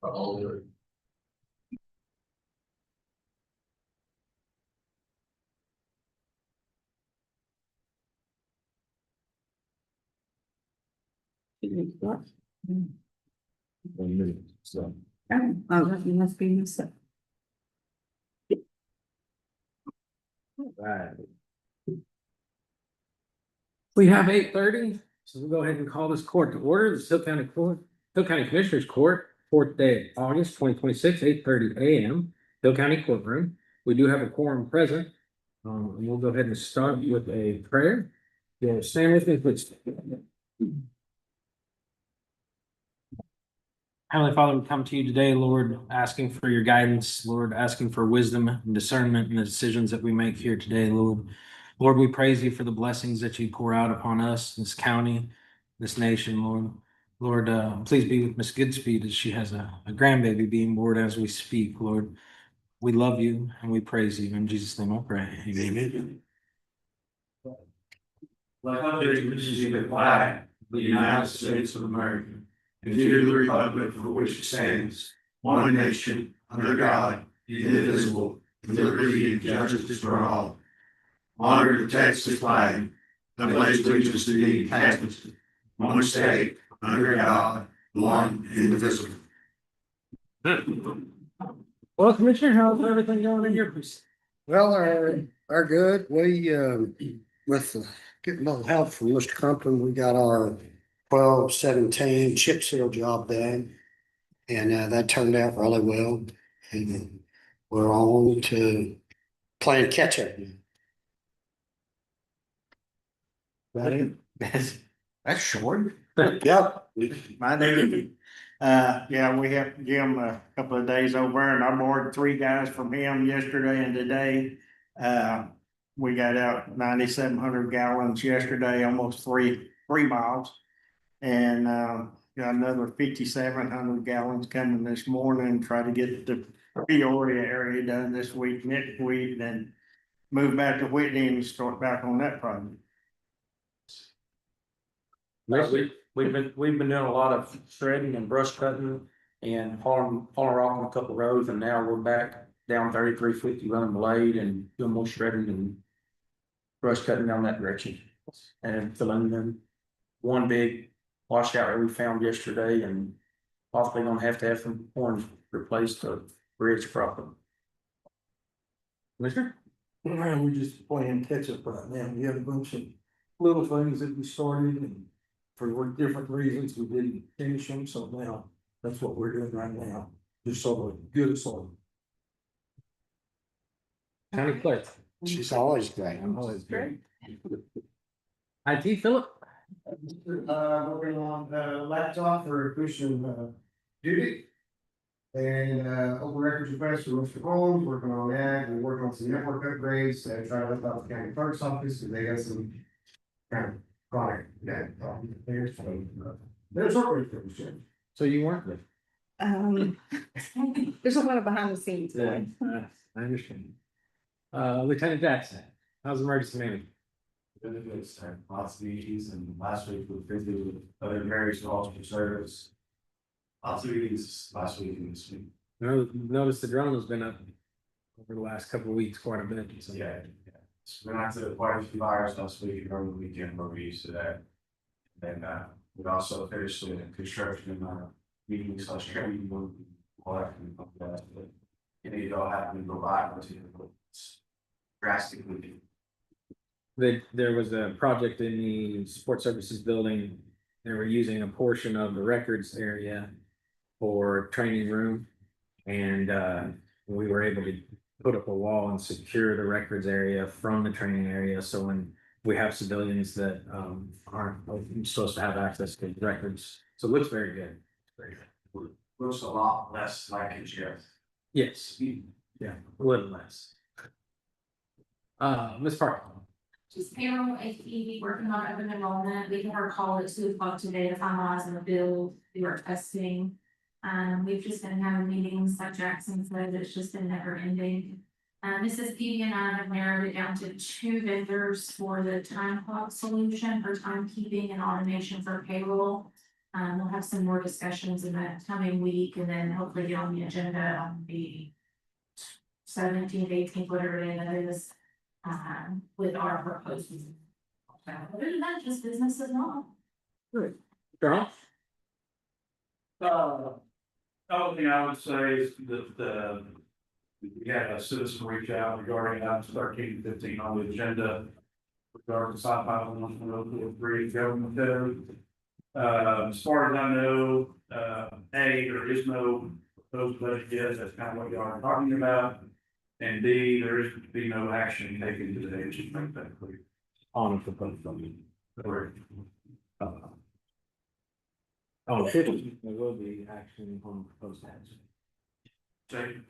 1 minute, so. Oh, you must be used to. Right. We have 8:30, so we'll go ahead and call this court to order, the Hill County Court, Hill County Commissioners Court, 4th day of August 2026, 8:30 a.m. Hill County Courtroom. We do have a quorum present. And we'll go ahead and start with a prayer. Yeah, stand with me, please. Heavenly Father, we come to you today, Lord, asking for your guidance, Lord, asking for wisdom and discernment in the decisions that we make here today, Lord. Lord, we praise you for the blessings that you pour out upon us, this county, this nation, Lord. Lord, please be with Miss Goodspeed as she has a grandbaby being born as we speak, Lord. We love you and we praise you. In Jesus' name I pray. Amen. Like which is the flag of the United States of America, and to the republic for which it stands, one nation, under God, indivisible, with liberty and justice for all. Honor the Texas flag, the pledge allegiance to the Catholic, one state, under God, one indivisible. Well, Commissioner, how's everything going in your place? Well, are good. We, with getting a little help from Mr. Crumpton, we got our 12-17 chip seal job done. And that turned out really well. And we're on to playing catch up. That it? That's short. Yep. My name. Yeah, we have to give him a couple of days over and I borrowed 3 guys from him yesterday and today. We got out 9,700 gallons yesterday, almost three miles. And, got another 5,700 gallons coming this morning, try to get the Peoria area done this week, next week, then move back to Whitney and start back on that project. We've been doing a lot of shredding and brush cutting and hauling rock on a couple of roads, and now we're back down 3350 running blade and doing more shredding and brush cutting down that direction. And filling in one big washout that we found yesterday and possibly gonna have to have some horns replaced to bridge properly. Commissioner? We're just playing catch up right now. We had a bunch of little things that we started and for different reasons, we didn't finish them. So now that's what we're doing right now. Just sort of good sort. County Clerk. She's always great. Always great. IT, Philip? Working on the laptop for Christian duty. And open records request for Mr. Holmes, working on that, and working on some network upgrades, try to lift up the county clerk's office, because they got some kind of chronic that problem there, so there's always things. So you weren't there? There's a lot of behind the scenes going. I understand. Lieutenant Jackson, how's emergency management? Benefits and lots of meetings, and last week we visited with other various calls for service. Lots of meetings last week and this week. Notice the drone has been up over the last couple of weeks quite a bit. So. Yeah. So we went out to quite a few fires last week and over the weekend where we used to that. And we also finished the construction meeting / training all that kind of stuff. But it all happened to go by drastically. There was a project in the support services building. They were using a portion of the records area for training room. And we were able to put up a wall and secure the records area from the training area. So when we have civilians that aren't supposed to have access to records. So it looks very good. Very good. Looks a lot less like it, Jeff. Yes. Yeah, a little less. Ms. Parker. Just payroll, APE, working on open enrollment. We had our call at 2:00 today to finalize the bill, we were testing. We've just been having meetings, like Jackson said, it's just been never ending. Mrs. P and I have narrowed it down to 2 vendors for the time clock solution for timekeeping and automation for payroll. We'll have some more discussions in the coming week and then hopefully get on the agenda on the 17th, 18th, whatever day that is, with our proposals. So, other than that, just business as normal. Charles? Only thing I would say is that, we had a citizen reach out regarding items 13, 15 on the agenda. Regarding South Island 103 government code. As far as I know, there is no proposed budget yet, that's kind of what y'all are talking about. And B, there is to be no action taken today, just make that clear. On a proposed budget. Correct. On 15, there will be action on proposed tax.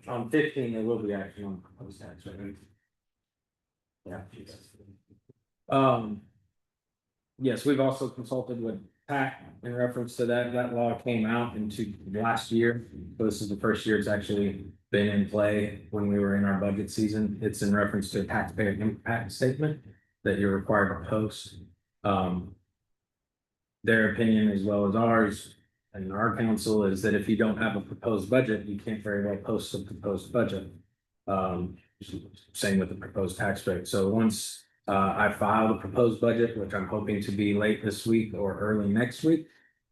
On 15, there will be action on proposed tax, right? Yeah. Yes, we've also consulted with PAC in reference to that. That law came out into last year. So this is the first year it's actually been in play when we were in our budget season. It's in reference to a taxpayer impact statement that you're required to post. Their opinion as well as ours and our council is that if you don't have a proposed budget, you can't very well post a proposed budget. Same with the proposed tax rate. So once I file the proposed budget, which I'm hoping to be late this week or early next week,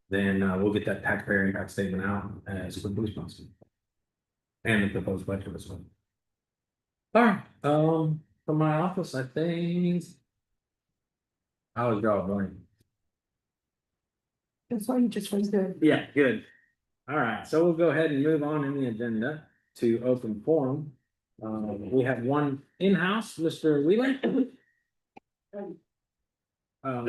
then we'll get that taxpayer impact statement out as quickly as possible. And the proposed budget as well. All right, from my office, I think. How was y'all doing? That's why you just was good. Yeah, good. All right, so we'll go ahead and move on in the agenda to open forum. We have one in-house, Mr. Wheeler. How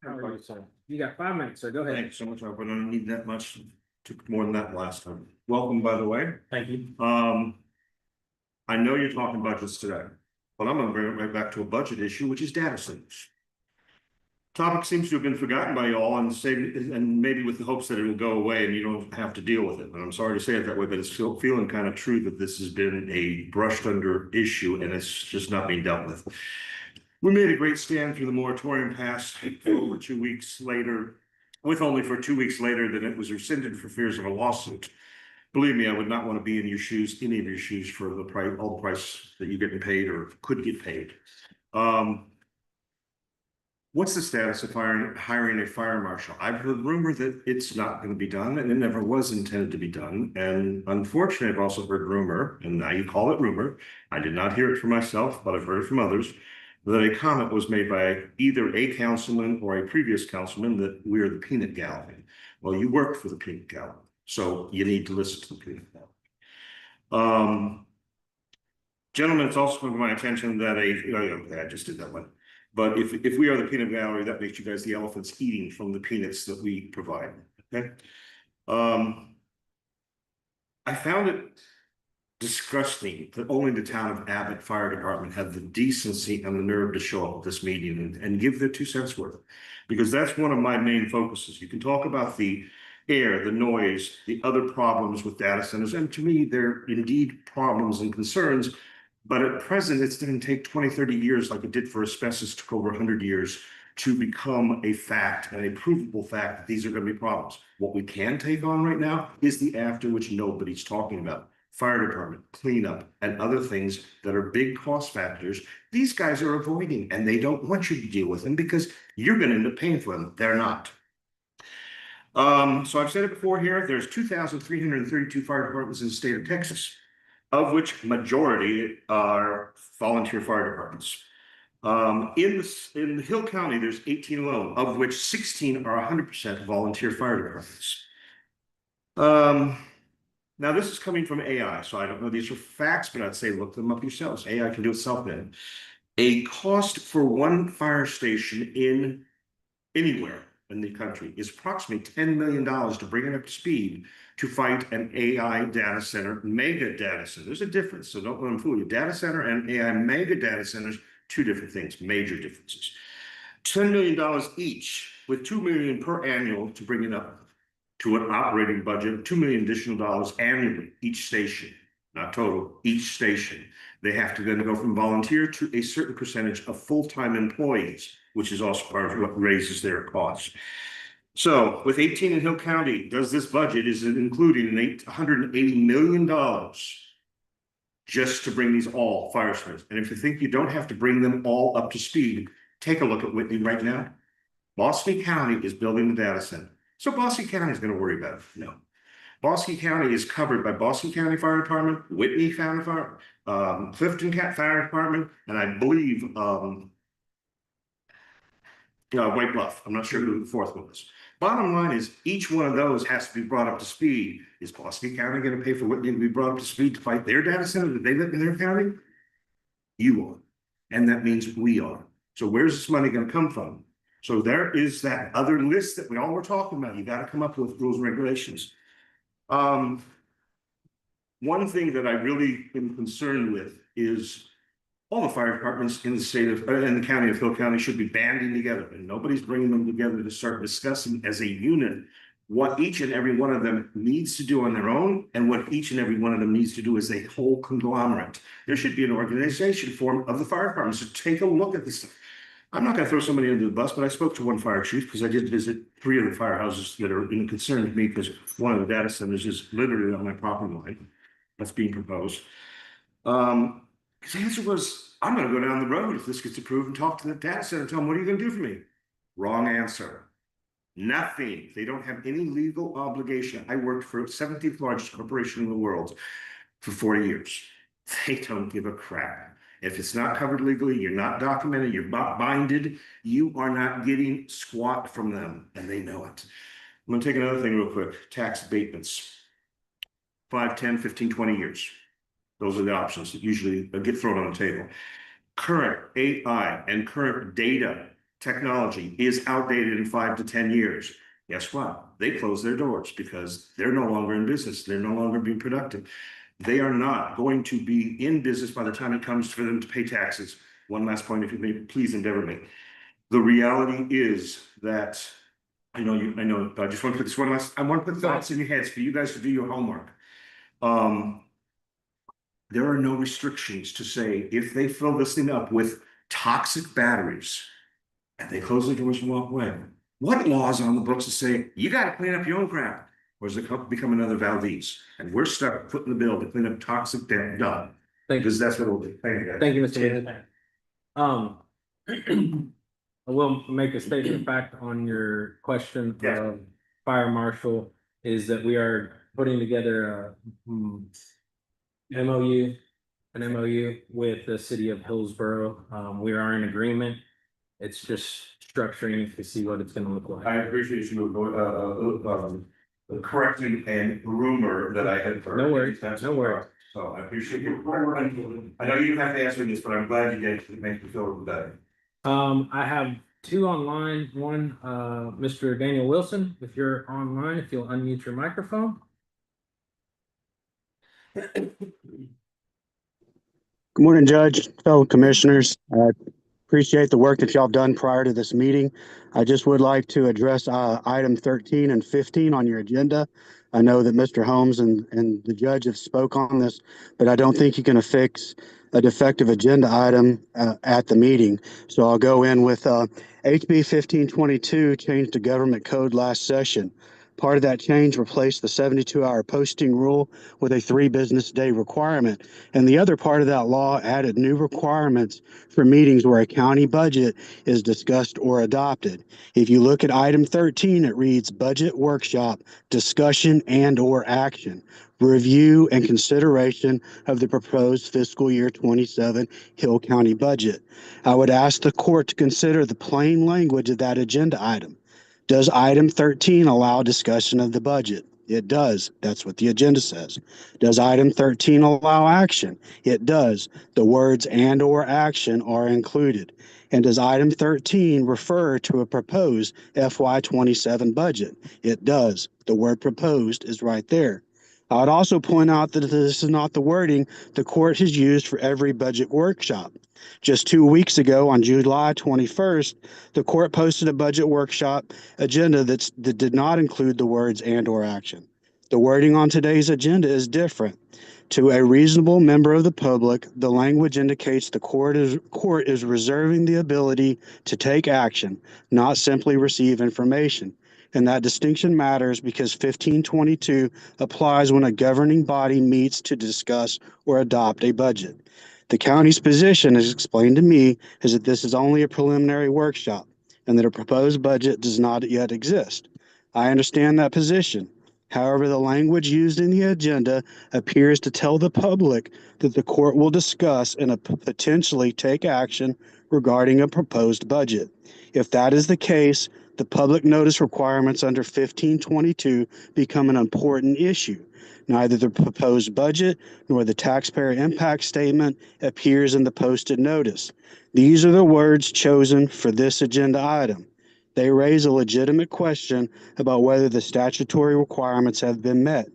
are you, sir? You got 5 minutes, sir. Go ahead. Thanks so much. I don't need that much. Took more than that last time. Welcome, by the way. Thank you. I know you're talking budgets today, but I'm gonna bring it right back to a budget issue, which is data centers. Topic seems to have been forgotten by y'all and maybe with the hopes that it will go away and you don't have to deal with it. And I'm sorry to say it that way, but it's still feeling kind of true that this has been a brushed under issue and it's just not being dealt with. We made a great stand through the moratorium passed over 2 weeks later, with only for 2 weeks later that it was rescinded for fears of a lawsuit. Believe me, I would not want to be in your shoes, any of your shoes for the price, all the price that you're getting paid or could get paid. What's the status of hiring a fire marshal? I've heard rumor that it's not going to be done and it never was intended to be done. And unfortunately, I've also heard rumor, and now you call it rumor. I did not hear it for myself, but I've heard it from others, that a comment was made by either a councilman or a previous councilman that we're the peanut gallery. Well, you work for the peanut gallery, so you need to listen to the peanut gallery. Gentlemen, it's also come to my attention that I just did that one. But if we are the peanut gallery, that makes you guys the elephants eating from the peanuts that we provide. Okay. I found it disgusting that only the town of Abbott Fire Department had the decency and the nerve to show up at this meeting and give their 2 cents worth. Because that's one of my main focuses. You can talk about the air, the noise, the other problems with data centers, and to me, they're indeed problems and concerns. But at present, it's going to take 20, 30 years like it did for asbestos, took over 100 years to become a fact and a provable fact that these are going to be problems. What we can take on right now is the after, which nobody's talking about. Fire department, cleanup, and other things that are big cost factors. These guys are avoiding, and they don't want you to deal with them because you're going to end up paying for them. They're not. So I've said it before here, there's 2,332 fire departments in the state of Texas, of which majority are volunteer fire departments. In Hill County, there's 18 alone, of which 16 are 100% volunteer fire departments. Now this is coming from AI, so I don't know these are facts, but I'd say look them up yourselves. AI can do it self-then. A cost for one fire station in anywhere in the country is approximately $10 million to bring it up to speed to fight an AI data center, mega data center. There's a difference, so don't let them fool you. Data center and AI mega data centers, 2 different things, major differences. $10 million each, with $2 million per annual to bring it up to an operating budget of $2 million additional annually, each station, not total, each station. They have to then go from volunteer to a certain percentage of full-time employees, which is also part of what raises their costs. So with 18 in Hill County, does this budget, is it including an $880 million just to bring these all fire service? And if you think you don't have to bring them all up to speed, take a look at Whitney right now. Bosque County is building the data center. So Bosque County is going to worry about it. No. Bosque County is covered by Bosque County Fire Department, Whitney Fire, Clifton Fire Department, and I believe White Bluff. I'm not sure who the fourth one is. Bottom line is, each one of those has to be brought up to speed. Is Bosque County going to pay for Whitney to be brought up to speed to fight their data center that they live in their county? You are. And that means we are. So where's this money going to come from? So there is that other list that we all were talking about. You got to come up with rules and regulations. One thing that I really am concerned with is all the fire departments in the state of, in the county of Hill County should be banding together, and nobody's bringing them together to start discussing as a unit what each and every one of them needs to do on their own and what each and every one of them needs to do as a whole conglomerate. There should be an organization form of the fire departments to take a look at this. I'm not going to throw somebody under the bus, but I spoke to one fire chief because I did visit 3 of the firehouses that are in concern with me because one of the data centers is literally on my property line that's being proposed. His answer was, I'm going to go down the road if this gets approved and talk to the data center and tell them, what are you going to do for me? Wrong answer. Nothing. They don't have any legal obligation. I worked for 17th largest corporation in the world for 40 years. They don't give a crap. If it's not covered legally, you're not documented, you're not binded, you are not getting squat from them, and they know it. I'm going to take another thing real quick. Tax abatements. 5, 10, 15, 20 years. Those are the options that usually get thrown on the table. Current AI and current data technology is outdated in 5 to 10 years. Guess what? They close their doors because they're no longer in business. They're no longer being productive. They are not going to be in business by the time it comes for them to pay taxes. One last point, if you may please endeavor me. The reality is that I know, I just want to put this one last, I want to put thoughts in your heads for you guys to do your homework. There are no restrictions to say if they fill this thing up with toxic batteries and they close the doors and walk away. What laws on the books to say you got to clean up your own crap? Or does it become another Valdez? And we're stuck footing the bill to clean up toxic debt done. Because that's what it'll do. Thank you, guys. Thank you, Mr. Mayor. I will make a statement of fact on your question of fire marshal is that we are putting together a MOU with the city of Hillsborough. We are in agreement. It's just structuring to see what it's gonna look like. I appreciate you correcting a rumor that I had heard. No worries, no worries. So I appreciate you. I know you didn't have to answer this, but I'm glad you did. It makes me feel better. I have 2 online. One, Mr. Daniel Wilson, if you're online, if you'll unmute your microphone. Good morning, Judge, fellow commissioners. I appreciate the work that y'all have done prior to this meeting. I just would like to address item 13 and 15 on your agenda. I know that Mr. Holmes and the judge have spoke on this, but I don't think you can affix a defective agenda item at the meeting. So I'll go in with HB 1522 changed to government code last session. Part of that change replaced the 72-hour posting rule with a 3 business day requirement. And the other part of that law added new requirements for meetings where a county budget is discussed or adopted. If you look at item 13, it reads budget workshop, discussion and or action, review and consideration of the proposed fiscal year 27 Hill County budget. I would ask the court to consider the plain language of that agenda item. Does item 13 allow discussion of the budget? It does. That's what the agenda says. Does item 13 allow action? It does. The words and or action are included. And does item 13 refer to a proposed FY27 budget? It does. The word proposed is right there. I would also point out that this is not the wording the court has used for every budget workshop. Just 2 weeks ago, on July 21st, the court posted a budget workshop agenda that did not include the words and or action. The wording on today's agenda is different. To a reasonable member of the public, the language indicates the court is reserving the ability to take action, not simply receive information. and that distinction matters because 1522 applies when a governing body meets to discuss or adopt a budget. The county's position, as explained to me, is that this is only a preliminary workshop and that a proposed budget does not yet exist. I understand that position. However, the language used in the agenda appears to tell the public that the court will discuss and potentially take action regarding a proposed budget. If that is the case, the public notice requirements under 1522 become an important issue. Neither the proposed budget nor the taxpayer impact statement appears in the posted notice. These are the words chosen for this agenda item. They raise a legitimate question about whether the statutory requirements have been met.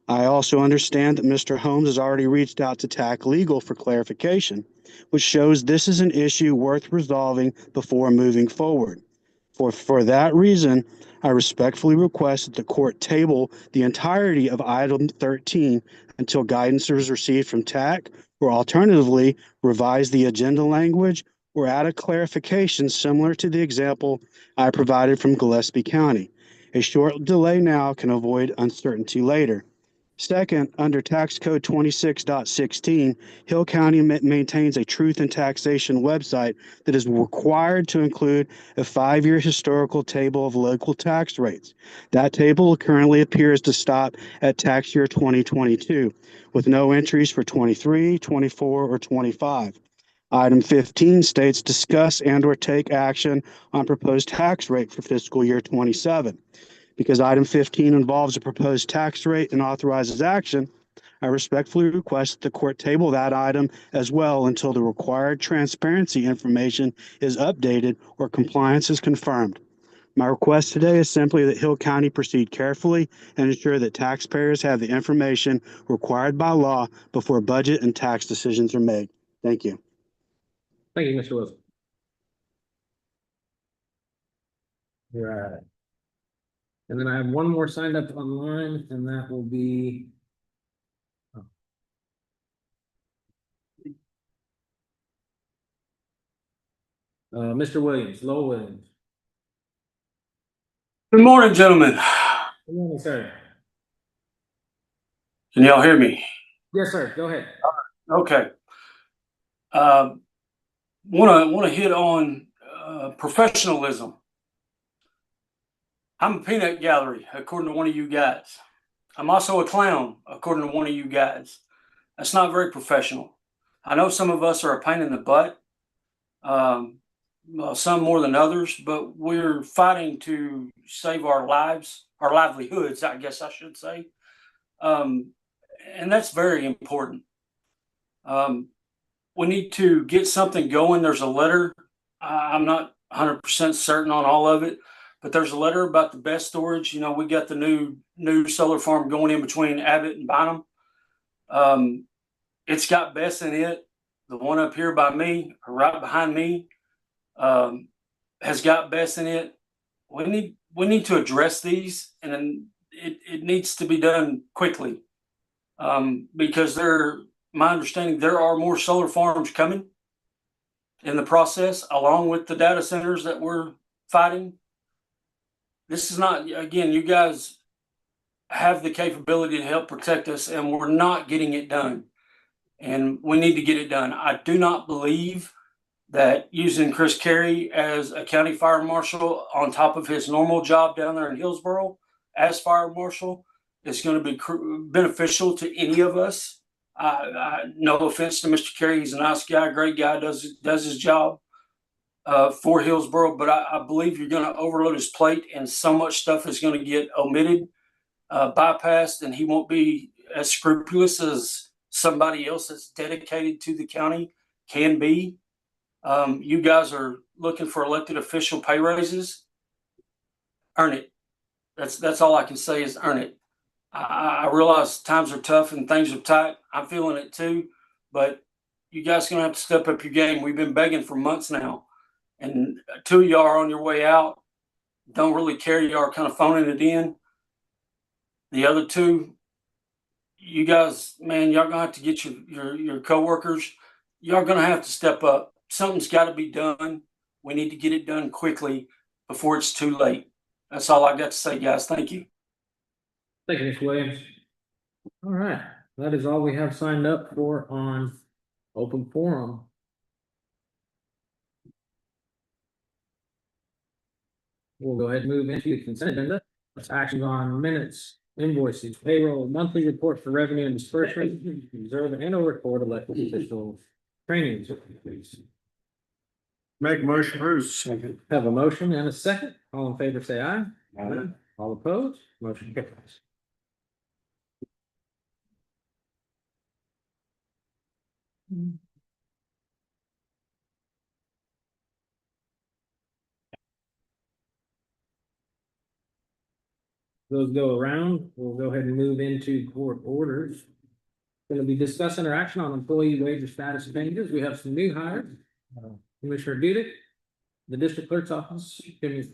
I also understand that Mr. Holmes has already reached out to TAC Legal for clarification, which shows this is an issue worth resolving before moving forward. For that reason, I respectfully request that the court table the entirety of item 13 until guidance is received from TAC, or alternatively, revise the agenda language or add a clarification similar to the example I provided from Gillespie County. A short delay now can avoid uncertainty later. Second, under Tax Code 26.16, Hill County maintains a truth in taxation website that is required to include a 5-year historical table of local tax rates. That table currently appears to stop at tax year 2022, with no entries for 23, 24, or 25. Item 15 states discuss and or take action on proposed tax rate for fiscal year 27. Because item 15 involves a proposed tax rate and authorizes action, I respectfully request that the court table that item as well until the required transparency information is updated or compliance is confirmed. My request today is simply that Hill County proceed carefully and ensure that taxpayers have the information required by law before budget and tax decisions are made. Thank you. Thank you, Mr. Wilson. Right. And then I have one more signed up online, and that will be. Mr. Williams, Lowell Williams. Good morning, gentlemen. Good morning, sir. Can y'all hear me? Yes, sir. Go ahead. Okay. Want to hit on professionalism. I'm a peanut gallery, according to one of you guys. I'm also a clown, according to one of you guys. That's not very professional. I know some of us are a pain in the butt, well, some more than others, but we're fighting to save our lives, our livelihoods, I guess I should say. And that's very important. We need to get something going. There's a letter. I'm not 100% certain on all of it, but there's a letter about the best storage. You know, we got the new solar farm going in between Abbott and Bynum. It's got Best in it. The one up here by me, or right behind me, has got Best in it. We need to address these, and it needs to be done quickly, because my understanding, there are more solar farms coming in the process, along with the data centers that we're fighting. This is not, again, you guys have the capability to help protect us, and we're not getting it done. And we need to get it done. I do not believe that using Chris Carey as a county fire marshal on top of his normal job down there in Hillsborough as fire marshal is going to be beneficial to any of us. No offense to Mr. Carey, he's a nice guy, great guy, does his job for Hillsborough, but I believe you're going to overload his plate, and so much stuff is going to get omitted, bypassed, and he won't be as scrupulous as somebody else that's dedicated to the county can be. You guys are looking for elected official pay raises. Earn it. That's all I can say is earn it. I realize times are tough and things are tight. I'm feeling it too, but you guys are going to have to step up your game. We've been begging for months now, and 2 of y'all are on your way out. Don't really care. Y'all are kind of phoning it in. The other 2, you guys, man, y'all gonna have to get your coworkers. Y'all gonna have to step up. Something's got to be done. We need to get it done quickly before it's too late. That's all I got to say, guys. Thank you. Thank you, Mr. Williams. All right, that is all we have signed up for on open forum. We'll go ahead and move into the consent agenda. That's actions on minutes, invoices, payroll, monthly report for revenue and disbursement, reserve and or record elected official trainings. Make a motion, Bruce. Have a motion and a second. All in favor, say aye. Aye. All opposed, motion carries. Those go around, we'll go ahead and move into court orders. Going to be discussing our action on employee wage or status changes. We have some new hires. Commissioner Dudick, the district clerk's office, Ms.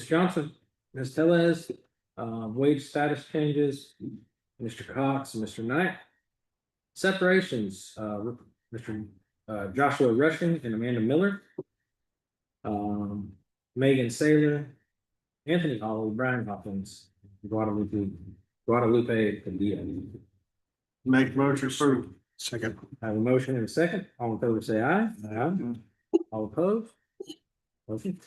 Johnson, Ms. Tellez, wage status changes, Mr. Cox, and Mr. Knight. Separations, Mr. Joshua Rushing and Amanda Miller. Megan Saylor, Anthony Hall, Brian Hopkins, Guadalupe Padilla. Make a motion, Bruce. Second. I have a motion and a second. All in favor, say aye. Aye. All opposed? Motion.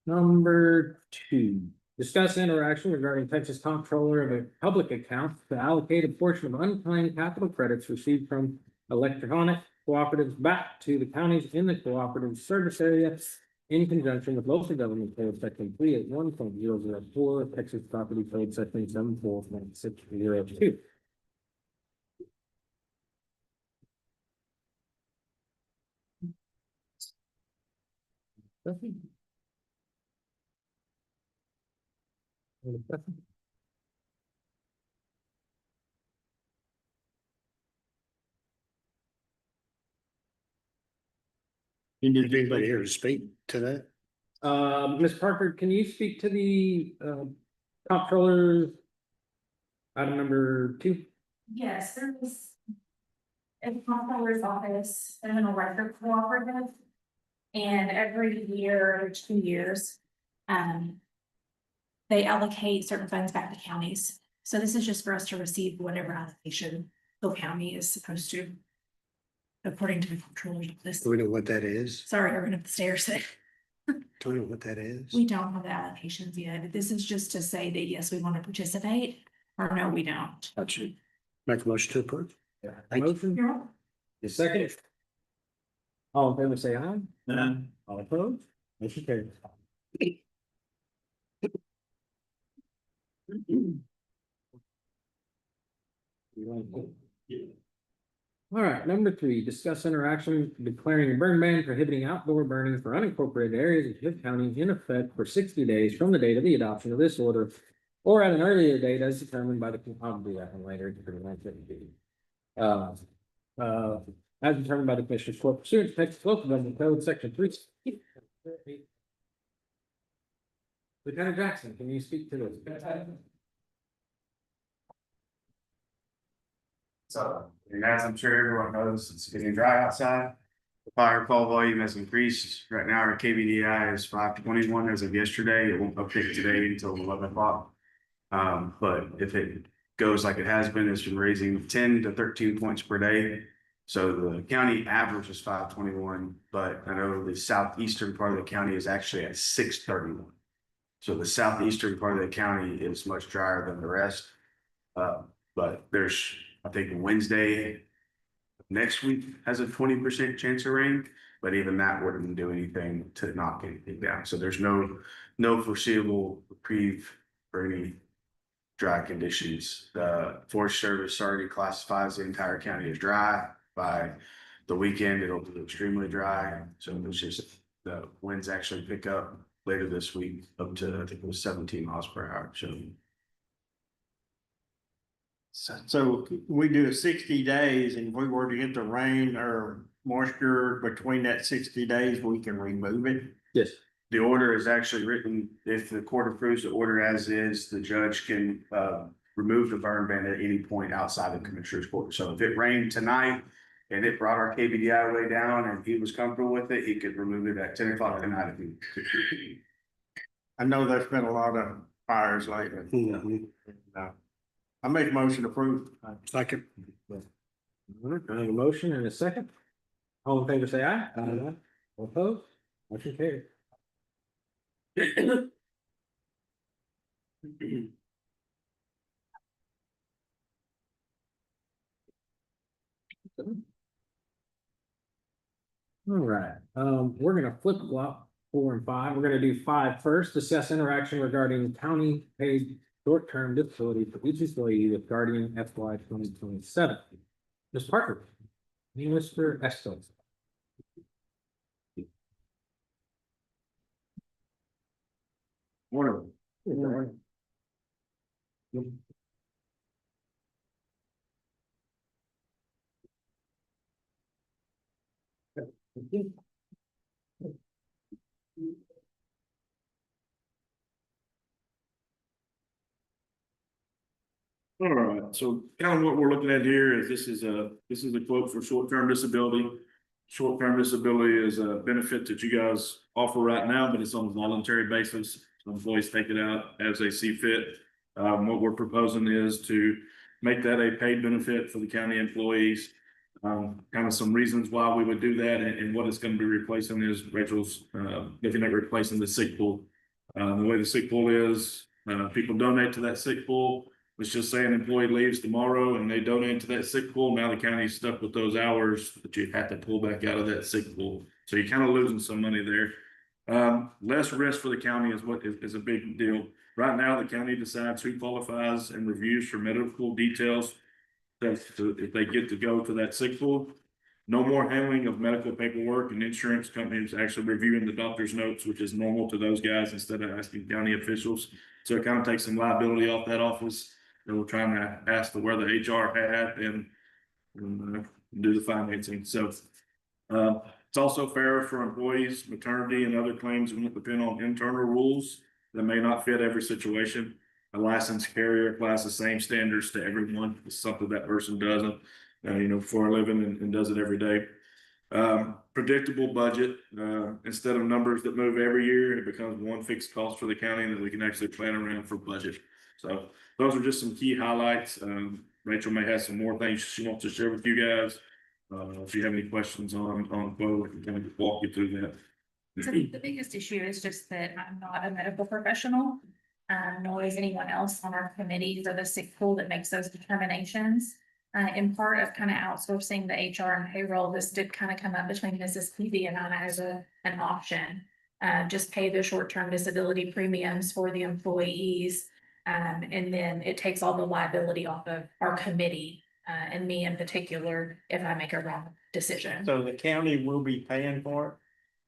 Number 2, discuss interaction regarding Texas Comptroller of a public account to allocate a portion of unclaimed capital credits received from electronic cooperatives back to the counties in the cooperative service area in conjunction with local government code section 381.004, Texas Property Code section 74.602. Anybody here to speak to that? Ms. Parker, can you speak to the comptroller item number 2? Yes, there was. At the comptroller's office, there's a record cooperative. And every year or 2 years, they allocate certain funds back to counties. So this is just for us to receive whatever allocation the county is supposed to. According to the comptroller's office. Do we know what that is? Sorry, I ran up the stairs. Do we know what that is? We don't have the allocations yet. This is just to say that yes, we want to participate, or no, we don't. Gotcha. Make a motion to approve. Thank you. Motion, You're welcome. the second. All in favor, say aye. All opposed? Motion carries. All right, number 3, discuss interaction declaring a burn ban prohibiting outdoor burning for unincorporated areas of Smith County in effect for 60 days from the date of the adoption of this order, or at an earlier date as determined by the, I'll do that one later. As determined by the Commissioners Court pursuant to Texas Local Government Code, section 3. Lieutenant Jackson, can you speak to this? So, and as I'm sure everyone knows, it's getting dry outside. The fire call volume has increased. Right now, our KVDI is 521 as of yesterday. It won't update today until 11 o'clock. But if it goes like it has been, it's been raising 10 to 13 points per day. So the county average is 521, but I know the southeastern part of the county is actually at 631. So the southeastern part of the county is much drier than the rest. But there's, I think Wednesday next week has a 20% chance of rain, but even that wouldn't do anything to knock anything down. So there's no foreseeable reprieve for any dry conditions. The Forest Service already classifies the entire county as dry. By the weekend, it'll be extremely dry. So it's just the winds actually pick up later this week up to, I think it was 17 miles per hour. So we do 60 days, and if we were to get the rain or moisture between that 60 days, we can remove it. Yes. The order is actually written, if the court approves the order as is, the judge can remove the burn ban at any point outside the Commissioner's Court. So if it rained tonight and it brought our KBDI way down and he was comfortable with it, he could remove it at 10 o'clock tonight if he. I know there's been a lot of fires lately. Mhm. I make a motion to approve. Second. All right, I have a motion and a second. All in favor, say aye. All opposed? Motion carried. All right, we're gonna flip flop 4 and 5. We're gonna do 5 first. Discuss interaction regarding county paid short-term disability for each employee with Guardian FY 2027. Ms. Parker, me, Mr. Estes. Morning. All right, so kind of what we're looking at here is this is a quote for short-term disability. Short-term disability is a benefit that you guys offer right now, but it's on a voluntary basis. So employees take it out as they see fit. What we're proposing is to make that a paid benefit for the county employees. Kind of some reasons why we would do that and what it's going to be replacing is Rachel's looking at replacing the sick pool. The way the sick pool is, people donate to that sick pool. Let's just say an employee leaves tomorrow and they donate to that sick pool. Now the county's stuck with those hours that you have to pull back out of that sick pool. So you're kind of losing some money there. Less risk for the county is what is a big deal. Right now, the county decides who qualifies and reviews for medical details. If they get to go to that sick pool, no more handling of medical paperwork, and insurance companies actually reviewing the doctor's notes, which is normal to those guys instead of asking county officials. So it kind of takes some liability off that office. And we're trying to ask to wear the HR hat and do the financing. So it's also fair for employees, maternity and other claims will depend on internal rules that may not fit every situation. A licensed carrier applies the same standards to everyone. It's something that person doesn't, for a living and does it every day. Predictable budget, instead of numbers that move every year, it becomes one fixed cost for the county that we can actually plan around for budget. So those are just some key highlights. Rachel may have some more things she wants to share with you guys. If you have any questions on quote, we can kind of walk you through that. So the biggest issue is just that I'm not a medical professional, nor is anyone else on our committee for the sick pool that makes those determinations. In part of kind of outsourcing the HR and payroll, this did kind of come up between Mrs. Peavy and I as an option. Just pay the short-term disability premiums for the employees. And then it takes all the liability off of our committee, and me in particular, if I make a wrong decision. So the county will be paying for it?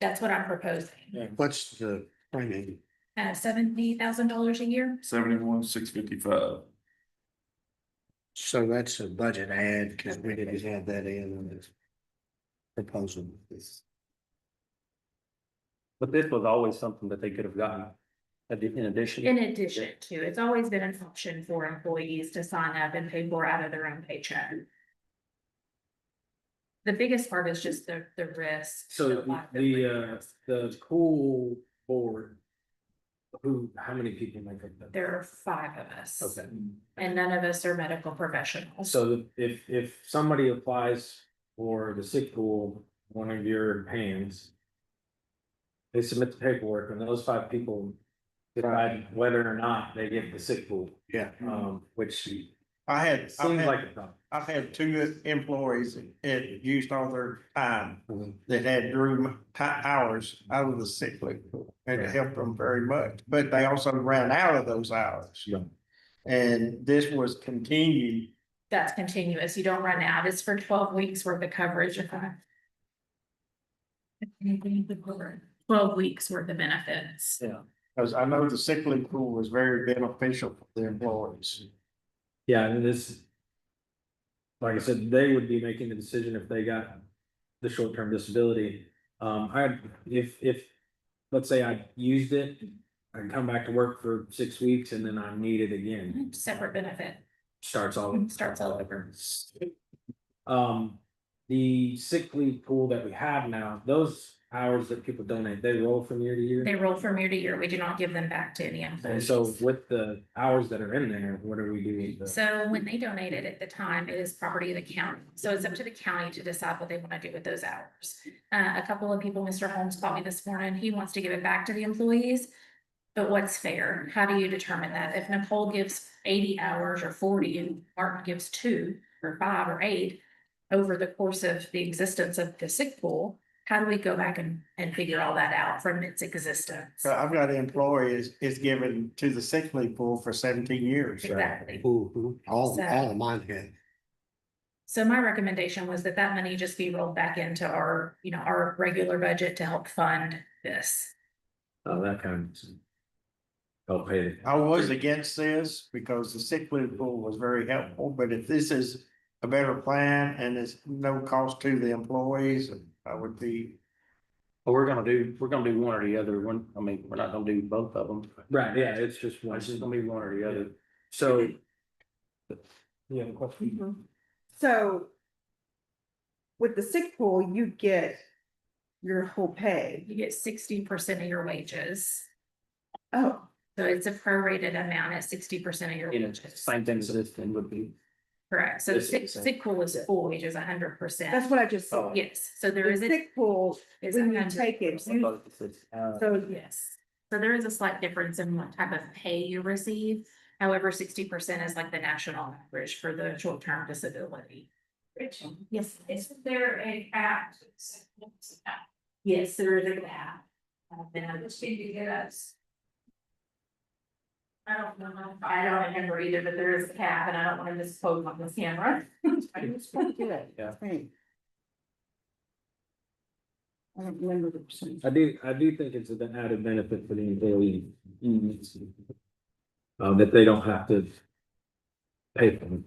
That's what I'm proposing. What's the premium? $70,000 a year. 71,655. So that's a budget add because we didn't have that in this proposal. But this was always something that they could have gotten in addition. In addition to, it's always been an option for employees to sign up and pay for out of their own paycheck. The biggest part is just the risk. So the pool board, how many people make up that? There are 5 of us. Okay. And none of us are medical professionals. So if somebody applies for the sick pool, one of your hands, they submit the paperwork and those 5 people decide whether or not they get the sick pool. Yeah. Which Seems seems like a problem. I've had 2 employees that used all their time that had drew hours out of the sick leave pool, and it helped them very much, but they also ran out of those hours. Yeah. And this was continued. That's continuous. You don't run out. It's for 12 weeks worth of coverage. 12 weeks worth of benefits. Yeah. Because I know the sick leave pool was very beneficial for the employees. Yeah, and this, like I said, they would be making the decision if they got the short-term disability. If, let's say I used it, I come back to work for 6 weeks and then I need it again, Separate benefit. starts all. Starts all over. the sick leave pool that we have now, those hours that people donate, they roll from year to year. They roll from year to year. We do not give them back to any And employees. so with the hours that are in there, what are we doing? with the- So when they donated at the time, it is property of the county. So it's up to the county to decide what they want to do with those hours. A couple of people, Mr. Holmes called me this morning. He wants to give it back to the employees. But what's fair? How do you determine that? If Nicole gives 80 hours or 40 and Martin gives 2 or 5 or 8 over the course of the existence of the sick pool, how do we go back and figure all that out from its existence? So I've got an employee is given to the sick leave pool for 17 years. Exactly. All of mine had. So my recommendation was that that money just be rolled back into our, our regular budget to help fund this. Oh, that kind of. Help pay. it. I was against this because the sick leave pool was very helpful, but if this is a better plan and it's no cost to the employees, I would be. But we're gonna do one or the other one. I mean, we're not gonna do both of them. Right, yeah, it's just one. It's just gonna be one or the other. So, You have a question? So with the sick pool, you get your whole pay. You get 60% of your wages. Oh, So it's a prorated amount at 60% of your You know, wages. same thing as this thing would be. Correct. So This sick, is the same. sick pool is full wages, 100%. that's what I just Oh, said. Yes, so there is The a. sick pool, is when you 100%. take it, you, so Yes, so there is a slight difference in what type of pay you receive. However, 60% is like the national average for the short-term disability. Yes, Is there a cap? yes, there is a cap. Then How much did you get us? I don't know. I don't remember either, but there is a cap and I don't want to misquote on this camera. it's pretty good. Yeah. Right. I don't remember the percentage. I do think it's an added benefit for the employee. That they don't have to pay for them.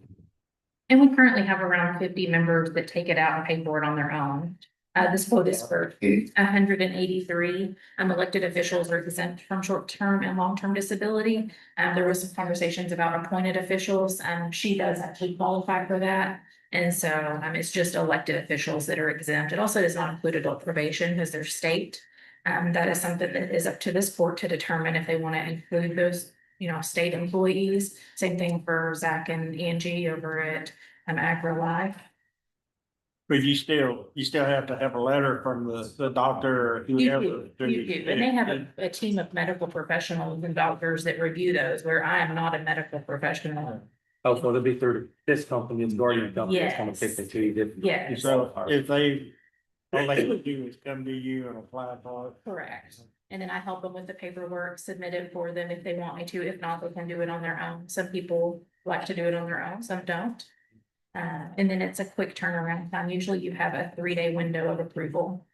And we currently have around 50 members that take it out and pay for it on their own. This quote is for 183 elected officials are exempt from short-term and long-term disability. There was some conversations about appointed officials. She does actually qualify for that. And so it's just elected officials that are exempt. It also does not include adult probation because they're state. That is something that is up to this court to determine if they want to include those, state employees. Same thing for Zach and Angie over at AgriLife. But you still have to have a letter from the doctor or You whoever. do, you do, and they have a team of medical professionals and doctors that review those, where I am not a medical professional. Oh, so it'll be through this company, it's Guardian company, it's gonna Yes. pick the two different. Yes. So if all they would do is come to you and apply for it. Correct, and then I help them with the paperwork, submit it for them if they want me to, if not, they can do it on their own. Some people like to do it on their own, some don't. And then it's a quick turnaround time, usually you have a 3-day window of approval.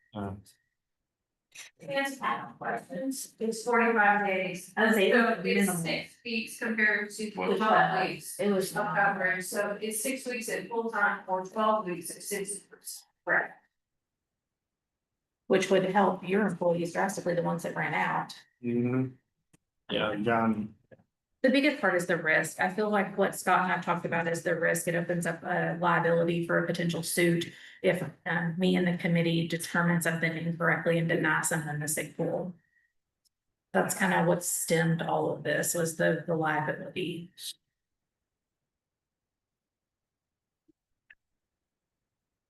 Yes, questions. It's 45 days. I would say So minimum. it's 6 weeks compared to It 12 weeks. It was Of coverage, so it's 6 weeks at full time or 12 weeks at 60%. correct. Which would help your employees drastically, the ones that ran out. Yeah, John. The biggest part is the risk. I feel like what Scott and I talked about is the risk. It opens up a liability for a potential suit if me and the committee determine something incorrectly and deny someone the sick pool. That's kind of what stemmed all of this, was the liability.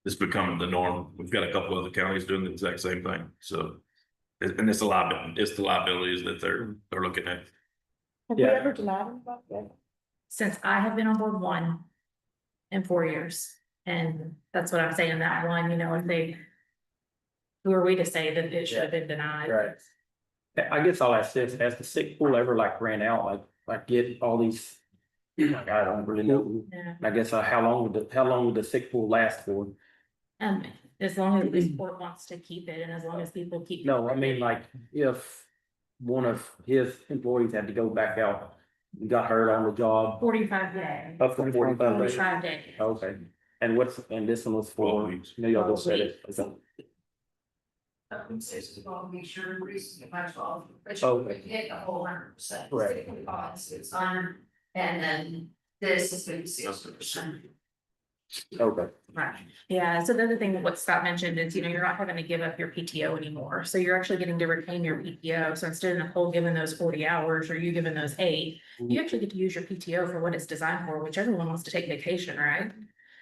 It's becoming the norm. We've got a couple other counties doing the exact same thing, so. And it's the liabilities that they're looking at. Have we ever denied them about that? Since I have been on board 1 in 4 years, and that's what I'm saying, that one, if they. Who are we to say that it should have been denied? Right. I guess I'll ask this, has the sick pool ever ran out, like get all these? I don't really know. Yeah. I guess how long would the sick pool last for? As long as this court wants to keep it and as long as people keep. No, I mean, like, if one of his employees had to go back out, got hurt on the job. 45 days. Up to 45 days. 45 days. Okay, and this one was for, 12 weeks. y'all just said it. Okay. It's well, make sure increase it by 12, but Okay. you get the whole 100%. Right. It's on, and then this is going to be 60%. Okay. Right, yeah, so the other thing, what Scott mentioned is, you're not having to give up your PTO anymore, so you're actually getting to retain your PTO, so instead of Nicole giving those 40 hours, or you giving those 8. You actually get to use your PTO for what it's designed for, which everyone wants to take vacation, right?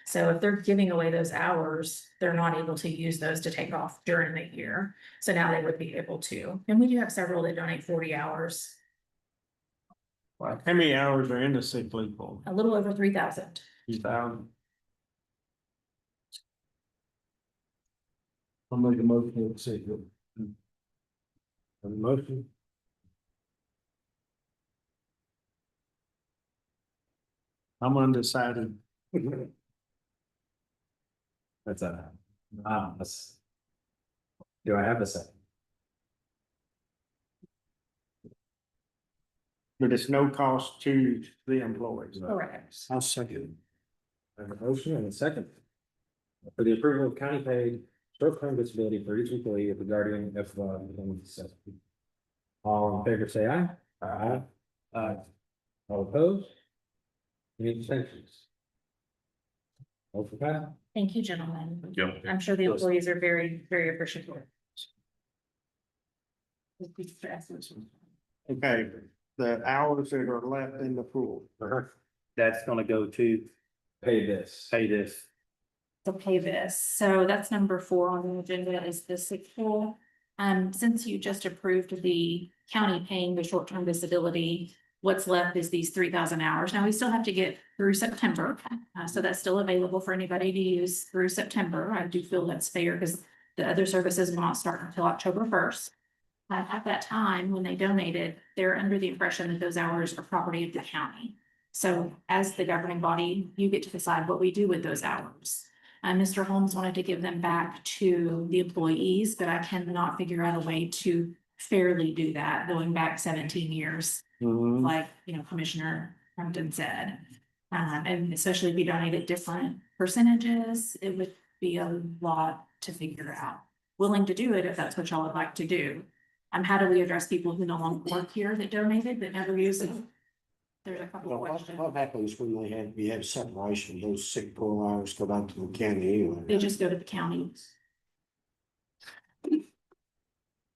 So if they're giving away those hours, they're not able to use those to take off during the year, so now they would be able to, and we do have several that donate 40 hours, How many hours are in the sick leave pool? a little over 3,000. 2,000. I'll make a motion to accept it. A motion, I'm undecided. that's that's. Do I have a second? But it's no cost to the employees. Correct. I'll second. I have a motion and a second. For the approval of county paid short-term disability for each employee of the guardian of, all in favor, say aye. Aye. Aye. All opposed? Any abstentions? Motion passed. Thank you, gentlemen. Yep. I'm sure the employees are very, very appreciative. Okay, the hours that are left in the pool. That's gonna go to Pay this. pay this. To pay this, so that's number 4 on the agenda is the sick pool. Since you just approved the county paying the short-term disability, what's left is these 3,000 hours. Now, we still have to get through September, so that's still available for anybody to use through September. I do feel that's fair because the other services will not start until October 1st. At that time, when they donated, they're under the impression that those hours are property of the county. So as the governing body, you get to decide what we do with those hours. Mr. Holmes wanted to give them back to the employees, but I cannot figure out a way to fairly do that, going back 17 years, like, Commissioner Hampton said. And especially if you donated different percentages, it would be a lot to figure out. Willing to do it if that's what y'all would like to do. How do we address people who no longer work here that donated but never use it? There's a couple of Well, questions. what happens when you have separation, those sick pool hours go back to the county anyway? They just go to the county.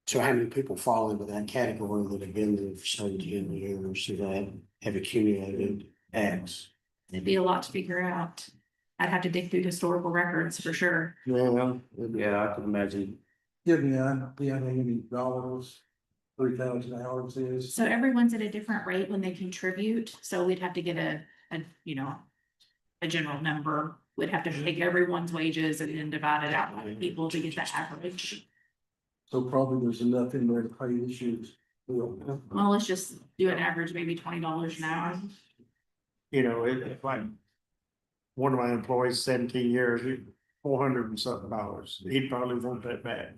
So how many people fall into that category that have been there for 17 years that have accumulated X? It'd be a lot to figure out. I'd have to dig through historical records for sure. Yeah, I can imagine. Give me an idea how many dollars 3,000 hours is. So everyone's at a different rate when they contribute, so we'd have to get a general number. We'd have to take everyone's wages and then divide it out by people to get the average. So probably there's enough in there to pay this year's bill. Well, let's just do an average, maybe $20 an hour. It's like one of my employees, 17 years, $400 and something. He'd probably want that back.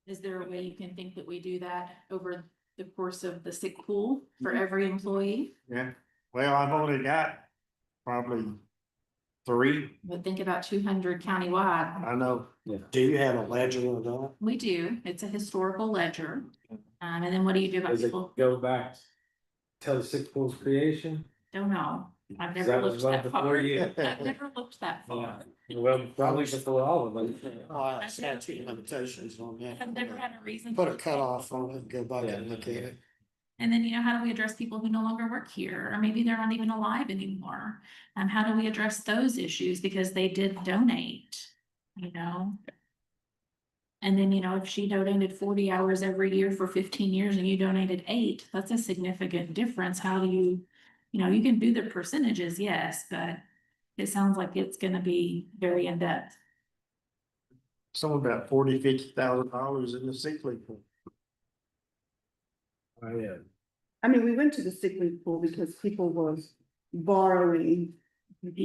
Is there a way you can think that we do that over the course of the sick pool for every employee? Yeah, well, I've only got probably 3. But think about 200 countywide. I know. Do you have a ledger of that? We do. It's a historical ledger. And then what do you do about Does it people? go back till the sick pool's creation? Don't know. I've That never was looked well that before far. you. I've never looked that far. Well, probably before all of us. Statute limitations on that. I've never had a reason. Put to a cutoff on it, go back and look at it. And then, how do we address people who no longer work here? Or maybe they're not even alive anymore? How do we address those issues because they did donate, And then, if she donated 40 hours every year for 15 years and you donated 8, that's a significant difference. How do you, you can do the percentages, yes, but it sounds like it's gonna be very in-depth. Some about $40,000-$50,000 in the sick leave pool. Oh, yeah. We went to the sick leave pool because people were borrowing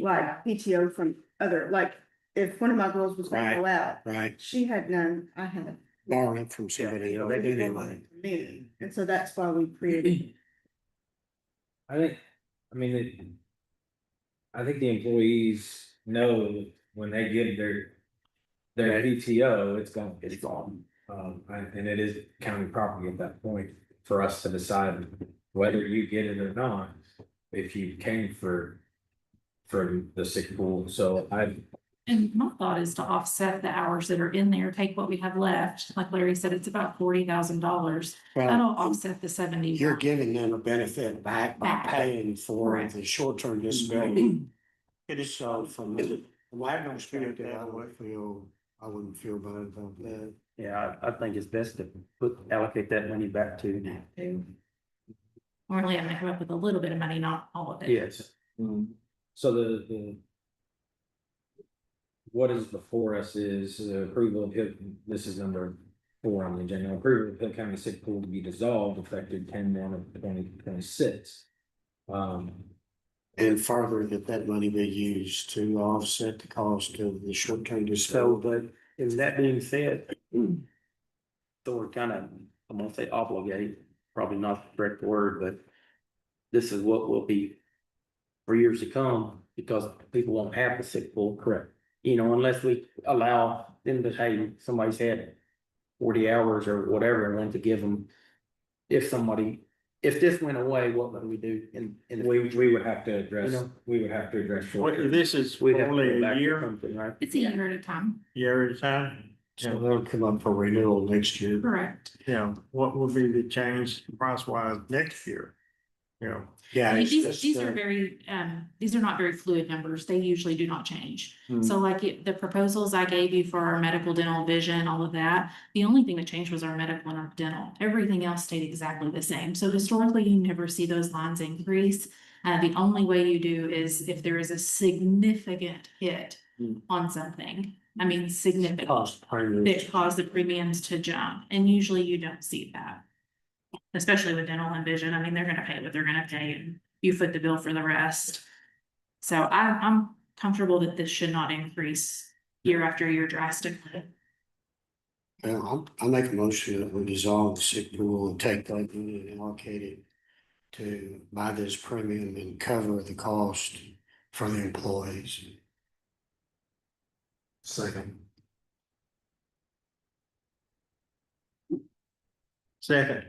like PTO from other, like if one of my girls was gonna go out, Right, she had none, I had. borrowing from somebody else anyway. Me, and so that's why we created. I think the employees know when they give their PTO, it's gone. And it is county property at that point for us to decide whether you get it or not. If you came for for the sick pool, so And my thought is to offset the hours that are in there, take what we have left, like Larry said, it's about $40,000. That'll offset the 70. You're giving them a benefit back by paying for Correct. the short-term disability. It is so from the Wagner perspective, I wouldn't feel bad about that. Yeah, I think it's best to allocate that money back to. Or only having to come up with a little bit of money, not all of it. Yes. so the what is before us is approval of this is number 4 on the agenda, approval of Hill County Sick Pool to be dissolved effective 10/1/2026. And further, that money be used to offset the cost of the short-term disability. So, but is that being said, so we're kind of, I'm gonna say obligate, probably not the correct word, but this is what will be for years to come, because people won't have the sick pool. Correct. You know, unless we allow them to, hey, somebody's had 40 hours or whatever, and want to give them, if this went away, what would we do in the We would have to address, You know. we would have to address What, short-term. this is We'd have to only go back a to year, something, right? It's a year at a time. year at a time? So they'll come up for renewal next year. Correct. Yeah, what will be the change price wise next year? You know, Yeah. I mean, it's just, these are very, these are not very fluid numbers. They usually do not change. So like the proposals I gave you for our medical, dental, vision, all of that, the only thing that changed was our medical and our dental. Everything else stayed exactly the same. So historically, you never see those lines increase. The only way you do is if there is a significant hit on something. I mean, significant. Cost premiums. That cause the premiums to jump, and usually you don't see that. Especially with dental and vision, I mean, they're gonna pay what they're gonna pay, and you foot the bill for the rest. So I'm comfortable that this should not increase year after year drastically. I'll make a motion that we dissolve the sick pool and take that money and allocate it to buy this premium and cover the cost for the employees. Second. second.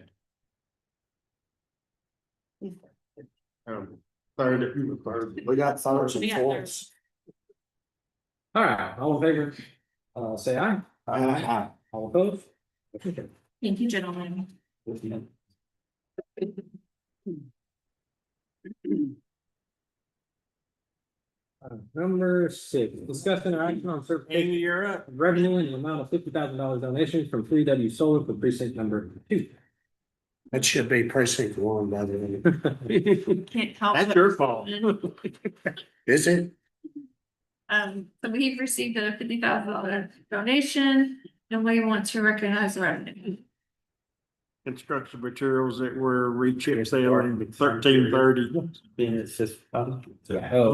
Third. We got thirds and We got fourths. All right, all in favor, say aye. Aye. All opposed? Motion carried. Thank you, gentlemen. Number 6, discuss interaction on certification Amy, you're up. of revenue in the amount of $50,000 donation from 3W Solar for precinct number 2. That should be precinct 1, by the way. Can't help. That's but- your fault. Is it? So we've received a $50,000 donation, and we want to recognize the revenue. Construction materials that were re-chip selling 1330. Being it's just, Oh,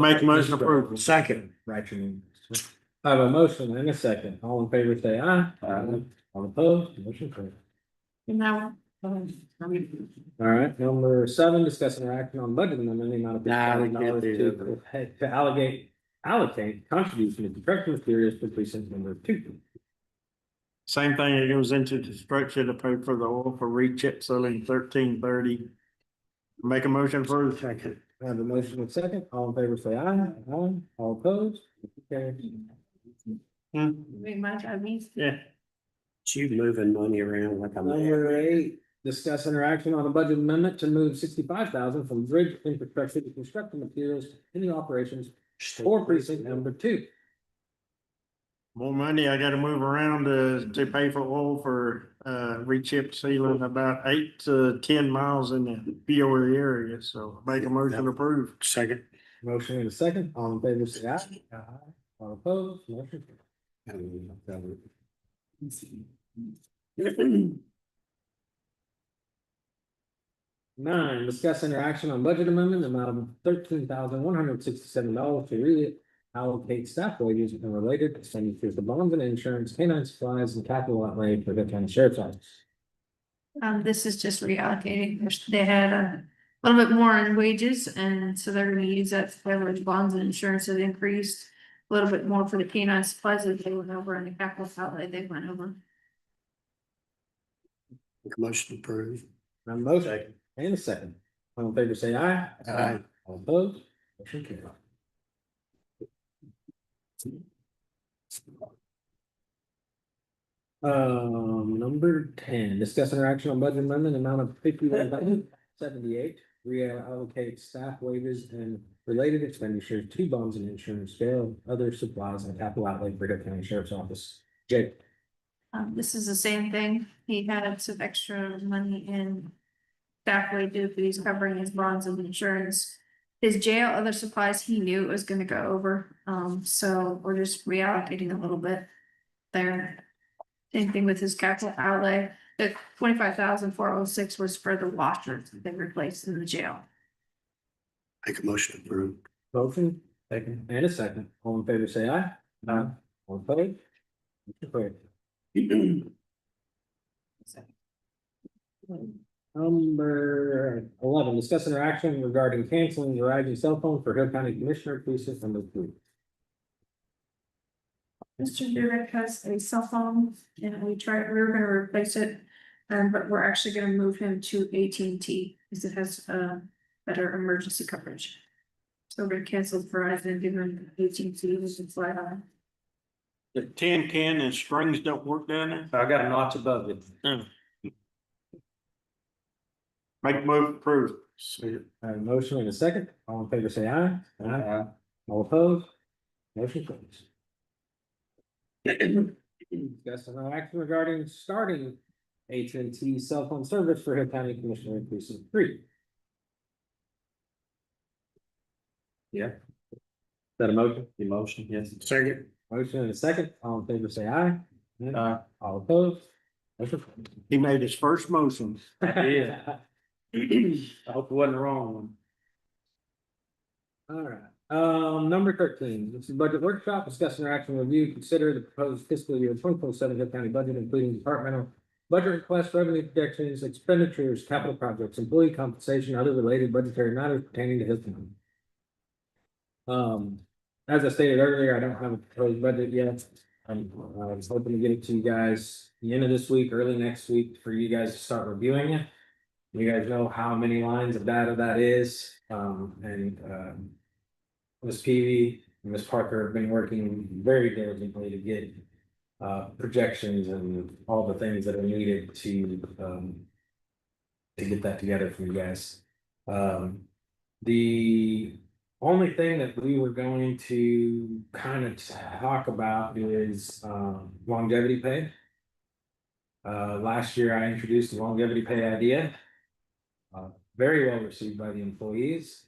Make a motion approval. Second. Right, your name. I have a motion and a second. All in favor, say aye. All opposed, motion carried. And now, All right, number 7, discuss interaction on budget amendment in the amount of Nah, we can't $50,000 to allocate contribution to construction materials for precinct number 2. Same thing that goes into construction to pay for the oil for re-chip selling 1330. Make a motion for the second. I have a motion and a second. All in favor, say aye. Aye. All opposed, motion carried. we might have these. Yeah. You moving money around like I'm. Number 8, discuss interaction on a budget amendment to move $65,000 from bridge infrastructure to construction materials in the operations for precinct number 2. More money I gotta move around to pay for oil for re-chip sealing about 8 to 10 miles in the Peoria area, so make a motion approved. Second. Motion and a second. All in favor, say aye. Aye. All opposed, motion carried. 9, discuss interaction on budget amendment, amount of $13,167 to reallocate staff wages and related expenditures to bonds and insurance, canine supplies, and capital outlay for the county sheriff's office. This is just reallocating. They had a little bit more in wages, and so they're gonna use that to cover the bonds and insurance that increased. A little bit more for the canine supplies that they went over, and the capital outlay they went over. Make a motion approved. I have a motion and a second. All in favor, say aye. Aye. All opposed, motion carried. Number 10, discuss interaction on budget amendment, amount of 51,78. Reallocate staff wages and related expenditures to bonds and insurance, bail, other supplies and capital outlay for the county sheriff's office. Jake. This is the same thing. He had some extra money in staff wages, but he's covering his bonds and insurance. His jail, other supplies, he knew it was gonna go over, so we're just reallocating a little bit there. Same thing with his capital outlay, the 25,406 was for the washers that they replaced in the jail. Make a motion to approve. Motion, second, and a second. All in favor, say aye. Aye. All opposed? Motion carried. Number 11, discuss interaction regarding canceling Verizon cell phone for Hill County Commissioner, precinct number 3. Mr. Durick has a cell phone and we were gonna replace it. But we're actually gonna move him to AT&T because it has better emergency coverage. So we're gonna cancel Verizon and give him AT&T, which is flat on. The tin can and strings don't work down there? I got a notch above it. Make move approved. Motion and a second. All in favor, say aye. Aye. All opposed? Motion carries. Discuss an action regarding starting AT&T cell phone service for Hill County Commissioner precinct 3. Yeah. Is that a motion? The motion, yes. Second. Motion and a second. All in favor, say aye. Aye. All opposed? Motion carries. He made his first motion. I did. I hope it wasn't the wrong one. All right, number 13, this is budget workshop, discuss interaction review, consider the proposed fiscal year 2027 Hill County budget, including departmental budget requests, revenue projections, expenditures, capital projects, employee compensation, other related budgetary matters pertaining to Hill County. As I stated earlier, I don't have a proposed budget yet. I was hoping to get it to you guys the end of this week, early next week, for you guys to start reviewing it. You guys know how many lines of data that is, Ms. Peavy and Ms. Parker have been working very diligently to get projections and all the things that are needed to get that together for you guys. The only thing that we were going to kind of talk about is longevity pay. Last year I introduced the longevity pay idea. Very well received by the employees,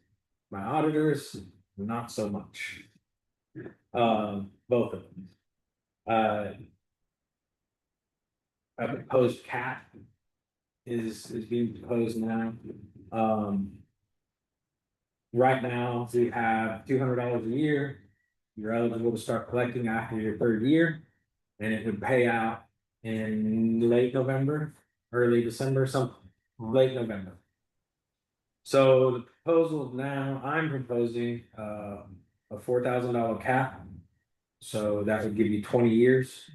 my auditors, not so much. Both of them. A proposed cap is being proposed now. Right now, we have $200 a year. You're eligible to start collecting after your 3rd year, and it would pay out in late November, early December, late November. So the proposal now, I'm proposing a $4,000 cap. So that would give you 20 years.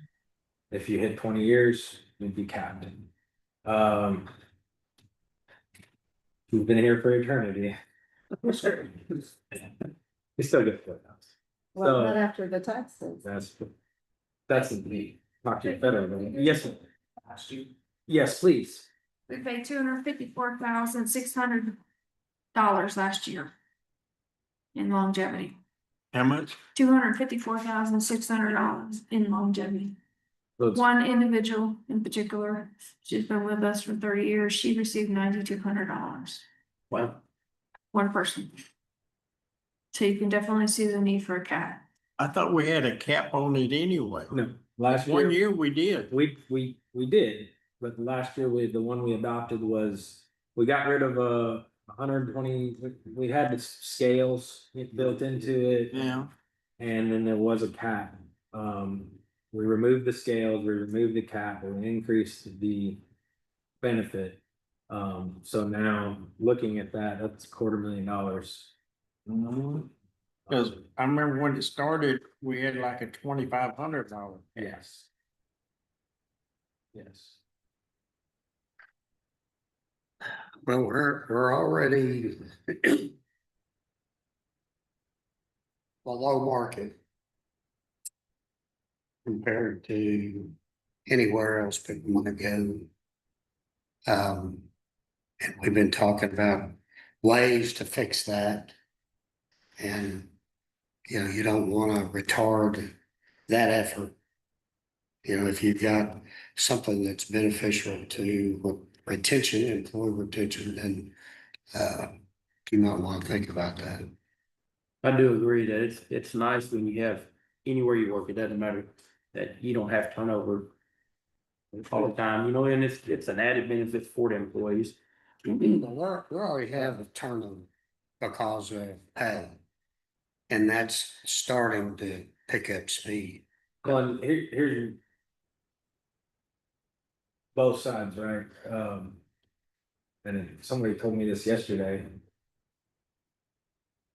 If you hit 20 years, you'd be capped. We've been here for eternity. We still get $4,000. Well, not after the taxes. That's the talk to you federal. Yes. Yes, please. We paid $254,600 last year. In longevity, How much? $254,600 in longevity. One individual in particular, she's been with us for 30 years, she received $9,200. Wow. One person. So you can definitely see the need for a cap. I thought we had a cap on it anyway. No, last year. 1 year we did. We did, but last year the one we adopted was, we got rid of 120, we had the scales built into it. Yeah. And then there was a cap. We removed the scales, we removed the cap, and we increased the benefit. So now looking at that, that's $250,000. Cause I remember when it started, we had like a $2,500. Yes. Yes. Well, we're already below market. compared to anywhere else people want to go. And we've been talking about ways to fix that. And, you don't want to retard that effort. If you've got something that's beneficial to retention, employee retention, then you might want to think about that. I do agree that it's nice when you have, anywhere you work, it doesn't matter, that you don't have turnover all the time, and it's an added benefit for the employees. We already have a turnover because of pay. And that's starting to pick up speed. Well, and here's both sides, right? And somebody told me this yesterday.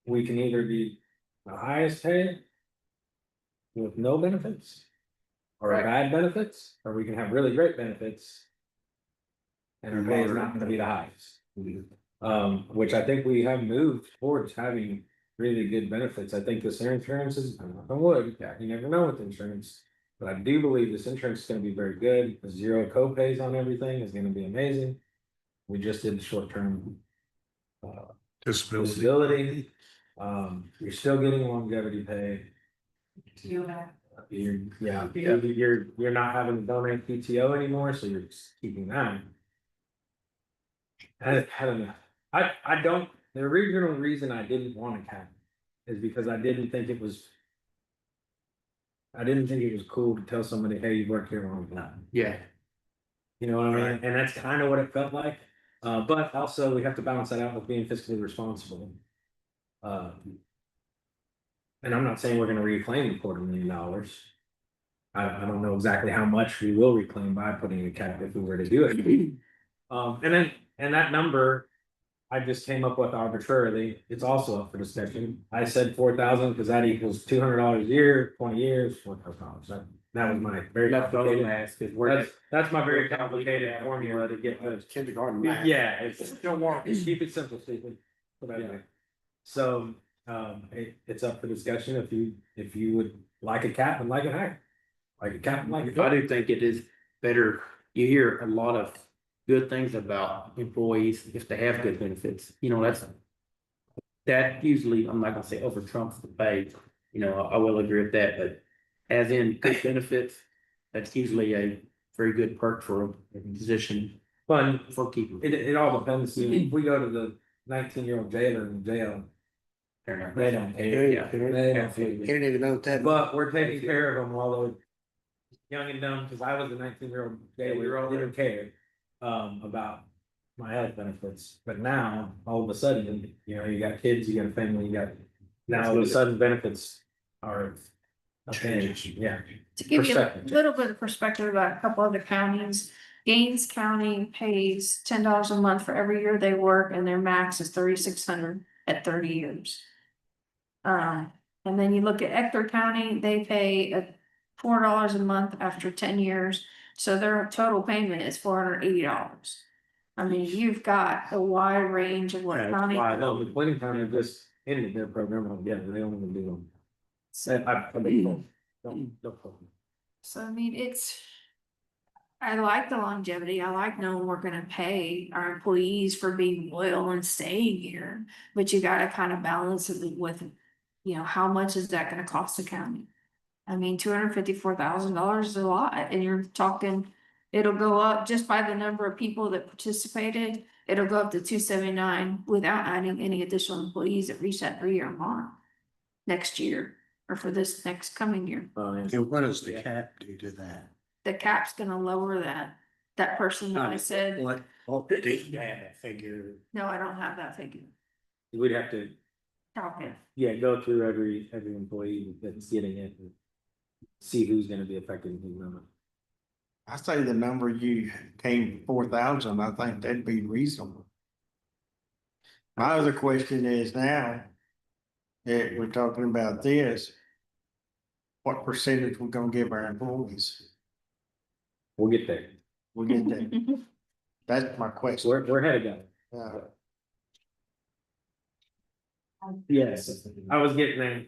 We can either be the highest paid with no benefits or bad benefits, or we can have really great benefits and our pay is not gonna be the highest. Which I think we have moved towards having really good benefits. I think this insurance is, I'm not gonna wood, you never know with insurance. But I do believe this insurance is gonna be very good. The zero co-pays on everything is gonna be amazing. We just did the short-term disability. You're still getting longevity pay. You're not having to donate PTO anymore, so you're just keeping that. I don't know. I don't, the original reason I didn't want to cap is because I didn't think it was cool to tell somebody, hey, you worked here long enough. Yeah. You know what I mean? And that's kind of what it felt like. But also we have to balance that out with being fiscally responsible. And I'm not saying we're gonna reclaim $250,000. I don't know exactly how much we will reclaim by putting a cap if we were to do it. And that number I just came up with arbitrarily. It's also up for discussion. I said 4,000 because that equals $200 a year, 20 years, $4,000. That was my very complicated. That's my very complicated formula to get the kindergarten math. Yeah, don't worry, keep it simple, Stephen. So it's up for discussion if you would like a cap and like it higher. Like a cap and like it. I do think it is better. You hear a lot of good things about employees if they have good benefits. That usually, I'm not gonna say over trumps the pay. I will agree with that, but as in good benefits, that's usually a very good perk for a position. Fun for keeping. It all depends. If we go to the 19-year-old jailer in jail, they don't care. Can't even know what that. But we're taking care of them while they're young and dumb, because I was a 19-year-old jailer, didn't care about my health benefits. But now, all of a sudden, you got kids, you got a family, now all of a sudden benefits are change. Yeah. To give you a little bit of perspective about a couple other counties, Gaines County pays $10 a month for every year they work, and their max is $3,600 at 30 years. And then you look at Ector County, they pay $4 a month after 10 years, so their total payment is $480. I mean, you've got a wide range of what county. The Clinton County just ended their program altogether. They don't even do them. So I mean, I like the longevity. I like knowing we're gonna pay our employees for being loyal and staying here. But you gotta kind of balance it with, how much is that gonna cost the county? I mean, $254,000 is a lot, and you're talking, it'll go up just by the number of people that participated. It'll go up to 279 without adding any additional employees that reach that 3-year mark next year, or for this next coming year. And what does the cap do to that? The cap's gonna lower that person that I said. What do you have that figure? No, I don't have that figure. we'd have to, Okay. go through every employee that's getting it and see who's gonna be affected and who's not. I say the number you came 4,000, I think that'd be reasonable. My other question is now, that we're talking about this, what percentage we're gonna give our employees? We'll get there. We'll get there. That's my question. We're ahead of that. Yes, I was getting there.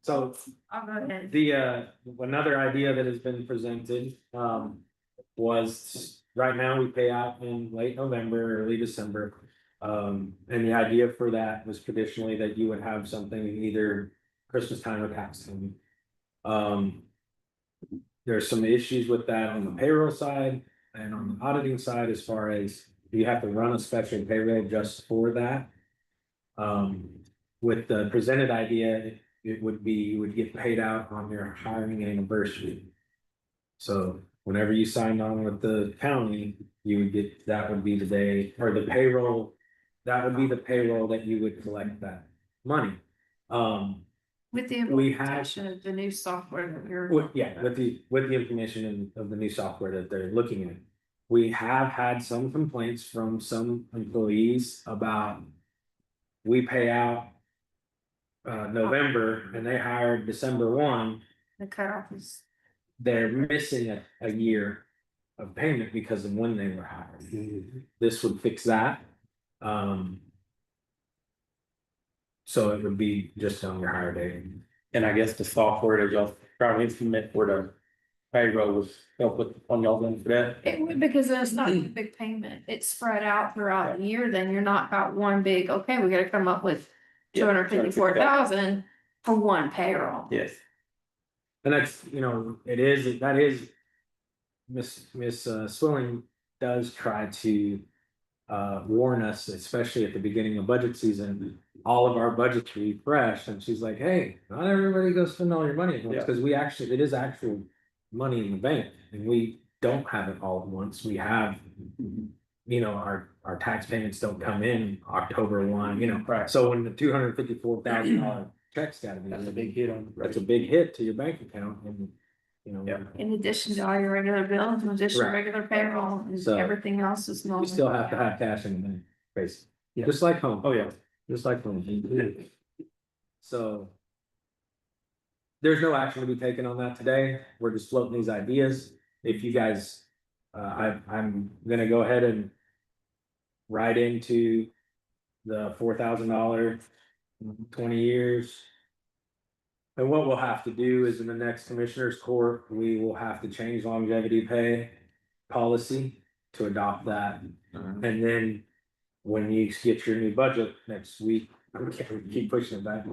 So I'll go ahead. the another idea that has been presented, was right now we pay out in late November, early December. And the idea for that was traditionally that you would have something in either Christmas time or tax time. There's some issues with that on the payroll side and on the auditing side, as far as you have to run a special payroll just for that. With the presented idea, it would be, you would get paid out on your hiring anniversary. So whenever you signed on with the county, you would get, that would be the day, or the payroll. That would be the payroll that you would collect that money. With the We have- implementation of the new software that we're. with the information of the new software that they're looking at. We have had some complaints from some employees about, we pay out November and they hired December 1, The cutoff is, they're missing a year of payment because of when they were hired. This would fix that. So it would be just on your hire date. And I guess the software that y'all probably implement for the payroll was help with on y'all end for that. it would, because it's not a big payment, it's spread out throughout the year, then you're not got one big, okay, we gotta come up with Yeah, 254,000 for one payroll. Yes. And that's, that is. Miss Swilling does try to warn us, especially at the beginning of budget season, all of our budgets refresh, and she's like, hey, not everybody goes spend all your money at once, because it is actual money in the bank, and we don't have it all at once. We have, our tax payments don't come in October 1, Right. so when the $254,000 check's gotta be. That's a big hit on. That's a big hit to your bank account, and, In addition to all your regular bills, in addition to Right. regular payroll, and So, everything else is normal. you still have to have cash in the bank, basically, Yeah. just like home. Oh, yeah. Just like home. So. There's no action to be taken on that today. We're just floating these ideas. If you guys, I'm gonna go ahead and. Write into the $4,000, 20 years. And what we'll have to do is in the next commissioners court, we will have to change longevity pay policy to adopt that. And then when you get your new budget next week, we keep pushing it back.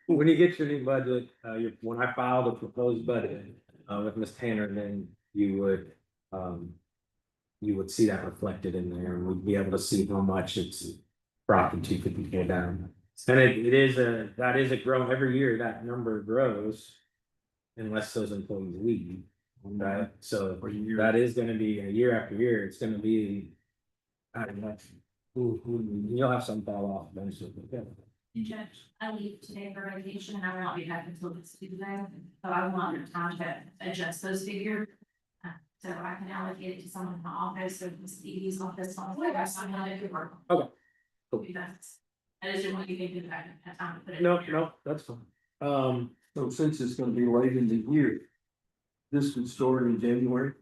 When you get your new budget, when I file the proposed budget with Ms. Tanner, then you would see that reflected in there, and we'd be able to see how much it's brought the 250K down. And that is a grow every year, that number grows. Unless those employees leave, right? So that is gonna be a year after year, it's gonna be. I don't know. You'll have some fall off eventually. Judge, I leave today for vacation and I will not be back until this Tuesday, so I will not have time to adjust those figures. So I can allocate it to someone in my office, so Ms. Edie's office, on the website, so I'm not gonna work. Okay. Cool. I just didn't want you to think that I didn't have time to put it. No, that's fine. So since it's gonna be late in the year, this would start in January.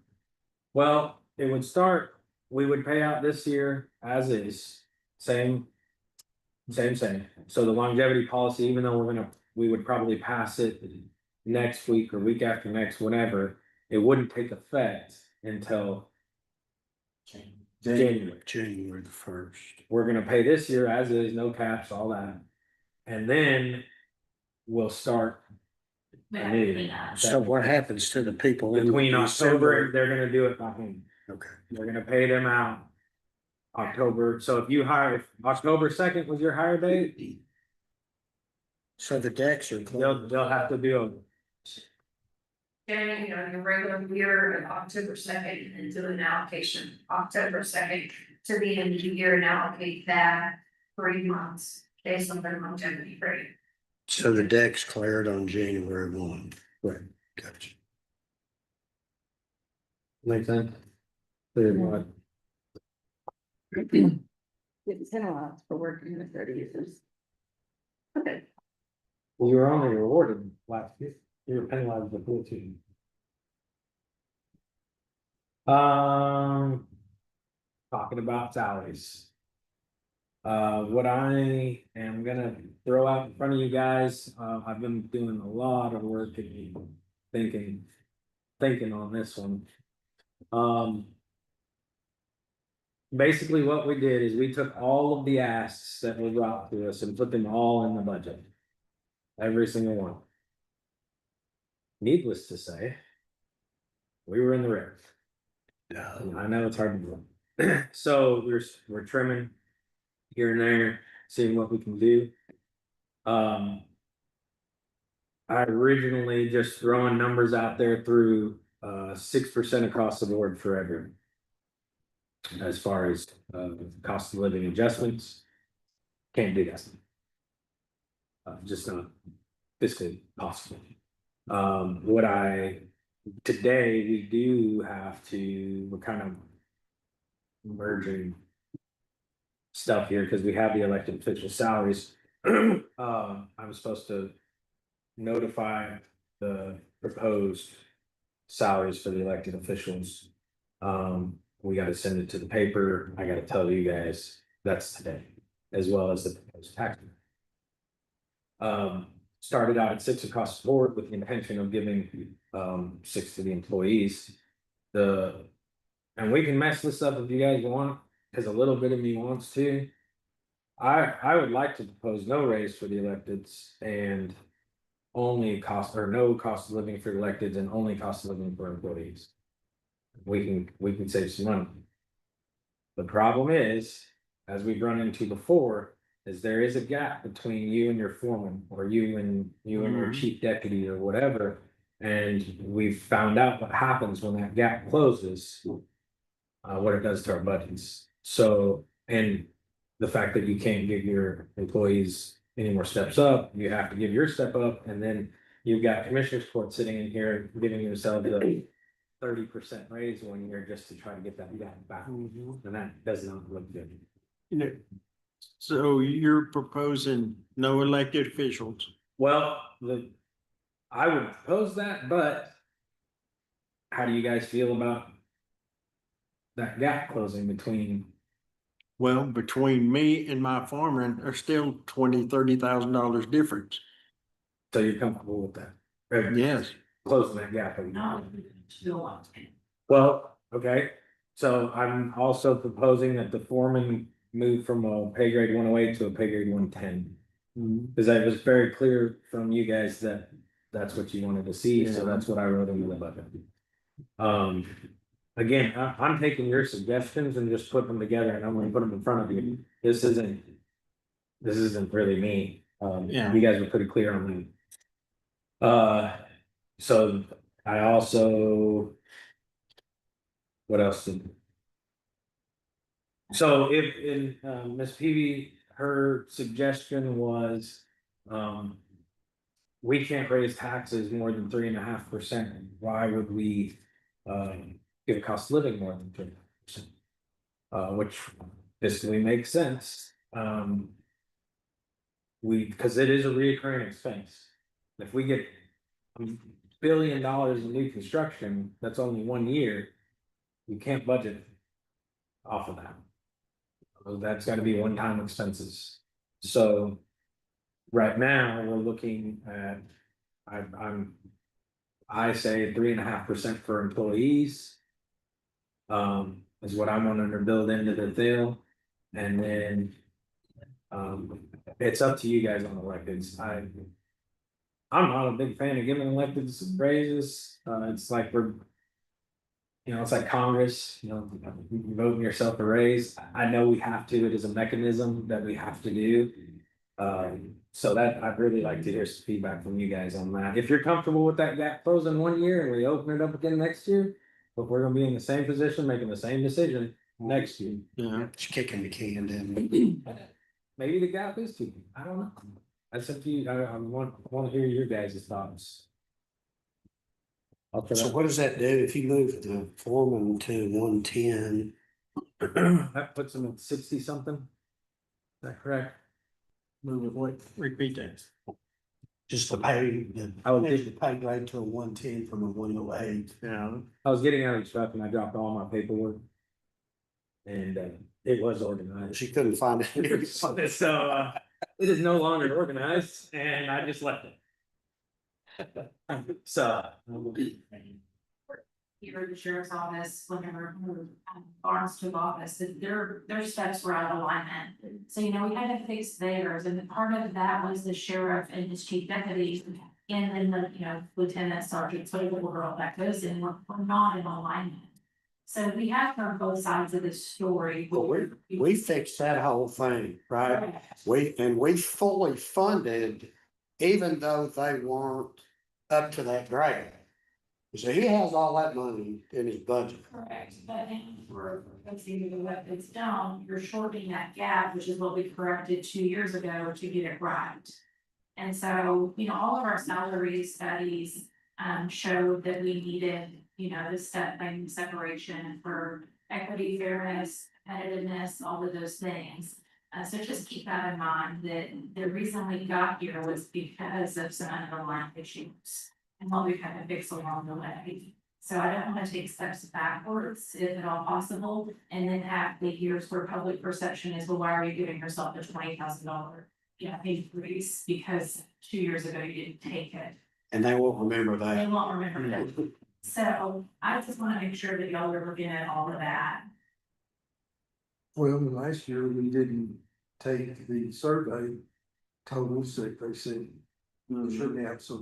Well, it would start, we would pay out this year as is, same. So the longevity policy, even though we would probably pass it next week or week after next, whenever, it wouldn't take effect until. January. January the 1st. We're gonna pay this year as is, no caps, all that. And then we'll start. anew. So what happens to the people in Between October, December? they're gonna do it by hand. Okay. They're gonna pay them out. October, so if October 2nd was your hire date, So the decks are closed. they'll have to do Getting, your regular year of October 2nd and do an allocation, October 2nd to the end of the year and allocate that 3 months based on their longevity rate. So the deck's cleared on January 1. Right. Gotcha. Make sense? Clear what? Getting penalized for working the 30 years. Okay. Well, you were only rewarded last year, you were penalized before too. Talking about salaries. What I am gonna throw out in front of you guys, I've been doing a lot of work and thinking on this one. Basically what we did is we took all of the asks that were brought to us and put them all in the budget. Every single one. Needless to say, we were in the red. I know it's hard to do. So we're trimming here and there, seeing what we can do. I originally just throwing numbers out there through 6% across the board for everyone. As far as cost of living adjustments, can't do that. Just not fiscally possible. Today we do have to, we're kind of merging stuff here because we have the elected official salaries. I was supposed to notify the proposed salaries for the elected officials. We got to send it to the paper. I got to tell you guys that's today, as well as the proposed tax. Started out at 6 across the board with the intention of giving 6 to the employees. And we can mess this up if you guys want, because a little bit of me wants to. I would like to propose no raise for the electeds and only no cost of living for electeds and only cost of living for employees. We can save some money. The problem is, as we've run into before, is there is a gap between you and your foreman, or you and your chief deputy, or whatever. And we've found out what happens when that gap closes, what it does to our budgets. So, and the fact that you can't give your employees any more steps up, you have to give your step up, and then you've got commissioners court sitting in here giving yourself the 30% raise 1 year just to try to get that gap back. And that does not look good. So you're proposing no elected officials? Well, I would propose that, but how do you guys feel about that gap closing between? Well, between me and my foreman, there's still $20,000-$30,000 difference. So you're comfortable with that? Right? Yes. Closing that gap. Well, okay, so I'm also proposing that the foreman move from a pay grade 108 to a pay grade 110. Because I was very clear from you guys that that's what you wanted to see, so that's what I wrote into the budget. Again, I'm taking your suggestions and just putting them together, and I'm gonna put them in front of you. This isn't really me. You guys were pretty clear on that. So I also, what else did? So if in Ms. Peavy, her suggestion was, we can't raise taxes more than 3.5%. Why would we give a cost of living more than 3.5%? Which basically makes sense. Because it is a reoccurring expense. If we get $1 billion in new construction, that's only 1 year. You can't budget off of that. That's got to be one-time expenses. So right now we're looking at, I say 3.5% for employees. Is what I want to build into the deal, and then it's up to you guys on electeds. I'm not a big fan of giving electeds raises. It's like it's like Congress, you voting yourself a raise. I know we have to, it is a mechanism that we have to do. So that I'd really like to hear some feedback from you guys on that. If you're comfortable with that gap closing 1 year and we open it up again next year, but we're gonna be in the same position, making the same decision next year. Yeah, Just kicking the can down. Maybe the gap is too big. I don't know. That's up to you. I want to hear your guys' thoughts. So what does that do if you move the foreman to 110? That puts them at 60 something. Is that correct? Move it, what? Repeat that. Just the pay, I would the pay grade to a 110 from a 108. Yeah. I was getting out of the truck and I dropped all my paperwork. And It was organized. She couldn't find it. So, it is no longer organized and I just left it. So. Here at the sheriff's office, whenever Barnes took office, that their steps were out of alignment. So, you know, we had to fix theirs, and part of that was the sheriff and his chief deputies. And then the, you know, lieutenant sergeants, whatever girl that goes in, we're not in alignment. So we have from both sides of this story. But we fixed that whole thing, right? We fully funded, even though they weren't up to that grade. So he has all that money in his budget. Correct, but then for fixing the what it's done, you're shortening that gap, which is what we corrected 2 years ago to get it right. And so, you know, all of our salary studies showed that we needed, you know, this separation for equity, fairness, competitiveness, all of those things. So just keep that in mind, that the reason we got here was because of some underlying issues and what we've had to fix along the way. So I don't want to take steps backwards if at all possible, and then have the years where public perception is, well, why are you giving yourself a $20,000 increase because 2 years ago you didn't take it. And they won't remember They that. won't remember that. So I just want to make sure that y'all are looking at all of that. Well, last year we didn't take the survey totals that they said. Sure, yeah, so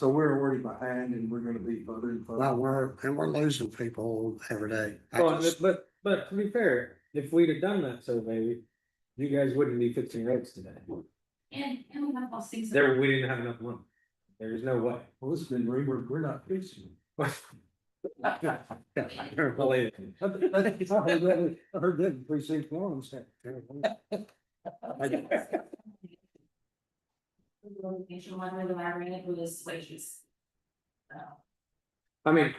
we're already behind and we're gonna be further and Well, further. we're losing people every day. Well, but to be fair, if we'd have done that survey, you guys wouldn't be fixing roads today. And we have all things. We didn't have enough money. There's no way. Well, it's been rumored, we're not fixing it. Believe it. I heard that in precinct one. One way to elaborate it was wages. So. I mean,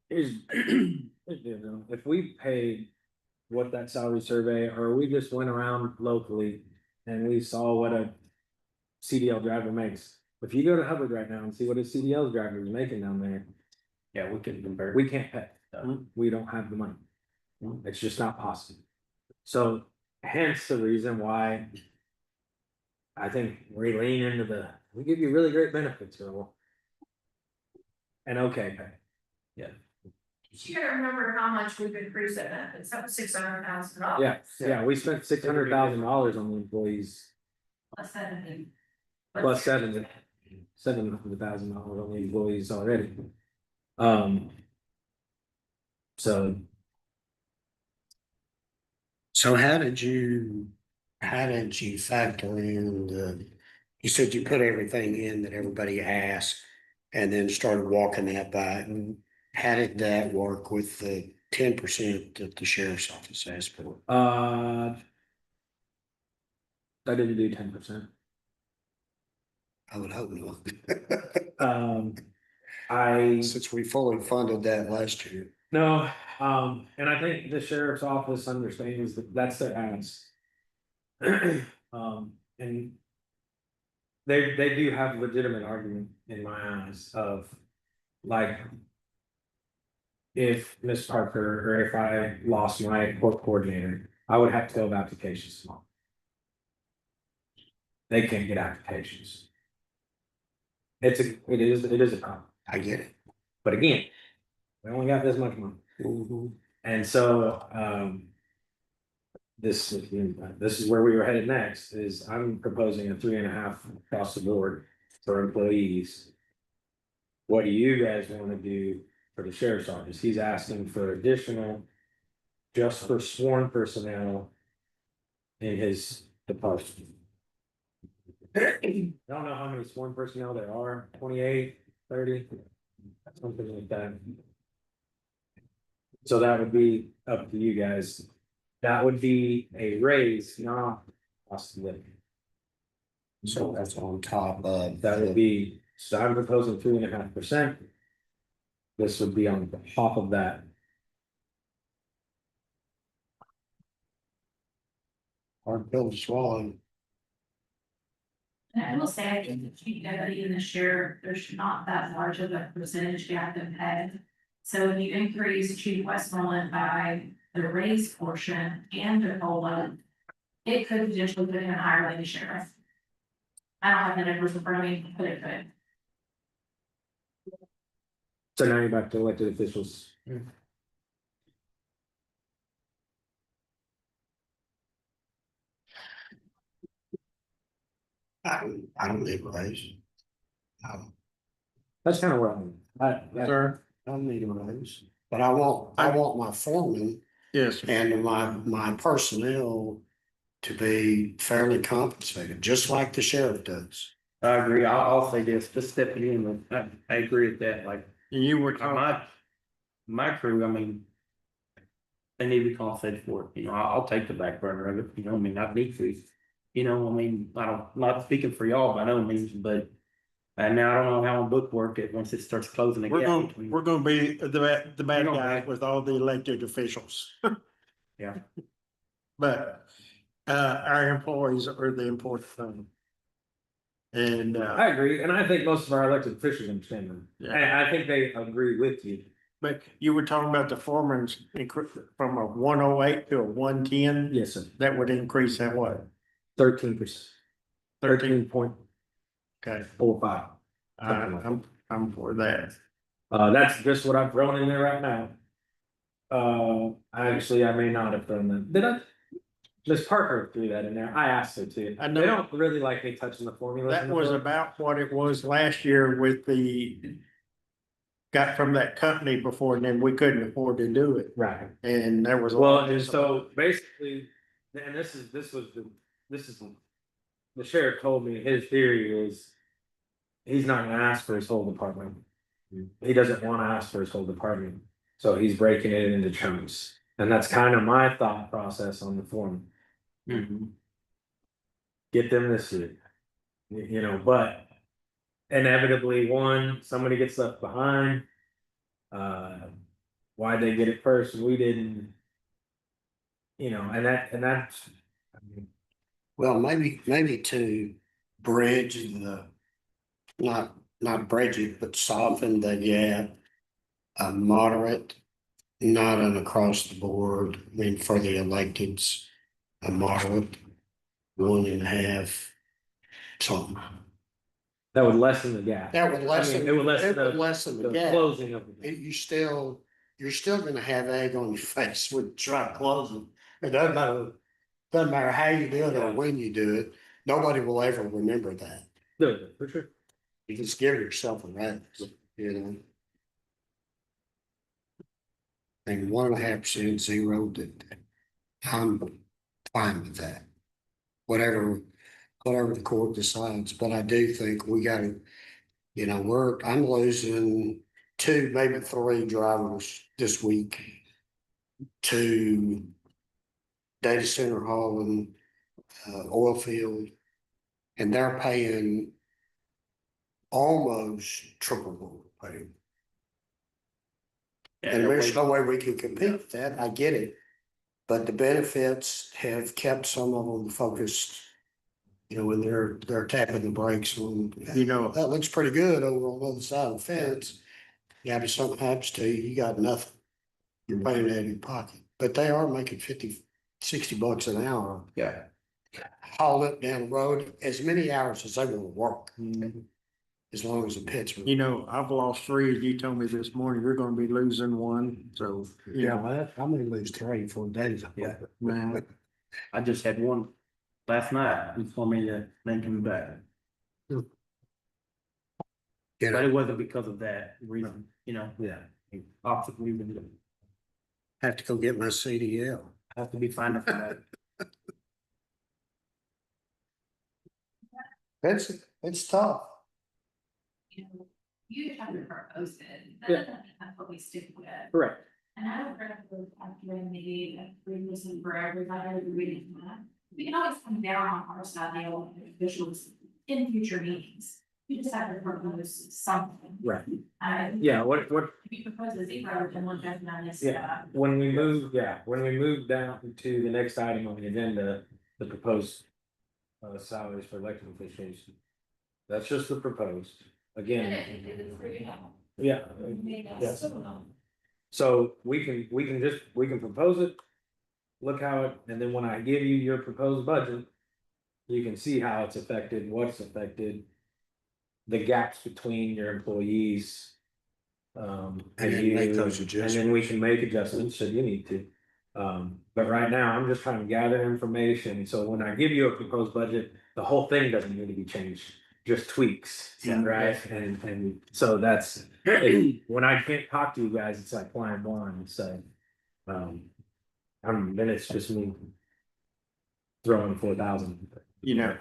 here's the deal. If we paid what that salary survey, or we just went around locally and we saw what a CDL driver makes. If you go to Hubbard right now and see what a CDL driver is making down there, Yeah, we can compare. we can't pay. We don't have the money. It's just not possible. So hence the reason why I think we lean into we give you really great benefits, Earl. And okay pay. You gotta remember how much we've increased that, it's up $600,000. Yeah, we spent $600,000 on the employees, Plus 70. plus $700,000 on the employees already. So So how did you factor in you said you put everything in that everybody asked and then started walking that back. How did that work with the 10% that the sheriff's office asked for? I didn't do 10%. I would hope not. Since we fully funded that last year. No, and I think the sheriff's office understands that that's their ask. And they do have legitimate argument in my eyes of like, if Miss Parker or if I lost my court coordinator, I would have 12 applications tomorrow. They can't get applications. It is a problem. I get it. But again, we only got this much money. And so, this is where we were headed next, is I'm proposing a 3.5 across the board for employees. What do you guys want to do for the sheriff's office? He's asking for additional, just for sworn personnel in his department. I don't know how many sworn personnel there are, 28, 30, something like that. So that would be up to you guys. That would be a raise, not cost of living. So that's on top of. That would be, so I'm proposing 3.5%. This would be on top of that. Hard pill to swallow. And I will say, I think the chief deputy and the sheriff, there's not that large of a percentage gap in pay. So if you increase Chief Westmoreland by the raise portion and the COLA, it could potentially put him higher than the sheriff. I don't have the numbers in front of me, but it could. So now you're back to elected officials. I don't need a raise. That's kind of where I'm. Sir? I don't need a raise, but I want my foreman Yes. and my personnel to be fairly compensated, just like the sheriff does. I agree. I'll say this, just stepping in, I agree with that, like, You were talking, my crew, I mean. They need to be compensated for it, you know, I'll take the back burner of it, you know, I mean, I need to. You know, I mean, not speaking for y'all by no means, but. And now I don't know how a book work it once it starts closing the gap between. we're gonna be the bad gonna guy be- with all the elected officials. Yeah. But, our employees are the important thing. And, I agree, and I think most of our elected officials understand them, Yeah. and I think they agree with you. but you were talking about the foreman's from a 108 to a 110, Yes, sir. that would increase that what? 13%. 13.45. Okay, I'm for that. That's just what I've thrown in there right now. I may not have thrown that. Did I? Ms. Parker threw that in there. I asked her to. I know. They don't really like me touching the formula. That was about what it was last year with got from that company before, and then we couldn't afford to do it. Right. And there was. Well, and so basically, and this is the sheriff told me his theory is he's not gonna ask for his whole department. He doesn't want to ask for his whole department, so he's breaking it into chunks, and that's kind of my thought process on the form. Get them this year, you know, but inevitably, somebody gets left behind. Why'd they get it first? We didn't. You know, and that's. I mean, Well, maybe to bridge not bridge it, but soften the gap. A moderate, not an across the board, I mean, for the electeds, a moderate, 1.5, something. that would lessen the gap. That would lessen, It would lessen the the gap. closing of the gap. You're still gonna have egg on your face when you try to close it. It doesn't matter how you do it or when you do it, nobody will ever remember that. No, for sure. You just give yourself a raise, you know? And 1.5% zero, I'm fine with that. Whatever the court decides, but I do think we gotta, you know, I'm losing 2, maybe 3 drivers this week to data center hall and oil field, and they're paying almost triple what we're paying. And there's no way we can compete with that, I get it. But the benefits have kept some of them focused, you know, when they're tapping the brakes on, you know, that looks pretty good over on the other side of the fence. Yeah, but something happens to you, you got nothing. You're paying out of your pocket, but they are making $50-60 an hour. Yeah. Haul it down the road as many hours as they want to work. As long as the pit's. You know, I've lost 3, you told me this morning, you're gonna be losing 1, so. Yeah, I'm gonna lose 3 4 days. Yeah. Man, I just had one last night, he told me that they coming back. You But know, it wasn't because of that reason, you know, Yeah. opposite reason, have to go get my CDL. have to be finding for that. It's tough. You know, you have to propose it, that Yeah. doesn't mean that's what we stick with. Correct. And I don't recommend doing maybe a previously for everybody reading that. We can always come down on our side, the elected officials in future meetings. You just have to propose something. Right. Yeah. What, If you propose a zero, then we'll definitely miss that. when we move down to the next item on the agenda, the proposed. Salaries for elected officials. That's just the proposed, again. Yeah. Yeah. So we can propose it, look how it, and then when I give you your proposed budget, you can see how it's affected, what's affected, the gaps between your employees. And then make those And then we adjustments. can make adjustments should you need to. But right now, I'm just trying to gather information, so when I give you a proposed budget, the whole thing doesn't need to be changed, just tweaks. Yeah. Right, and so that's, when I can't talk to you guys, it's like flying blind, so. Then it's just me. Throwing 4,000. You know.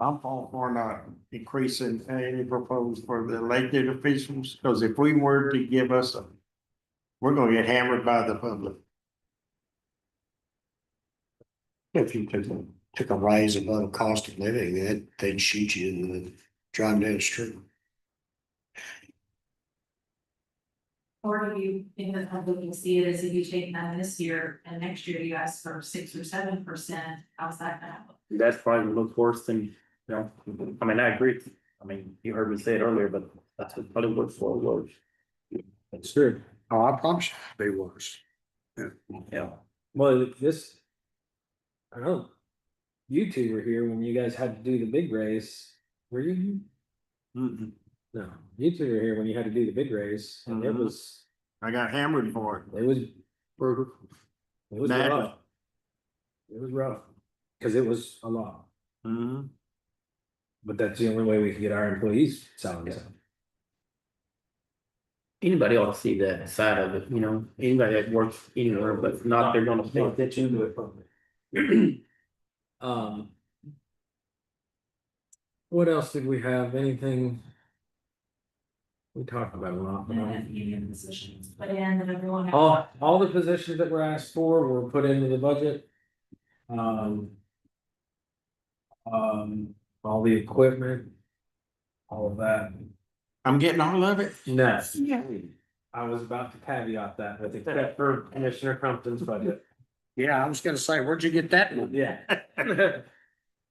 I'm all for not increasing any proposed for the elected officials, because if we were to give us a, we're gonna get hammered by the public. If you took a rise above the cost of living, they'd shoot you and drive down the street. Or do you think that public will see it as if you take that this year and next year you ask for 6 or 7%, how's that gonna look? That's probably looks worse than, you know, I mean, I agree. I mean, you heard me say it earlier, but that's what probably looks for worse. That's true. Oh, I promise you, it'd be worse. Yeah. Well, this. I don't know. You two were here when you guys had to do the big raise. Were you? No, you two were here when you had to do the big raise, and it Mhm. was, I got hammered for it. it was. It was Badly. rough. It was rough, cause it was a lot, Mhm. but that's the only way we can get our employees salaries up. Anybody ought to see that side of it, you know, anybody that works anywhere, but not, they're gonna pay attention to it. What else did we have? Anything? We talked about a lot. but And union positions put in that everyone. has- all the positions that were asked for were put into the budget. All the equipment. All of that. I'm getting all of it. No. I was about to caveat that with except for Commissioner Crumpton's budget. Yeah, I was gonna say, where'd you get that one? Yeah.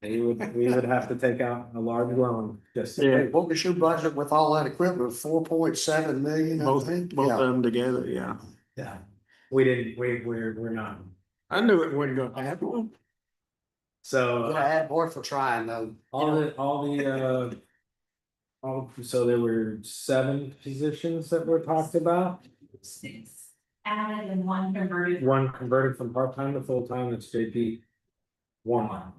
We would have to take out a large loan just. Yeah. What was your budget with all that equipment? 4.7 million, I Both think? of Yeah. them together, yeah. Yeah. We didn't, we're not. I knew it wasn't gonna happen. So. Gonna add more for trying though. So there were 7 positions that were talked about. 6 added and 1 converted. One converted from part-time to full-time, that's JP. One.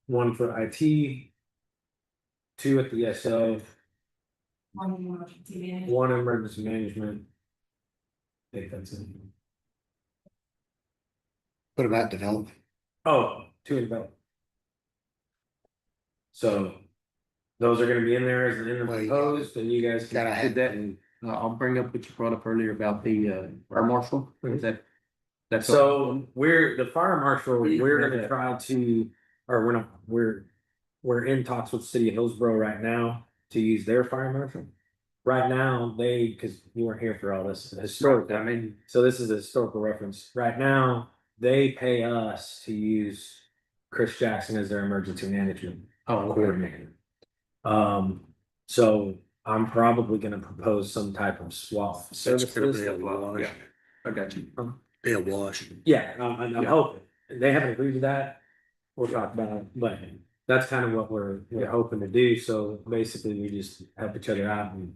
One for IT. 2 at the SO, 1 emergency management. 1 emergency management. I think that's it. What about development? Oh, 2 in development. So. Those are gonna be in there as in the Well, you proposed, and you guys Gotta can. have That, and I'll bring up what you brought up earlier about the, fire marshal, is that? That's. So the fire marshal, we're gonna try to, or we're not, we're in talks with City of Hillsborough right now to use their fire marshal. Right now, cause you weren't here for all this historic, I mean, so this is a historical reference. Right now, they pay us to use Chris Jackson as their emergency management coordinator. So I'm probably gonna propose some type of swap It's gonna be a services. wash. I got you. Be a wash. Yeah, and I'm hoping, they haven't agreed to that. We'll talk about it, but that's kind of what we're hoping to do, so basically we just help each other out and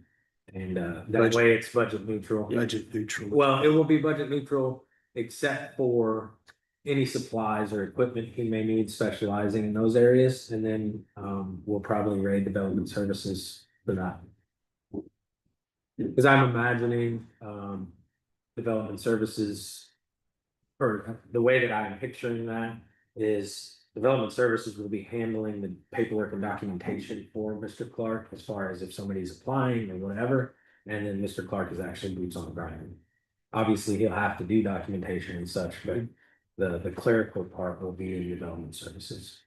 that way it's budget neutral. Budget neutral. Well, it will be budget neutral except for any supplies or equipment he may need specializing in those areas, and then we'll probably raid development services for that. Cause I'm imagining development services. Or the way that I'm picturing that is development services will be handling the paperwork and documentation for Mr. Clark as far as if somebody's applying or whatever. And then Mr. Clark is actually boots on the ground. Obviously, he'll have to do documentation and such, but the clerical part will be in development services.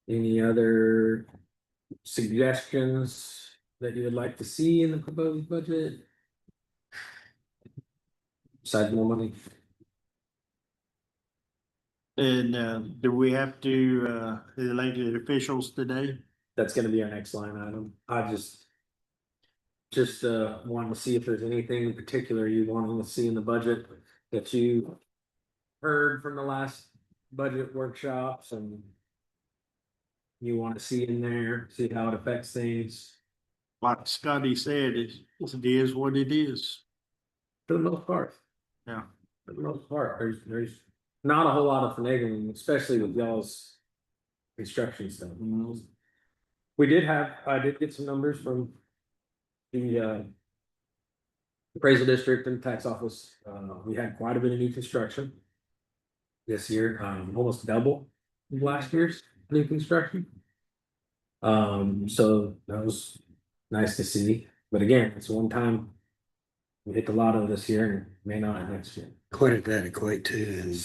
Any other suggestions that you would like to see in the proposed budget? Besides more money? And do we have to elected officials today? That's gonna be our next line item. I just wanted to see if there's anything in particular you wanted to see in the budget that you heard from the last budget workshops and you want to see in there, see how it affects things. Like Scotty said, it is what it is. For the most part. Yeah. For the most part, there's not a whole lot of finagling, especially with y'all's construction stuff. I did get some numbers from the appraisal district and tax office. We had quite a bit of new construction this year, almost double last year's new construction. So that was nice to see, but again, it's one time we hit the lotto this year and may not next year. What did that equate to? And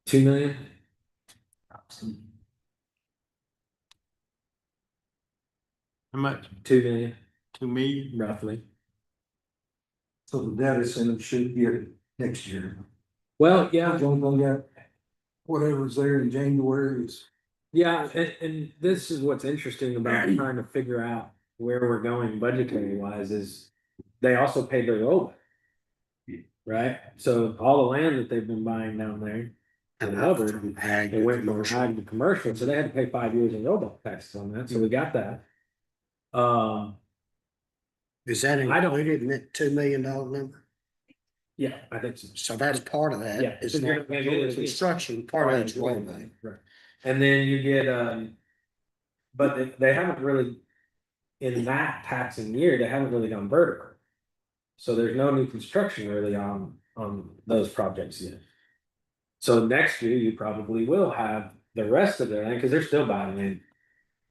2 million. How much? 2 million, 2 million? roughly. So the data center should get it next year. Well, yeah, Don't know yet. Whatever's there in January is. yeah, and this is what's interesting about trying to figure out where we're going budgetary wise is they also paid their rollback. Right? So all the land that they've been buying down there, and Hubbard, from ag they to went from commercial. ag to commercial, so they had to pay 5 years in rollback taxes on that, so we got that. Is that I don't- included in that $2 million number? Yeah, I think so. So that's part of that. Yeah, It's it's not gonna go with- construction, part of it's rollback. Right. And then you get, but they haven't really, in that taxing year, they haven't really gone vertical. So there's no new construction really on those projects yet. So next year, you probably will have the rest of their land, because they're still buying land.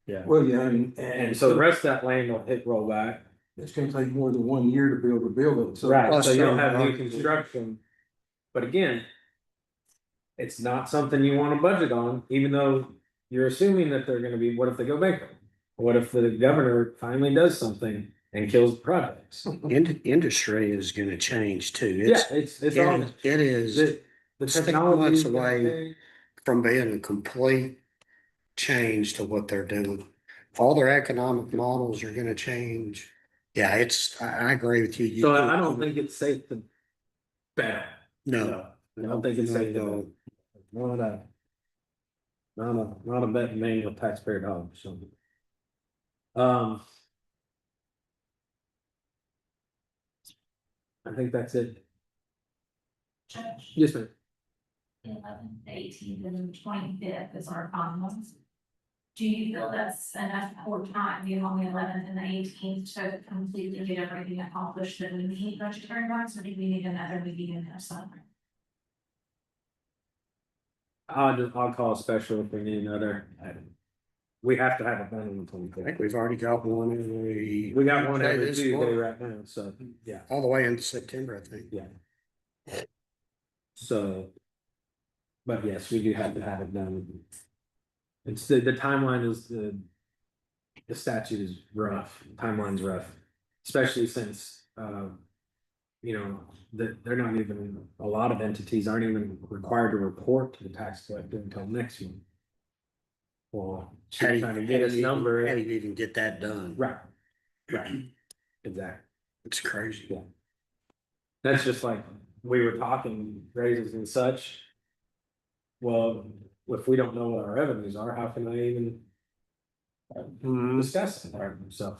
Yeah. Well, yeah, And so the rest of that land will hit rollback. it's gonna take more than 1 year to build a building, so. Right, so you'll Plus, have new uh, construction. But again. It's not something you wanna budget on, even though you're assuming that they're gonna be, what if they go bankrupt? What if the governor finally does something and kills the projects? Industry is gonna change too. Yeah, it's all, It is the 6 technology. months away from being a complete change to what they're doing. All their economic models are gonna change. Yeah, I agree with you. So I don't think it's safe to bet. No. I don't think it's safe to bet. Not a bet manual taxpayer dollars, so. I think that's it. Judge, Yes, ma'am. the 11th, the 18th, and the 25th is our finals. Do you feel that's enough for time, being on the 11th and the 18th to completely get everything accomplished that we need budgetary wise, or do we need another meeting in there somewhere? I'll call a special if we need another. We have to have it done on the I 25th. think we've already got one We got one every this Tuesday month. right now, so, yeah, all the way into September, I think. yeah. So. But yes, we do have to have it done. It's the timeline is the statute is rough, timeline's rough, especially since, you know, they're not even, a lot of entities aren't even required to report to the tax collector until next month. Well, How do she's you- trying to get how his do you- number. How do you even get that done? Right, right, exactly, It's crazy. yeah. That's just like, we were talking raises and such. Well, if we don't know what our revenues are, how can I even discuss it, so,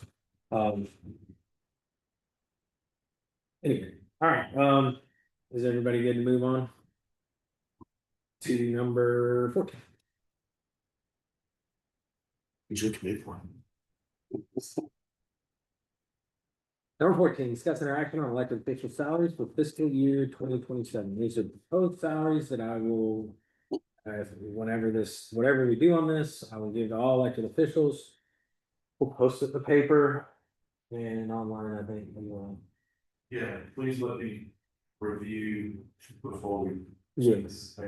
anyway, all right, is everybody good to move on? To number 14. He's looking at one. Number 14, discussing our action on elected official salaries for fiscal year 2027. These are proposed salaries that I will, whatever we do on this, I will give to all elected officials. We'll post it in the paper and online, I think. Yeah, please let me review before we. Yes.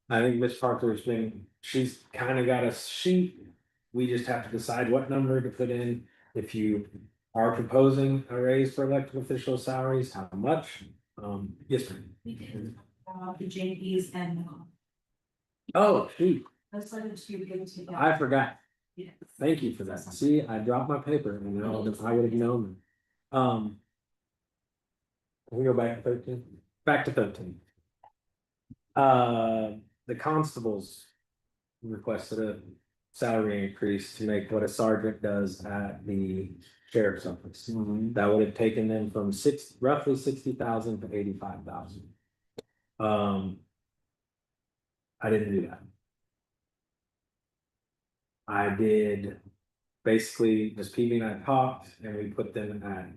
I think Ms. Parker's she's kind of got a sheet. We just have to decide what number to put in. If you are proposing a raise for elected official salaries, how much? Yes, ma'am. We did the JPs and. Oh, shoot, Let's let it to good to go. I forgot. Yes. Thank you for that. See, I dropped my paper and I would have known. Can we go back to 13? Back to 13. The constables requested a salary increase to make what a sergeant does at the sheriff's office. That would have taken them from roughly 60,000 to 85,000. I didn't do that. I did basically, Ms. Peavy and I talked and we put them at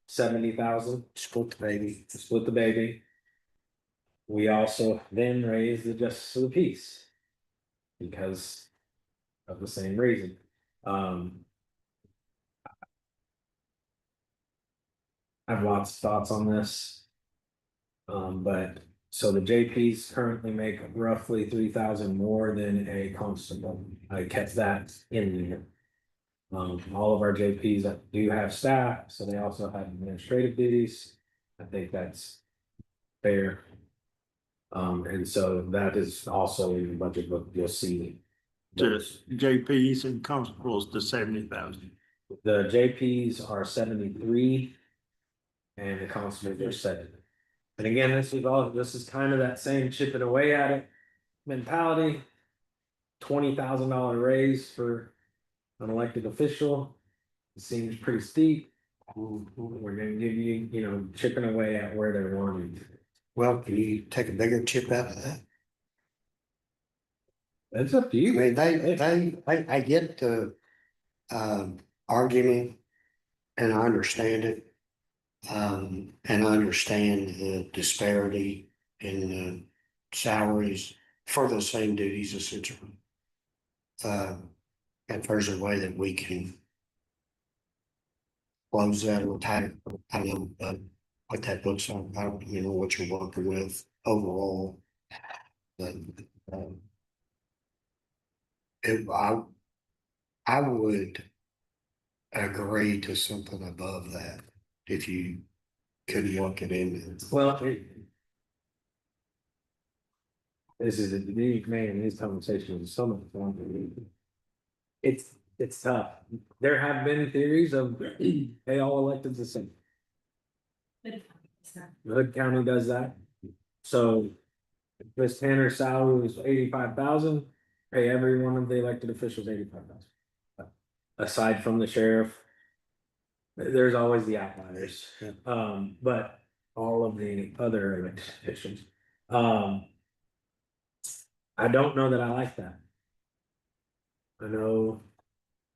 70,000. Split the baby. To split the baby. We also then raised the justice of the peace. Because of the same reason. I have lots of thoughts on this. But so the JPs currently make roughly 3,000 more than a constable. I kept that in there. All of our JPs do have staff, so they also have administrative duties. I think that's fair. And so that is also in the budget book, you'll see. Just JPs and constables to 70,000. The JPs are 73. And the constables are 70. And again, this is kind of that same chipping away at it mentality. $20,000 raise for an elected official. It seems pretty steep. We're gonna give you, chipping away at where they're wanting. Well, can you take a bigger chip out of that? That's up to I you. mean, I get the argument and I understand it. And I understand the disparity in the salaries for the same duties essentially. If there's a way that we can close that or tie it, I don't know what that looks like. I don't, what you're working with overall. But I would agree to something above that if you could work it in. Well, this is a unique man in his conversation is so much fun. It's tough. There have been theories of they all elected the same. The Hood County does that. So Miss Tanner's salary was 85,000. Pay every one of the elected officials 85,000. Aside from the sheriff, there's always the outliers. But all of the other elected officials. I don't know that I like that. I know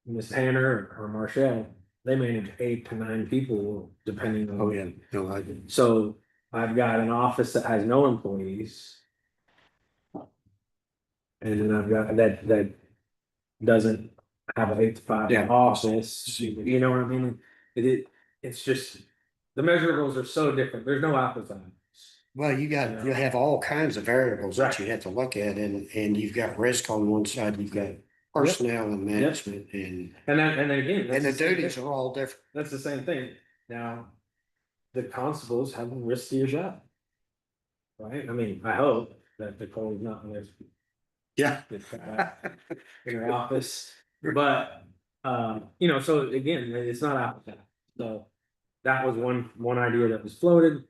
Miss Tanner or Marshall, they manage 8 to 9 people depending on. Oh, yeah, no, I didn't. So I've got an office that has no employees. And then I've got that doesn't have an 8 to 5 office, you know what I mean? It's just, the measurables are so different, there's no apples on it. Well, you have all kinds of variables that you have to look at and you've got risk on one side, you've got personnel and management and then again. And the duties are all different. That's the same thing. Now, the constables have a riskier job. Right? I mean, I hope that Nicole's not in this. Yeah. In her office, but, so again, it's not apples. So that was one idea that was floated.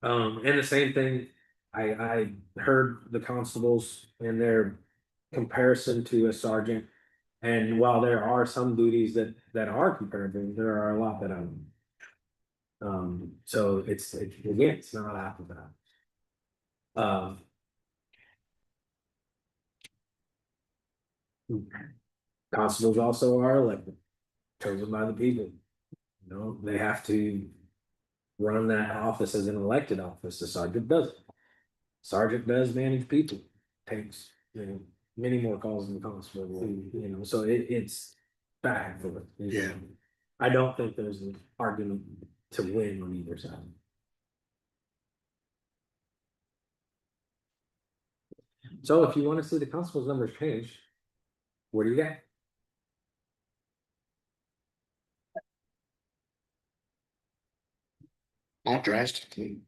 And the same thing, I heard the constables and their comparison to a sergeant. And while there are some duties that are comparable, there are a lot that aren't. So it's not apples to apples. Constables also are elected, chosen by the people. They have to run that office as an elected office. The sergeant doesn't. Sergeant does manage people, takes, many more calls than the constable, so it's back and forth. Yeah. I don't think there's an argument to win on either side. So if you want to see the constable's numbers change, what do you got? Not drastically.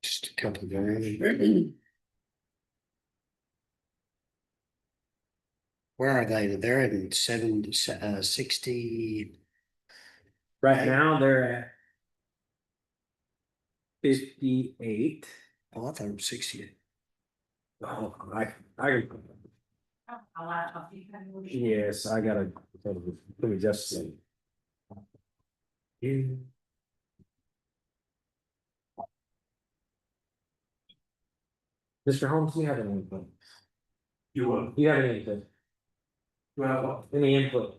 Just couple of grand. Where are they? They're in 60. Right now, they're at 58. Oh, I thought it was 68. Oh, yes, I gotta, let me just see. Mr. Holmes, do you have any input? You will. Do you have any input? Well, Any input?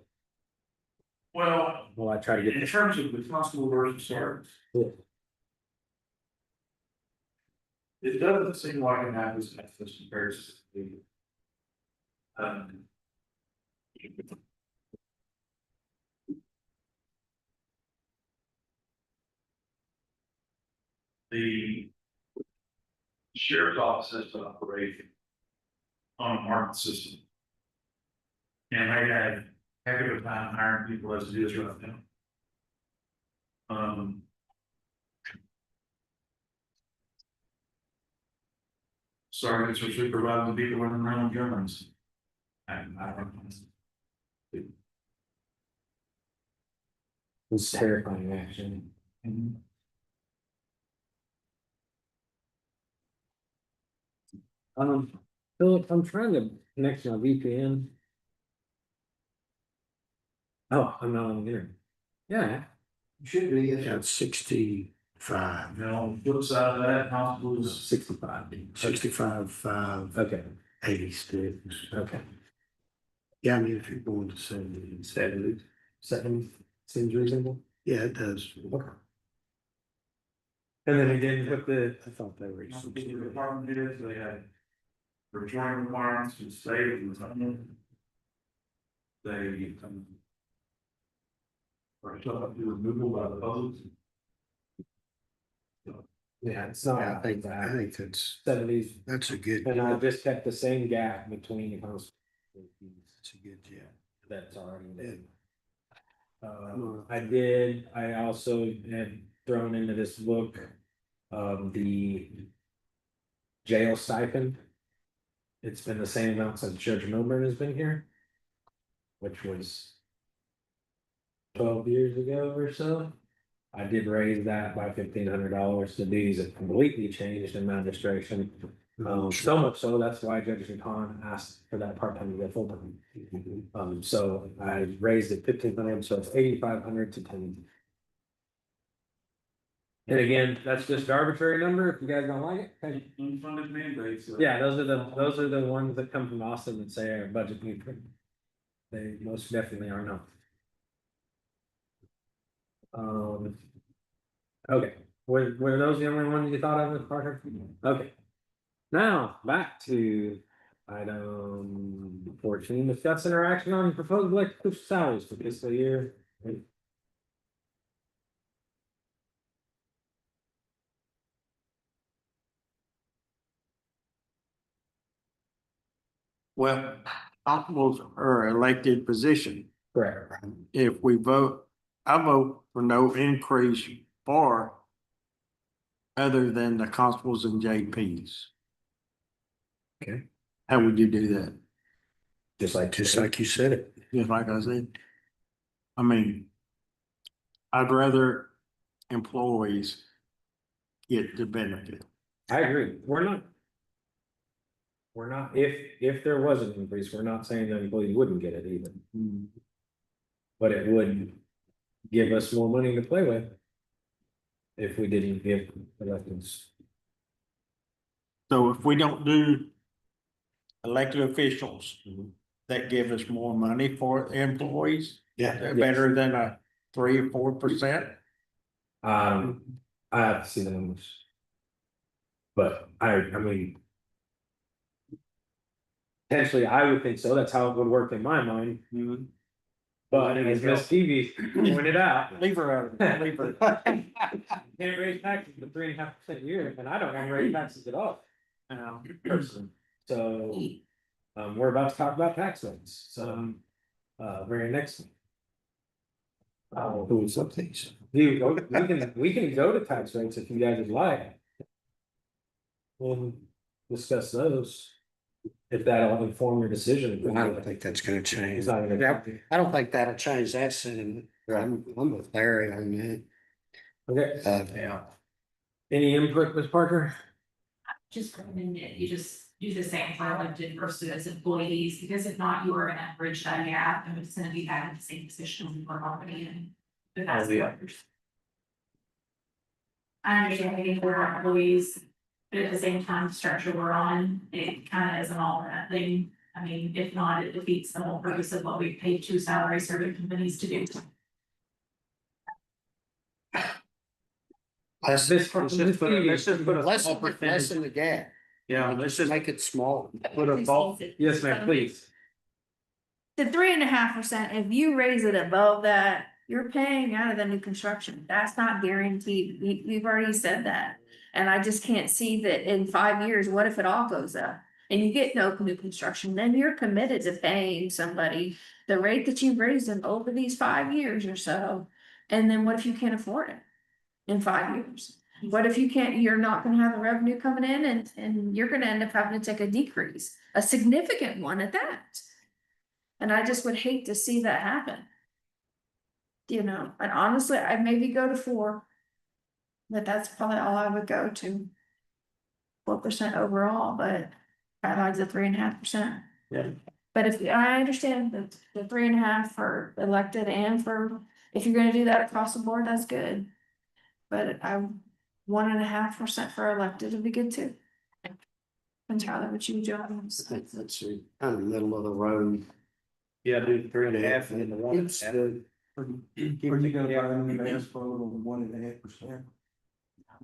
well, Well, I try to get in this. terms of the constable versus sergeant, Yeah. it doesn't seem like an apples to apples comparison. Um, the sheriff's office has to operate on a market system. And they have heck of a time hiring people as it is right now. Sergeants are supervising people running around guns. And I don't know. It's terrifying, actually. Philip, I'm trying to connect my VPN. Oh, I'm not on the internet. Yeah, You should be. Got 65. Now, flip side of that, constables, 65. 65, 5, Okay, 86. okay. Yeah, I mean, if you're going to 70. 70 seems reasonable. Yeah, it does. Okay. And then we didn't put the, I thought they were. the department heads, they had return requirements to stay in the tunnel. They, are tough to removal by the public. yeah, it's not. Yeah, I think that's, 70s. that's a good, And I just kept the same gap between the constables. that's a good, yeah. That's already there. I also had thrown into this book, the jail stipend. It's been the same amount since Judge Milburn has been here, which was 12 years ago or so. I did raise that by $1,500. The duties have completely changed in administration. So much so, that's why Judge Khan asked for that part-time to go full-time. So I raised it 1,500, so it's 8,500 to 10. And again, that's just an arbitrary number. If you guys don't like it, hey. Unfunded mandates. Yeah, those are the ones that come from Austin that say our budget neutral. They most definitely are not. Okay, were those the only ones you thought of as part of? Okay. Now, back to item 14, discuss interaction on proposed elected salaries for fiscal year. Well, constables are elected position. Correct. If we vote, I vote for no increase for other than the constables and JPs. Okay. How would you do that? Just like you said it. Just like I said. I mean, I'd rather employees get the benefit. I agree. We're not, if there was an increase, we're not saying that employees wouldn't get it either. But it would give us more money to play with. If we didn't give electeds. So if we don't do elected officials, that give us more money for employees, Yeah. better than a 3 or 4%. I have to see the numbers. But I mean. Potentially, I would think so. That's how it would work in my mind. But as Ms. Stevie pointed out. Leave her out of it, leave her. Can't raise taxes for 3.5% a year, and I don't want to raise taxes at all. Personally, so, we're about to talk about tax rates, so, very next. Who was up these? We can go to tax rates if you guys would like. and discuss those. If that'll inform your decision. I don't think that's gonna change. It's not gonna- Yeah, I don't think that'll change that soon. I'm with Larry on that. Okay, Yeah. any input, Ms. Parker? Just recommend that you just do the same for elected versus employees, because if not, you are gonna bridge that gap and it's gonna be back in the same position for company and. That's the others. I understand maybe for our employees, but at the same time, the structure we're on, it kind of is an alternate thing. I mean, if not, it defeats the whole purpose of what we paid two salary serving companies to do. Let's This- put this fee- let's just put a less in the gap. Yeah, Let's just make it small. Put a bulk, yes, ma'am, please. The 3.5%, if you raise it above that, you're paying out of the new construction. That's not guaranteed. We've already said that. And I just can't see that in 5 years, what if it all goes up? And you get no new construction, then you're committed to paying somebody the rate that you've raised them over these 5 years or so. And then what if you can't afford it in 5 years? What if you can't, you're not gonna have the revenue coming in and you're gonna end up having to take a decrease, a significant one at that. And I just would hate to see that happen. You know, and honestly, I'd maybe go to 4. But that's probably all I would go to. 4% overall, but I like the 3.5%. Yeah. But if, I understand the 3.5 for elected and for, if you're gonna do that across the board, that's good. But 1.5% for elected would be good too. And Tyler, what you do? That's kind of middle of the road. Yeah, do 3.5 and then the one. It's good. Are you gonna buy a new bass boat on 1.5%?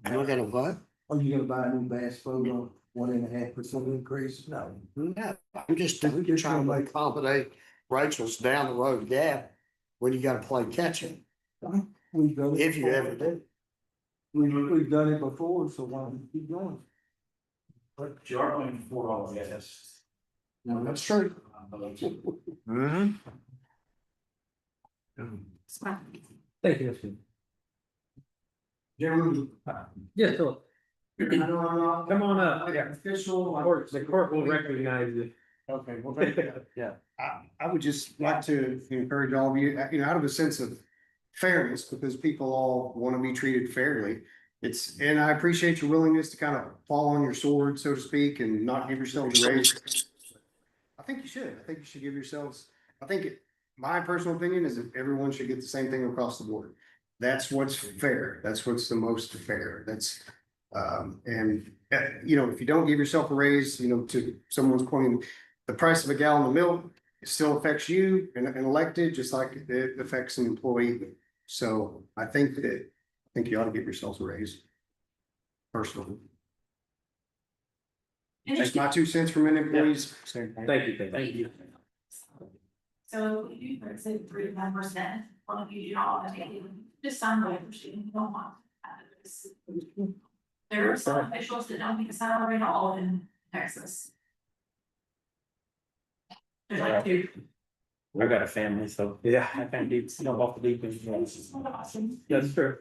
Am I gonna what? Are you gonna buy a new bass boat on 1.5% increase? No. No, I'm just trying to accommodate Rachel's down the road gap when you gotta play catch up. We've done it. If you before. ever do. We've done it before, so why don't we keep going? But you are going for all of this. No, that's true. Thank you, Mr. Gentlemen, Yes, Philip. I know I'm not. Come on up. Like official. The court will recognize you. Okay, well, thank you. Yeah. I would just like to encourage all of you, out of a sense of fairness, because people all want to be treated fairly. And I appreciate your willingness to kind of fall on your sword, so to speak, and not give yourselves a raise. I think you should. I think you should give yourselves, my personal opinion is that everyone should get the same thing across the board. That's what's fair. That's what's the most fair. If you don't give yourself a raise, to someone's pointing, the price of a gallon of milk, it still affects you and elected, just like it affects an employee. So I think you ought to give yourselves a raise. Personally, just my 2 cents from an employee's standpoint. Thank you, thank you. So if you put say 3.5%, one of you do not want to take it, just sign the waiver sheet, you don't want. this. There are some officials that don't get a salary at all in Texas. There's like 2. I got a family, so Yeah, I can't do, off the deep end. It's just not awesome. that's true.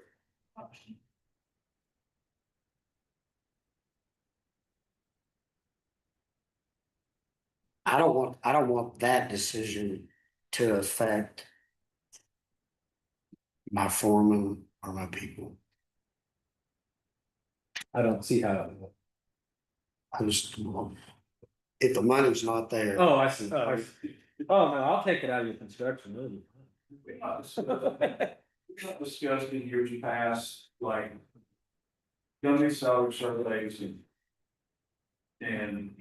I don't want that decision to affect my foreman or my people. I don't see how. I just, if the money's not there. Oh, I see. Oh, no, I'll take it out of your construction, really. We not discussed in years past, like. Gonna be salary surveys and,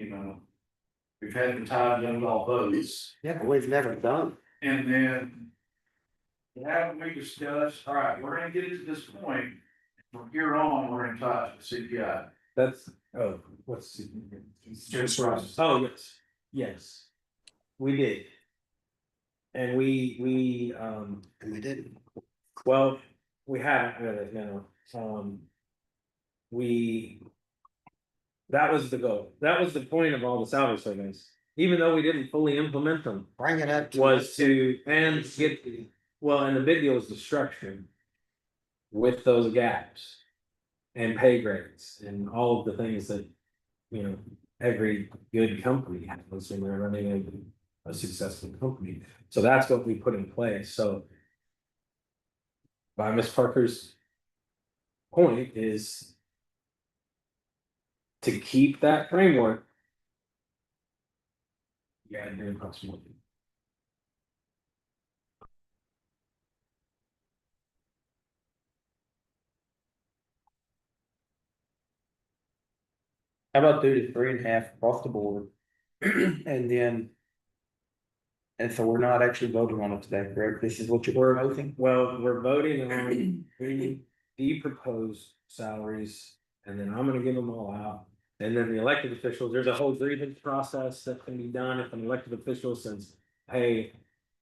we've had the time done all those. Yeah, but we've never done. And then. Haven't we discussed, all right, we're gonna get it to this point, from here on, we're gonna touch the CPI. That's, what's? Oh, yes, yes. We did. And we, And we didn't. well, we haven't really, no, that was the goal. That was the point of all the salary surveys, even though we didn't fully implement them. Bring it up. Was to, and get, and the big deal was the structure. With those gaps. And pay grades and all of the things that you know, every good company has when they're running a successful company. So that's what we put in place. So by Ms. Parker's point is to keep that framework. Yeah, very possible. How about do the 3.5 across the board? And then. And so we're not actually voting on it today, correct? This is what you're voting? Well, we're voting on the proposed salaries, and then I'm gonna give them all out. And then the elected officials, there's a whole grievance process that can be done if an elected official says, hey,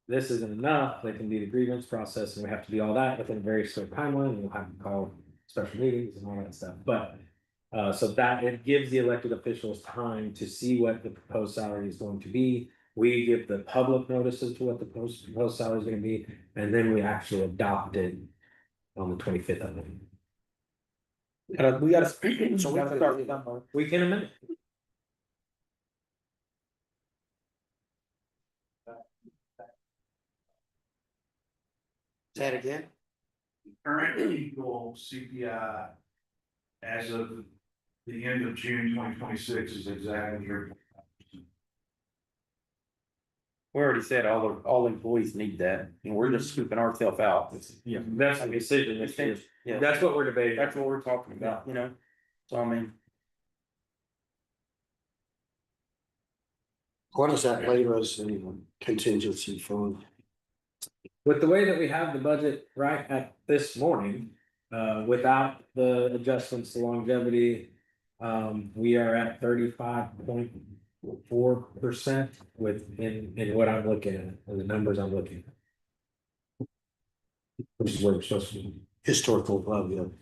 this isn't enough, they can do the grievance process, and we have to do all that within a very short timeline, and we'll have to call special meetings and all that stuff, but. So that it gives the elected officials time to see what the proposed salary is going to be. We give the public notices to what the proposed salary is gonna be, and then we actually adopt it on the 25th of it. We gotta, so we gotta start with number. We can amend it. Say that again? Current equal CPI as of the end of June 2026 is exactly here. We already said all employees need that, and we're just scooping ourselves out. Yeah, that's the decision. Yeah, That's what we're debating. that's what we're talking about, you know? So I mean, What does that leave us in contingency fund? With the way that we have the budget right at this morning, without the adjustments to longevity. We are at 35.4% in what I'm looking at, and the numbers I'm looking at. Which is where we're supposed to be. Historical level.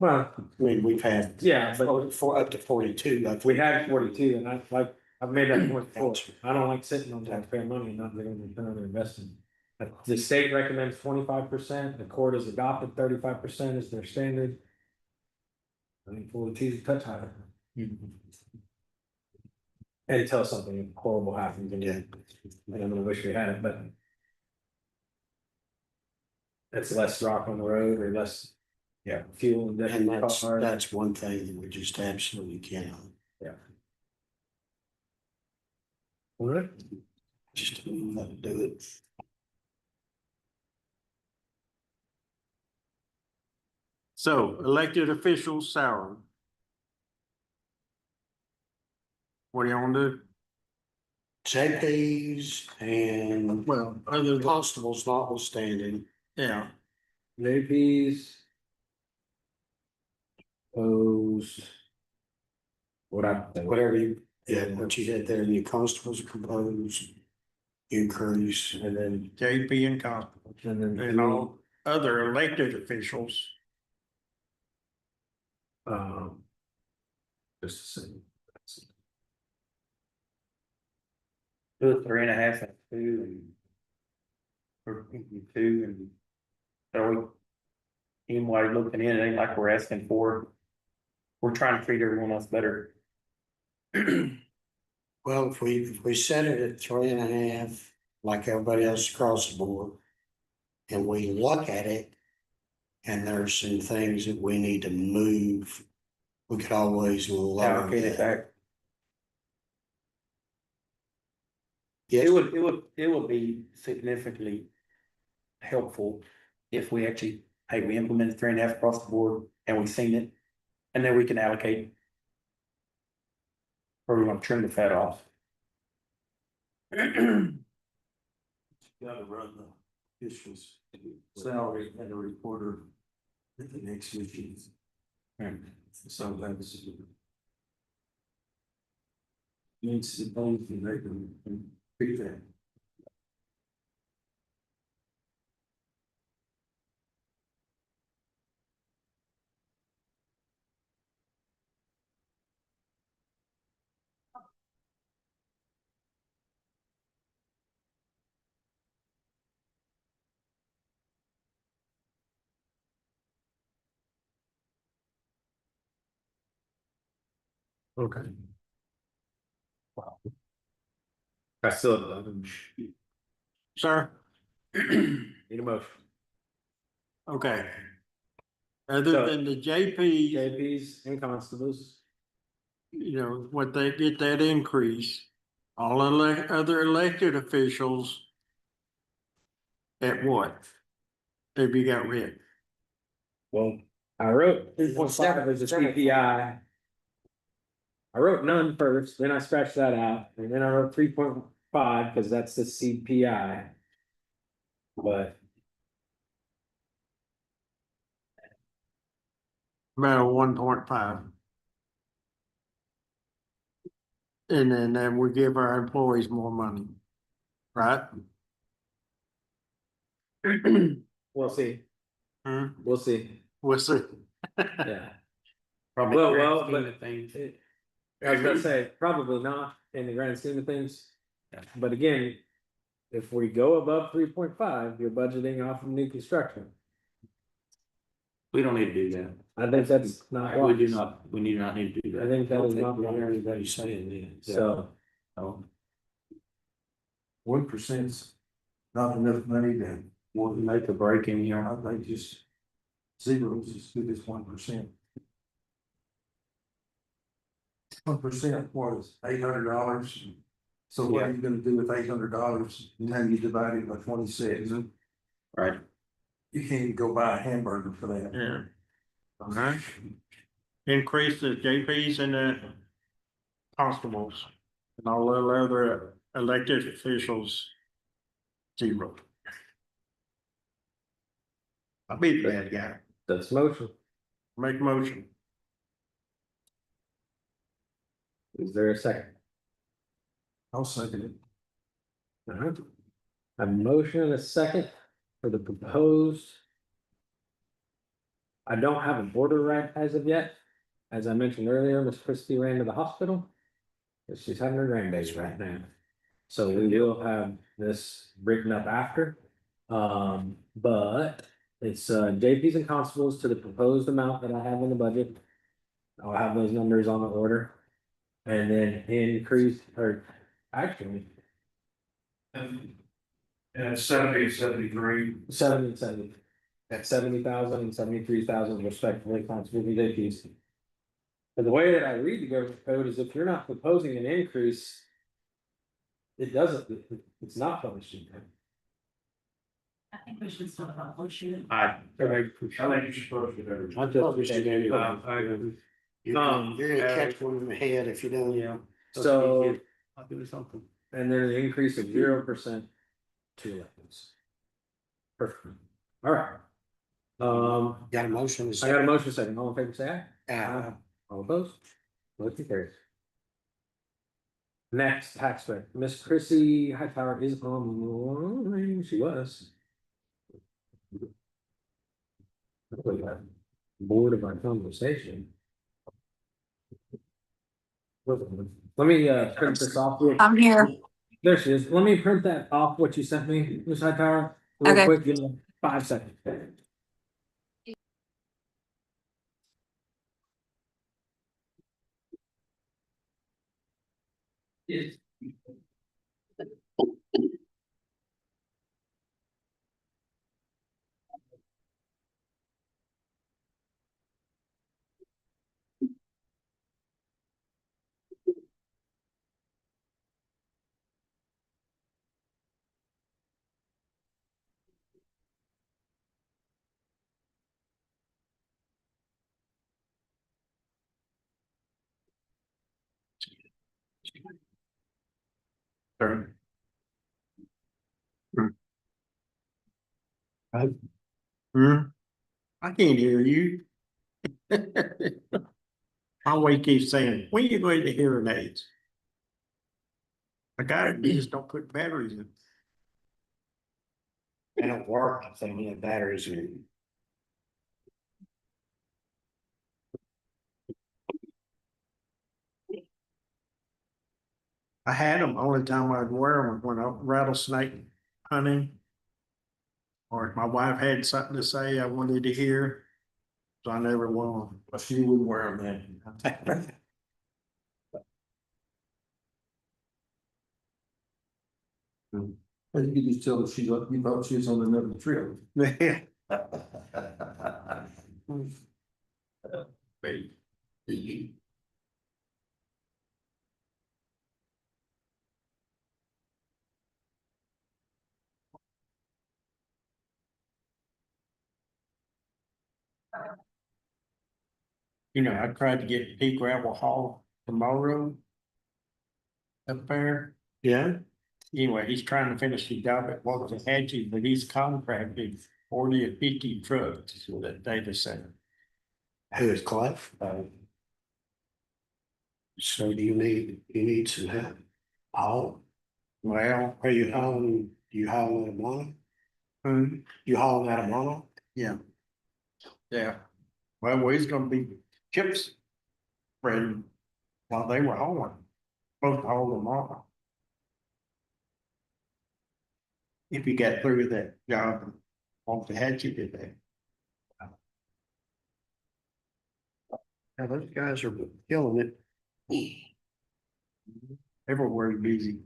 Well, I mean, we've had. yeah, but For up to 42. we had 42, and I've made that point before. I don't like sitting on taxpayer money and not getting return on their investment. The state recommends 25%, the court has adopted 35% as their standard. I think 42 is a touch higher. Until something horrible happens again. I don't know, wish we had it, but. It's less rock on the road or less. Yeah, fuel and And different cars. that's one thing that we just absolutely cannot. Yeah. What? Just don't know how to do it. So elected officials salary. What do you want to do? JPs and Well, other than, constables notwithstanding. yeah, JP's. Proposed. Whatever you, yeah, what you had there in your constables proposed increase. And then, JP and constable, and all other elected officials. Just a second. do it 3.5 and 2 and. Or 2 and. Are we? Anybody looking in, it ain't like we're asking for. We're trying to treat everyone else better. Well, if we set it at 3.5, like everybody else across the board. And we look at it. And there's some things that we need to move. We could always lower Allocate it that. back. Yes. It would be significantly helpful if we actually, hey, we implemented 3.5 across the board and we've seen it. And then we can allocate. Or we want to trim the fat off. Gotta run the officials salary and a reporter at the next meeting. Sometimes. Needs to both and they can pick that. Okay. I still Sir? need a motion. Okay. Other So- than the JP, JPs and constables. you know, what they get that increase, all other elected officials. At what? Have you got rid? Well, I wrote 3.5 as a CPI. I wrote none first, then I scratched that out, and then I wrote 3.5 because that's the CPI. But About 1.5. And then we give our employees more money. Right? we'll see. Hmm, We'll see. we'll see. Yeah. Probably. Well, grand but scheme of things. I was gonna say, probably not in the grand scheme of things. But again, if we go above 3.5, you're budgeting off of new construction. We don't need to do that. I think that's not. We do wise. not, we do not need to do that. I think that is not. I don't wise. hear anybody saying that. So, 1%'s not enough money to Want to make a break in here. I think just zeros as good as 1%. 1% was $800. So what are you gonna do with $800? And then you divide it by 26. Right. You can't even go buy a hamburger for that. Yeah. Alright. Increase the JPs and the constables. And all the other elected officials. Zero. I'll be the bad guy. that's motion. Make motion. Is there a second? I'll second it. Alright. A motion and a second for the proposed. I don't have an order right as of yet. As I mentioned earlier, Miss Christie ran to the hospital. She's having her grandbaby right now. So we will have this written up after. But it's JPs and constables to the proposed amount that I have in the budget. I'll have those numbers on the order. And then increase, or actually, And it's 70 and 73. 70 and 70. At 70,000 and 73,000 respectively, constables and JPs. But the way that I read the government code is if you're not proposing an increase. It doesn't, it's not punishing. I think we should still publish it. I think you're supposed to do. I just. You're gonna catch one in the head if you don't. Yeah. So, I'll do something. and then an increase of 0% to elections. Perfect. All right. Got a motion. I got a motion second. All in favor, say aye. Uh, All opposed? Motion carries. Next, tax rate. Miss Chrissy Hightower is on, she was. Bored of our conversation. Let me print this off. I'm here. There she is. Let me print that off, what you sent me, Miss Hightower. Real Okay. quick, give me 5 seconds. Yes. I can't hear you. My way keeps saying, when you going to hearing aids? I got it, you just don't put batteries in. They don't work if they don't have batteries in it. I had them, only time I'd wear them when I rattlesnake hunting. Or if my wife had something to say I wanted to hear. So I never wore them. But she wouldn't wear them then. But you could just tell her she's up, you thought she was on another trip. You know, I tried to get Pete Gravel Hall tomorrow. Up there. Yeah, Anyway, he's trying to finish the job at Waxahachie, but he's contracted 40 or 50 trucks for that data center. who is Clive? So do you need some help? Oh, Well, are you hauling out of Mono? You hauling out of Mono? yeah. Yeah. Well, he's gonna be chips spreading while they were hauling. Both haul them off. If you got through that job, on the hatchet did that. Yeah, those guys are killing it. Everywhere busy.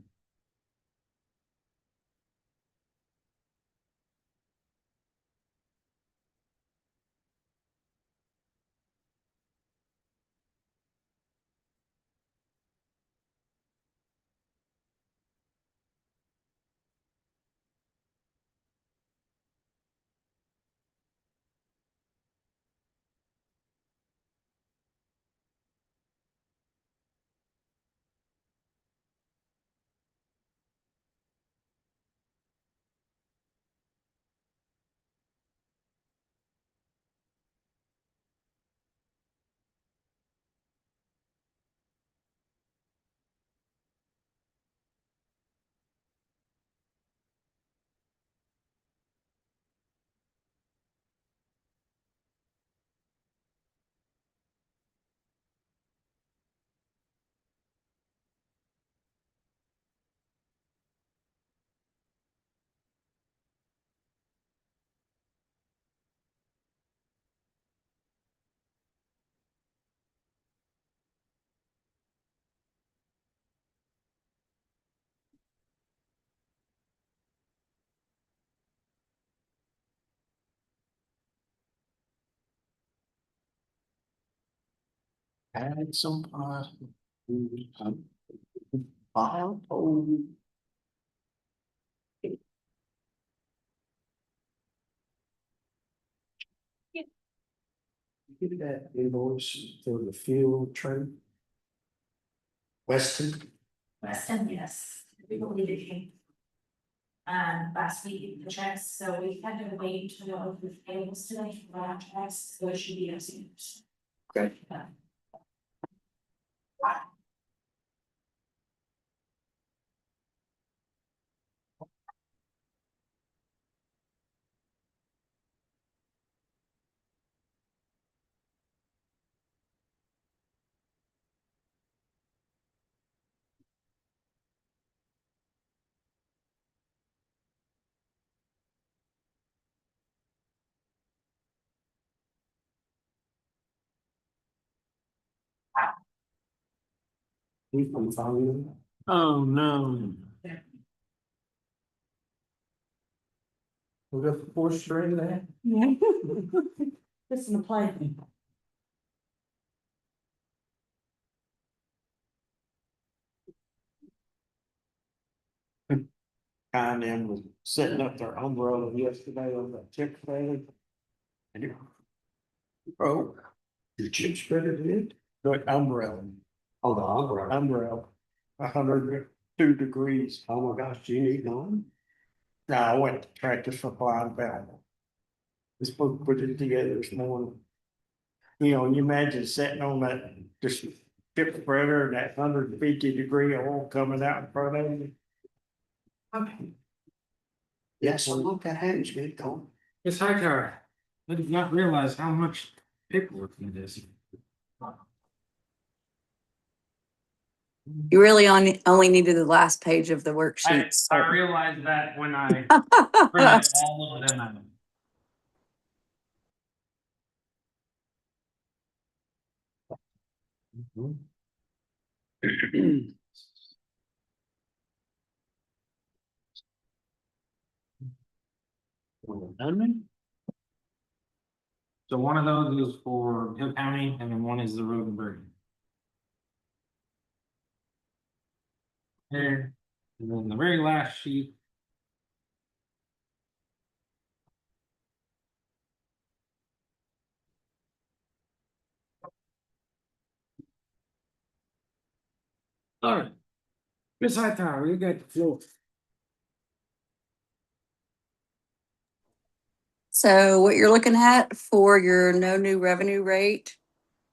Had some Give that invoice for the field trip. Weston, Weston, yes, we believe it came. Last week, the checks, so we had to wait to go over the tables today for our checks, so it should be as soon. Okay. we can find you. Oh, no. We got the fourth string there. Yeah. This is the play. Kind of was setting up their umbrella yesterday on the Chick-fil-A. And it broke. Your chip spreader did? The umbrella, Oh, the umbrella. 102 degrees. Oh my gosh, do you need none? Now, I went to Tractor Supply and found it. We're supposed to put it together this morning. You know, you imagine sitting on that, just chip spreader and that 150-degree oil coming out in front of you. Yes, look, that happens, man, don't. It's high car. I did not realize how much paperwork in this. You really only needed the last page of the worksheets. I realized that when I printed all of them out. So one of those is for Hill County and then one is the road and bridge. There, and then the very last sheet. All right. Ms. Hightower, you got the floor. So what you're looking at for your no new revenue rate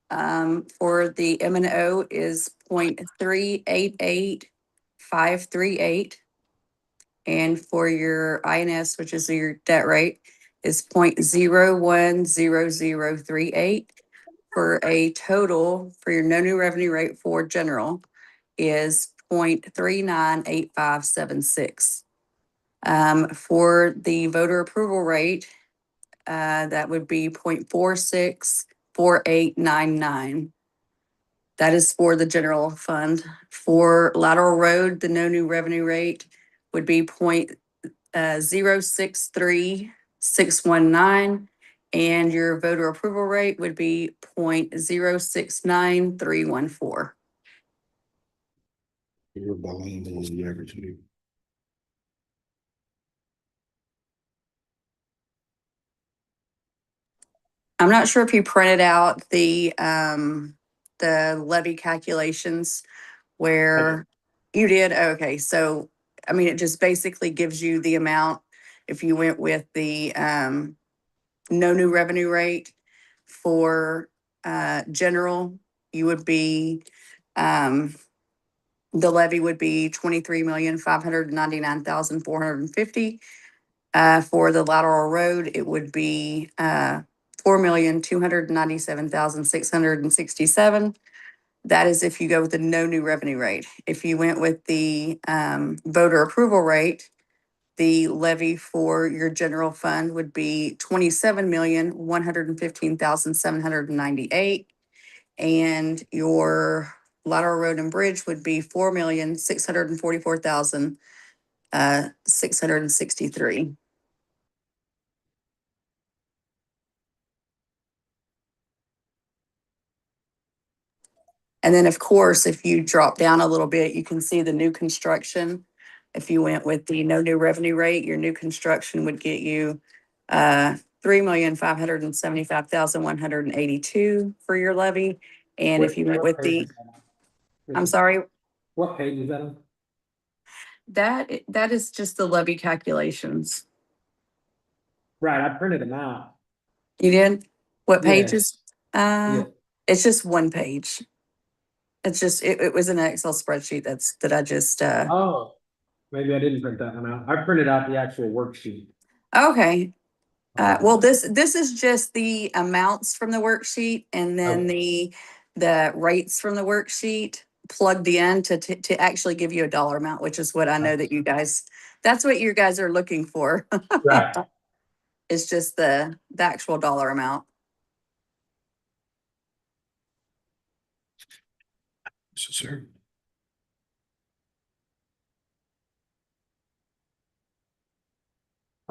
for the M and O is 0.388538. And for your INS, which is your debt rate, is 0.010038. For a total for your no new revenue rate for general is 0.398576. For the voter approval rate, that would be 0.464899. That is for the general fund. For lateral road, the no new revenue rate would be 0.063619. And your voter approval rate would be 0.069314. You're behind on the average. I'm not sure if you printed out the levy calculations where you did. Okay, so I mean, it just basically gives you the amount if you went with the no new revenue rate for general, you would be the levy would be 23,599,450. For the lateral road, it would be 4,297,667. That is if you go with the no new revenue rate. If you went with the voter approval rate, the levy for your general fund would be 27,115,798. And your lateral road and bridge would be 4,644,663. And then, of course, if you drop down a little bit, you can see the new construction. If you went with the no new revenue rate, your new construction would get you 3,575,182 for your levy. And if you went with the, I'm sorry, What page is that on? that is just the levy calculations. Right, I printed them out. You did? What Yeah. pages? Yeah. It's just one page. It's just, it was an Excel spreadsheet that I just, Oh, maybe I didn't print that one out. I printed out the actual worksheet. okay. Well, this is just the amounts from the worksheet and then the rates from the worksheet plugged in to actually give you a dollar amount, which is what I know that you guys, that's what you guys are looking for. Right. It's just the actual dollar amount. Sir.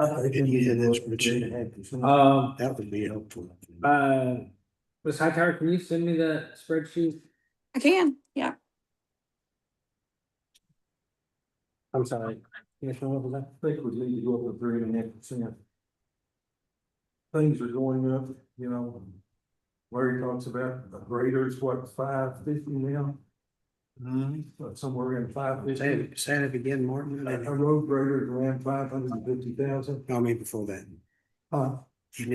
Did you hear this, Richard? That would be helpful. Ms. Hightower, can you send me the spreadsheet? I can, yeah. I'm sorry. Commissioner, what was that? I think we need to go up to 3.5%. Things are going up, you know. Larry talks about the graders, what, 550 now? Somewhere in 550. Say it again, Martin. A road grader is around 550,000. I mean, before that. We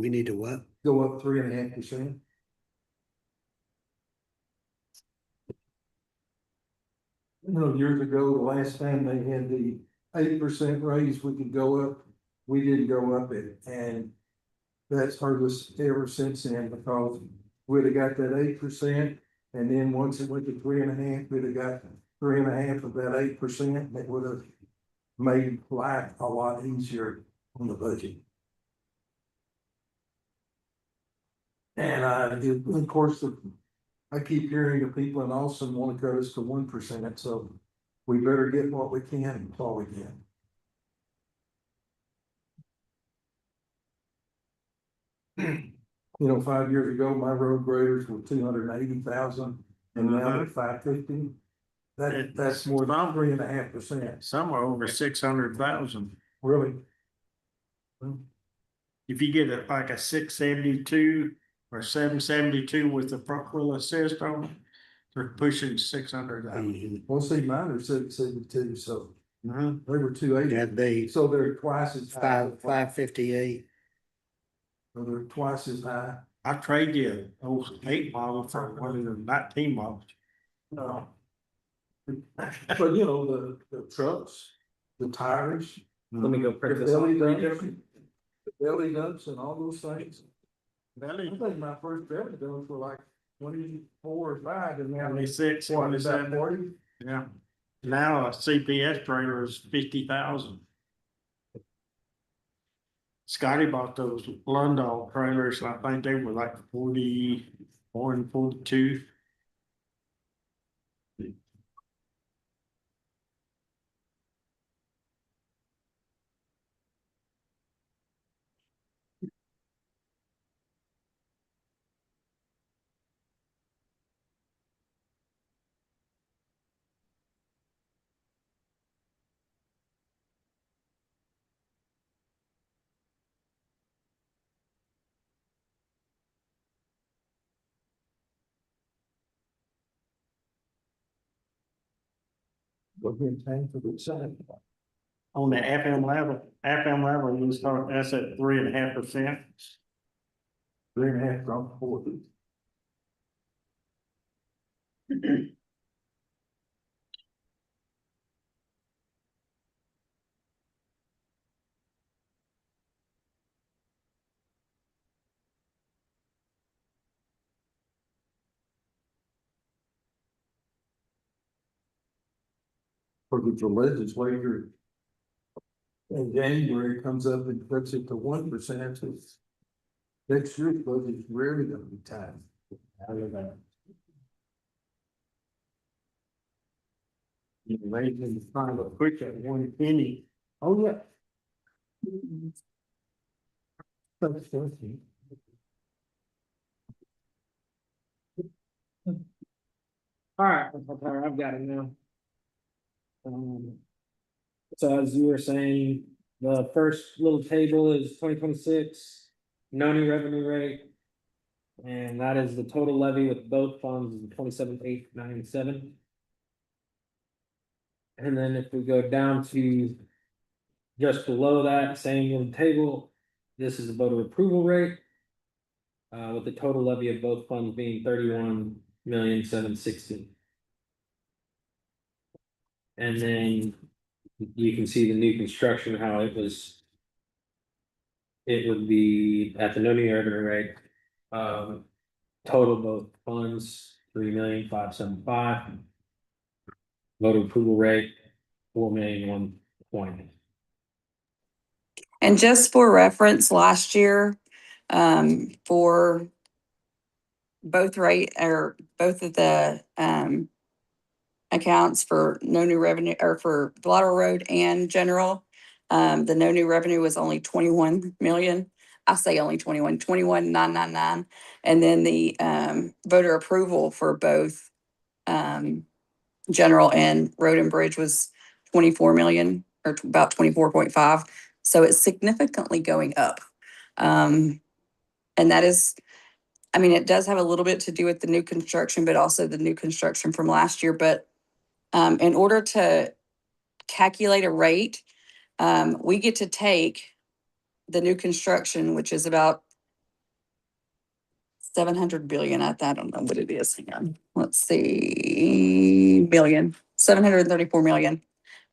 need to what? Go up 3.5%. You know, years ago, the last time they had the 8% raise, we could go up. We didn't go up it, and that's hurt us ever since then because we'd have got that 8%, and then once it went to 3.5, we'd have got 3.5 of that 8%. That would have made life a lot easier on the budget. And of course, I keep hearing of people in Austin want to cut us to 1%, so we better get what we can while we can. You know, 5 years ago, my road graders were 280,000 and now they're 550. That's more than 3.5%. Some are over 600,000. Really? If you get like a 672 or 772 with the Procwell assist on it, they're pushing 600,000. Well, see, mine are 672, so Mhm. they were 280. That'd be So they're twice as high. 558. So they're twice as high. I trade you an 08 model for one of the 19 models. No. But you know, the trucks, the tires, Let me go the print this belly off. dumps, the belly dumps and all those things. I Belly, think my first belly dumps were like 24 or 5 and now they 26, what, is that 27. 40? Yeah. Now a CPS trailer is 50,000. Scotty bought those Lundall trailers, and I think they were like 41 and 42. Go ahead and pay for the same. On the FM level, you start, that's at 3.5%. 3.5 from 40. Because the legislature in January comes up and puts it to 1%. Next year's budget is really gonna be tight. You raise them to find a quick at 1 penny. Oh, yeah. All right, I've got it now. So as you were saying, the first little table is 2026, no new revenue rate. And that is the total levy with both funds is 27,897. And then if we go down to just below that, same little table, this is the voter approval rate. With the total levy of both funds being 31,760,000. And then you can see the new construction, how it was. It would be at the no new revenue rate. Total both funds, 3,575,000. Voter approval rate, 4,120,000. And just for reference, last year, for both rate or both of the, accounts for no new revenue or for Lateral Road and general, the no new revenue was only 21 million. I say only 21,999. And then the, voter approval for both, general and road and bridge was 24 million or about 24.5. So it's significantly going up. And that is, I mean, it does have a little bit to do with the new construction, but also the new construction from last year. But in order to calculate a rate, we get to take the new construction, which is about 700 billion. I don't know what it is. Hang on. Let's see, billion, 734 million.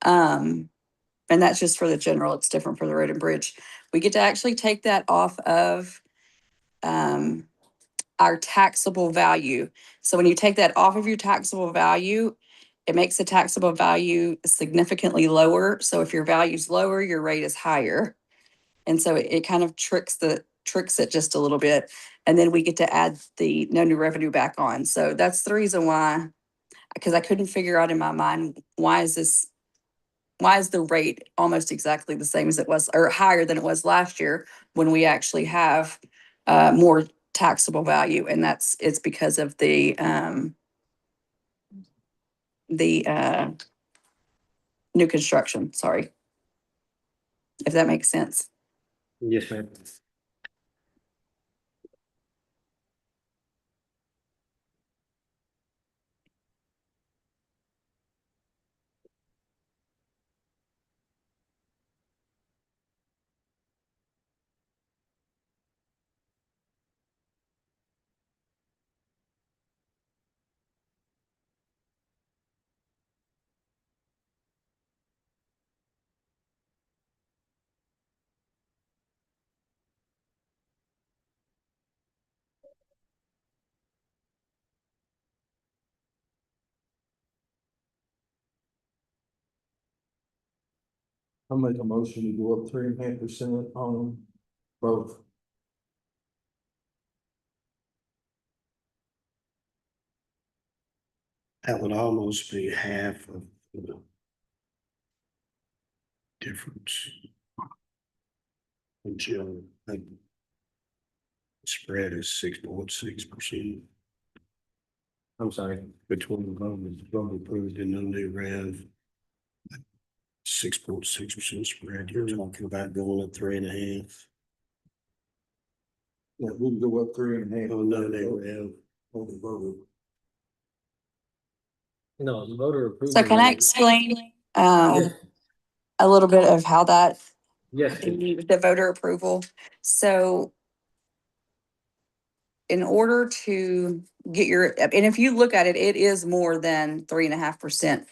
And that's just for the general. It's different for the road and bridge. We get to actually take that off of our taxable value. So when you take that off of your taxable value, it makes the taxable value significantly lower. So if your value is lower, your rate is higher. And so it kind of tricks it just a little bit. And then we get to add the no new revenue back on. So that's the reason why, because I couldn't figure out in my mind, why is the rate almost exactly the same as it was, or higher than it was last year when we actually have more taxable value, and it's because of the new construction, sorry. If that makes sense. Yes, ma'am. I'll make a motion to go up 3.5% on both. That would almost be half of the difference. Until the spread is 6.6%. I'm sorry. Between vote approved and the new rev. 6.6% spread. You're talking about going up 3.5. Yeah, we can go up 3.5. Oh, no, they rev. On the vote. No, the voter approval. So can I explain, a little bit of how that, Yes, please. the voter approval? So in order to get your, and if you look at it, it is more than 3.5%.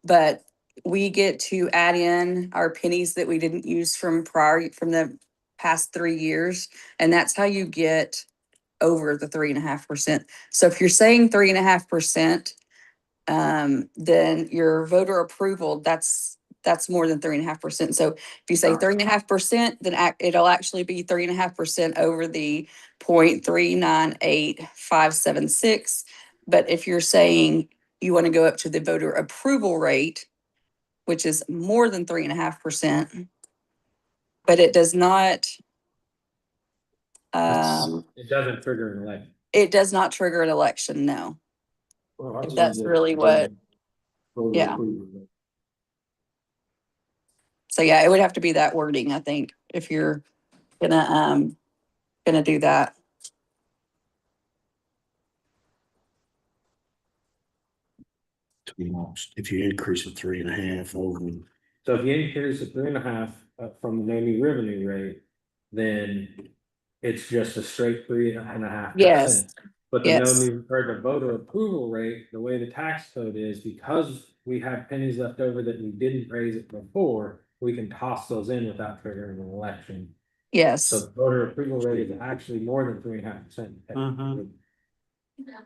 But we get to add in our pennies that we didn't use from the past 3 years. And that's how you get over the 3.5%. So if you're saying 3.5%, then your voter approval, that's more than 3.5%. So if you say 3.5%, then it'll actually be 3.5% over the 0.398576. But if you're saying you want to go up to the voter approval rate, which is more than 3.5%, but it does not, It doesn't trigger an election. it does not trigger an election, no. Well, If that's really what, yeah. So yeah, it would have to be that wording, I think, if you're gonna do that. If you increase it 3.5 over. So if you increase it 3.5 from the new revenue rate, then it's just a straight 3.5%. Yes. But the Yes. the voter approval rate, the way the tax code is, because we have pennies left over that we didn't raise it before, we can toss those in without triggering an election. Yes. So the voter approval rate is actually more than 3.5%.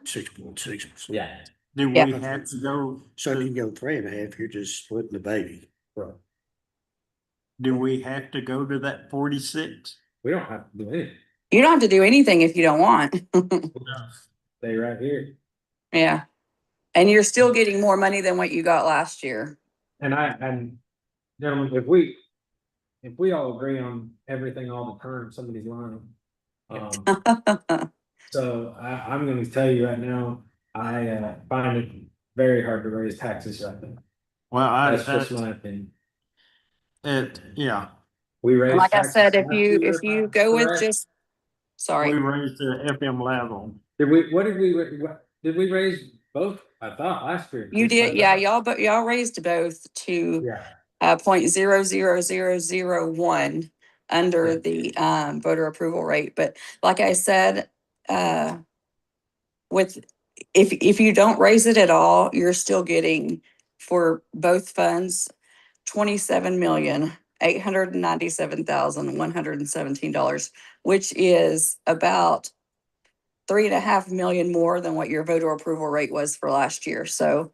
6.6%. Yeah. Do we have to go, So if you go 3.5, you're just splitting the baby. do we have to go to that 46? We don't have to do anything. You don't have to do anything if you don't want. Stay right here. Yeah. And you're still getting more money than what you got last year. And gentlemen, if we all agree on everything all the time, somebody's lying. So I'm gonna tell you right now, I find it very hard to raise taxes right now. Well, That's just my opinion. Yeah, We raised. Like I said, taxes if you go with correct? just, sorry. we raised the FM level. Did we raise both? I thought last year. You did, yeah, y'all raised both to Yeah. 0.00001 under the voter approval rate. But like I said, if you don't raise it at all, you're still getting for both funds $27,897,117, which is about 3.5 million more than what your voter approval rate was for last year. So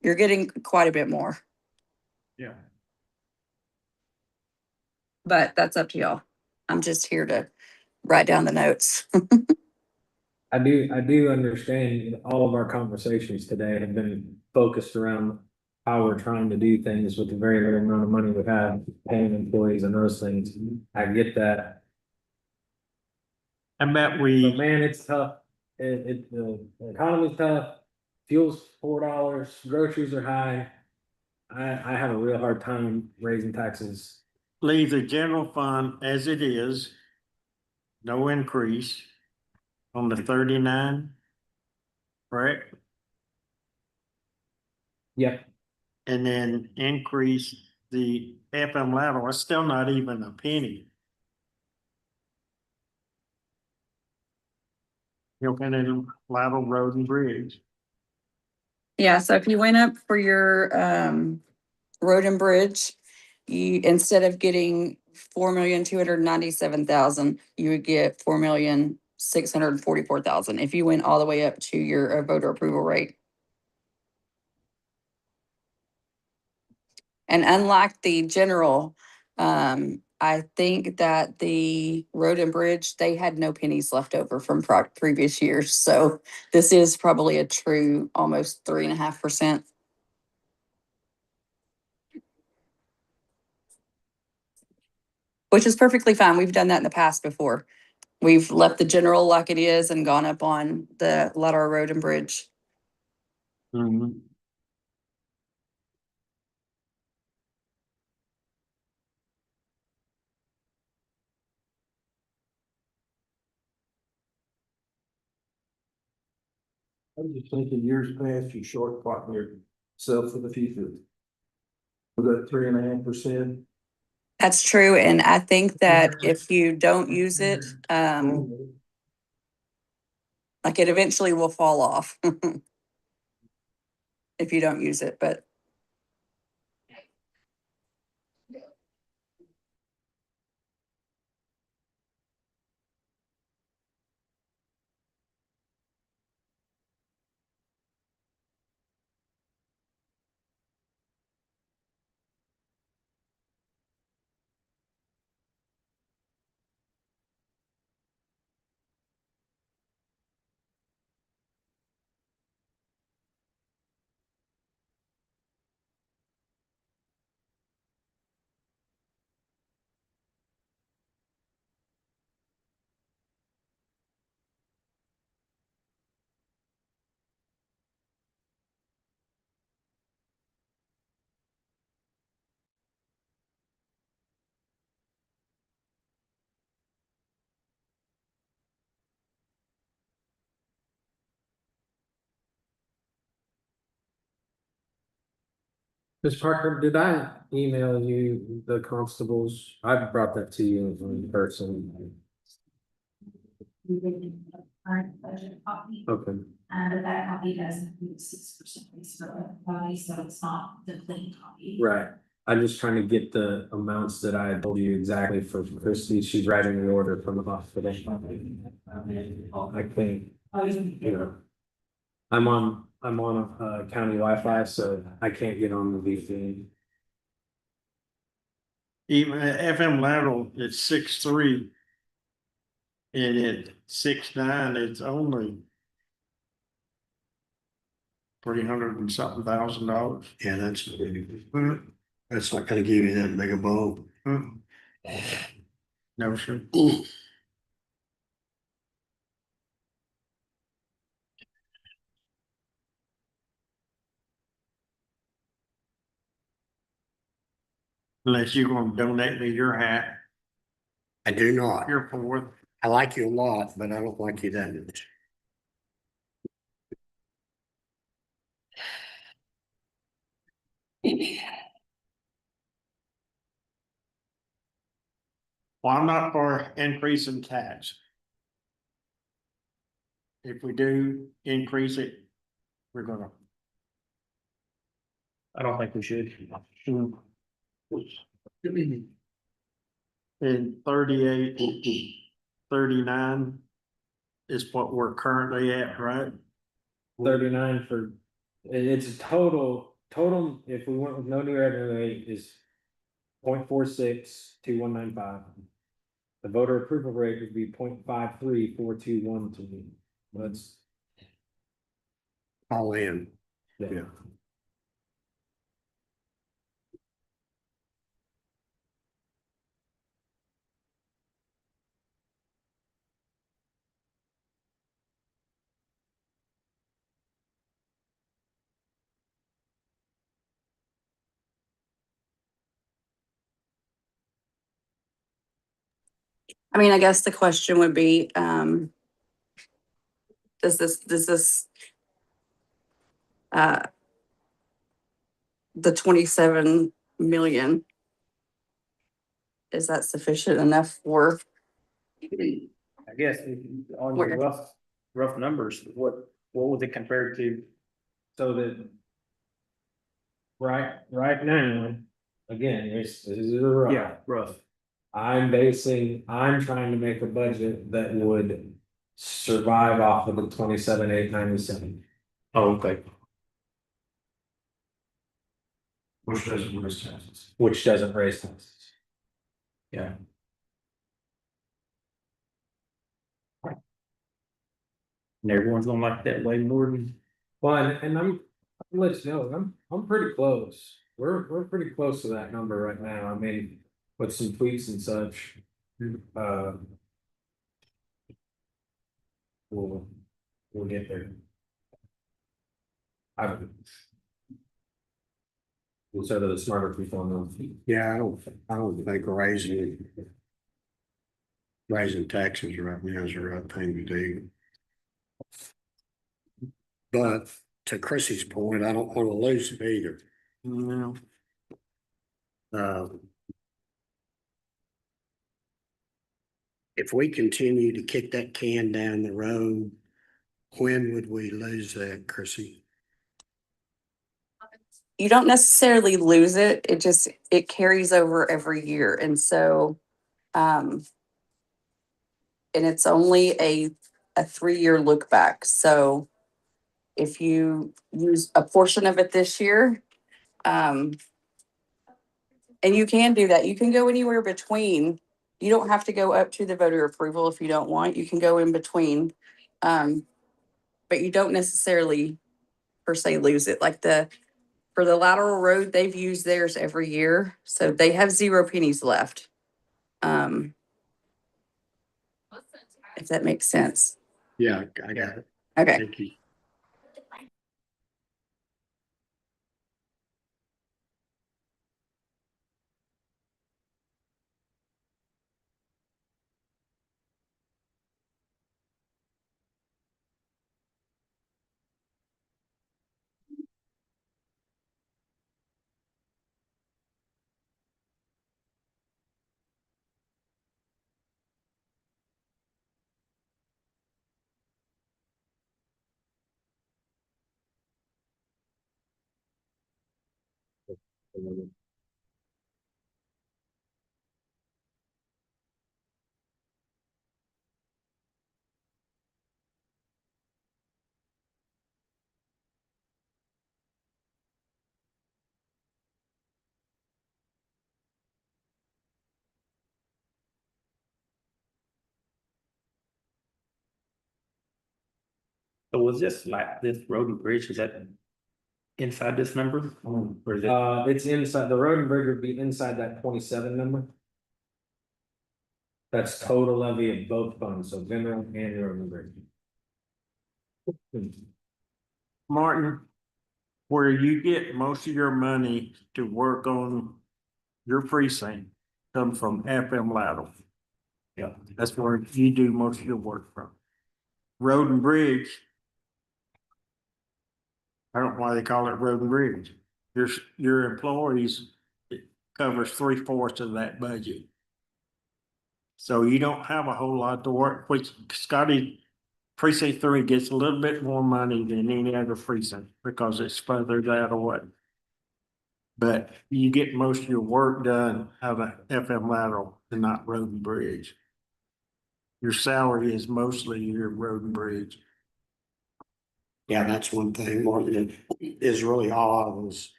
you're getting quite a bit more, Yeah. but that's up to y'all. I'm just here to write down the notes. I do understand all of our conversations today have been focused around how we're trying to do things with the very little amount of money we have, paying employees and those things. I get that. I bet But we, man, it's tough. The economy's tough. Fuel's $4, groceries are high. I have a real hard time raising taxes. leave the general fund as it is. No increase on the 39. Correct? Yep. And then increase the FM lateral. It's still not even a penny. Looking at lateral road and bridge. Yeah, so if you went up for your road and bridge, you, instead of getting 4,297,000, you would get 4,644,000 if you went all the way up to your voter approval rate. And unlike the general, I think that the road and bridge, they had no pennies left over from previous years. So this is probably a true almost 3.5%. Which is perfectly fine. We've done that in the past before. We've left the general like it is and gone up on the lateral road and bridge. Mhm. I was just thinking years past, you shortcut yourself for the future. With that 3.5%. That's true. And I think that if you don't use it, like it eventually will fall off. If you don't use it, but Ms. Parker, did I email you the constables? I brought that to you in person. Current budget copy, Okay. but that copy does include 6% raise for everybody, so it's not the clean copy. Right. I'm just trying to get the amounts that I told you exactly for Christie. She's writing the order from the hospital. I think, you know, I'm on county Wi-Fi, so I can't get on the VPN. Even FM lateral, it's 6.3. And at 6.9, it's only 300 and something $1,000. Yeah, that's not gonna give you that big a bump. No, sure. Unless you're gonna donate me your hat, I do not. your fourth. I like you a lot, but I don't like you that much. Well, I'm not for increase in tax. If we do increase it, we're gonna. I don't think we should. In 38, 39 is what we're currently at, right? 39 for, it's total, if we went with no new revenue rate is 0.462195. The voter approval rate would be 0.534212. That's All in. yeah. I mean, I guess the question would be, does this, uh, the 27 million, is that sufficient enough for? I guess on your rough numbers, what would it compare to? So that. Right now, again, this is a rough. Rough. I'm trying to make a budget that would survive off of the 27,897, Oh, okay. Which doesn't raise taxes. which doesn't raise taxes. Yeah. And everyone's gonna like that way more than. Well, and I'll let you know, I'm pretty close. We're pretty close to that number right now. I mean, with some tweaks and such. We'll get there. We'll start the smarter people on those. Yeah, I don't think raising taxes right now is the right thing to do. But to Chrissy's point, I don't want to lose it either. No. If we continue to kick that can down the road, when would we lose that, Chrissy? You don't necessarily lose it, it carries over every year, and so, and it's only a 3-year look back, so if you use a portion of it this year, and you can do that, you can go anywhere between, you don't have to go up to the voter approval if you don't want, you can go in between, but you don't necessarily per se lose it, like for the lateral road, they've used theirs every year, so they have 0 pennies left. If that makes sense. Yeah, I got it. Okay. Thank you. So was this road and bridge, is that inside this number? Or is it? It's inside, the road and bridge would be inside that 27 number. That's total levy of both funds, so general and road and bridge. Martin, where you get most of your money to work on your precinct comes from FM Lateral. Yeah, that's where you do most of your work from. Road and Bridge. I don't know why they call it Road and Bridge. Your employees, it covers 3/4 of that budget. So you don't have a whole lot to work, which Scotty, precinct 3 gets a little bit more money than any other precinct because it's further that away. But you get most of your work done out of FM Lateral and not Road and Bridge. Your salary is mostly your Road and Bridge. Yeah, that's one thing, Martin, that is really odd is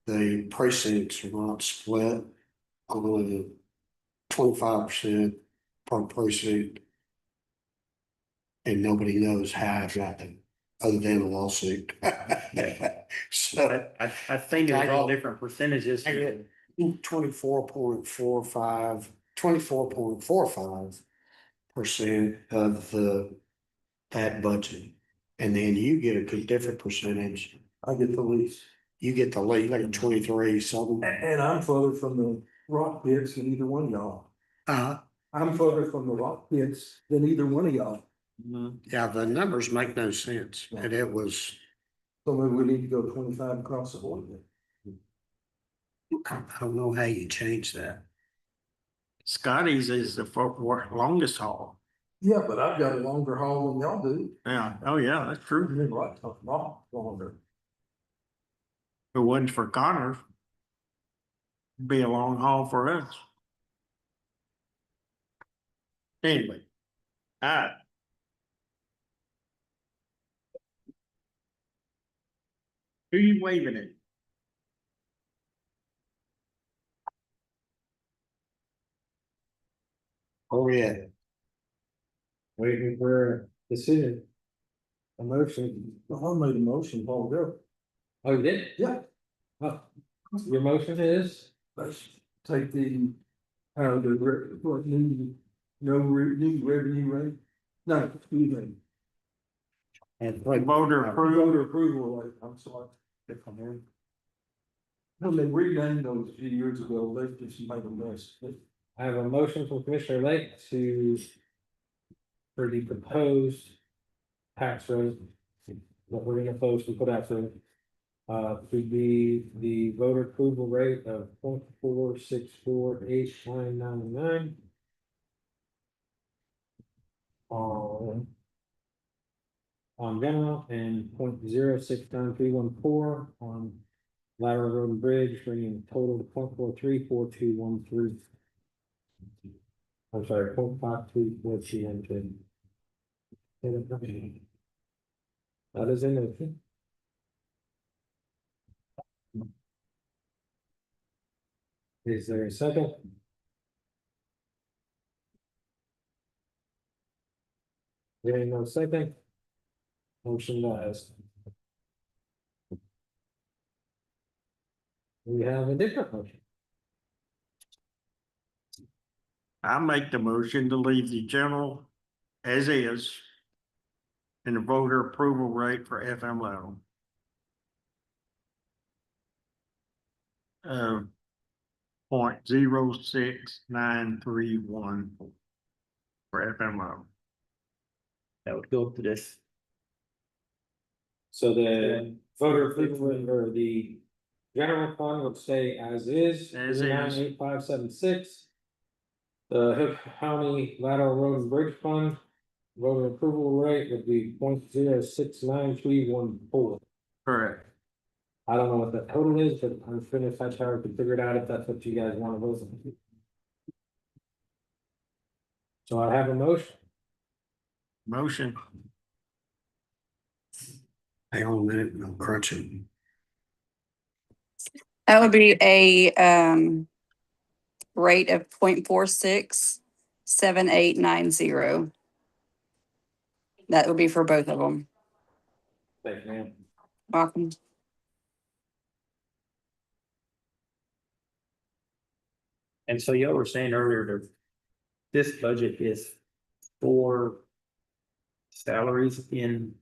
the precincts are not split only 25% per precinct. And nobody knows how it happened, other than a lawsuit. So I think it's all different percentages. 24.45% of that budget. And then you get a different percentage. I get the least. You get the lead, like 23 something. And I'm further from the rock pits than either one of y'all. I'm further from the rock pits than either one of y'all. Yeah, the numbers make no sense, and it was, So maybe we need to go 25 across the board then. I don't know how you change that. Scotty's is the longest haul. Yeah, but I've got a longer haul than y'all do. Yeah, oh yeah, that's true. You're right, rock longer. If it wasn't for Connor, it'd be a long haul for us. Anyway, who you waving at? Oh, yeah. Waiting for a decision. A motion. Well, I made a motion, Paul, go. Oh, you did? Yeah. Oh, your motion is? Let's take the, what, new revenue rate? No, excuse me. And Voter approval. Voter approval rate, I'm sorry. No, they renamed those a few years ago, they just made a mess. I have a motion from Commissioner Lake for the proposed tax rate. What we're gonna post and put out there. To be the voter approval rate of 0.464899. On general and 0.069314 on lateral road and bridge, bringing the total to 0.434213. I'm sorry, 0.534213. That is in there. Is there a second? Hearing no second. Motion dies. We have a different motion. I make the motion to leave the general as is. And the voter approval rate for FM level. 0.06931 for FM level. That would go to this. So the voter approval or the general fund would stay as is. As is. 98576. The Hood County Lateral Road and Bridge Fund, voter approval rate would be 0.069314. Correct. I don't know what the total is, but I'm sure if I could figure it out if that's what you guys want to vote on. So I have a motion. Motion. Hang on a minute, I'm crunching. That would be a rate of 0.467890. That would be for both of them. Thank you, ma'am. Welcome. And so y'all were saying earlier that this budget is for salaries in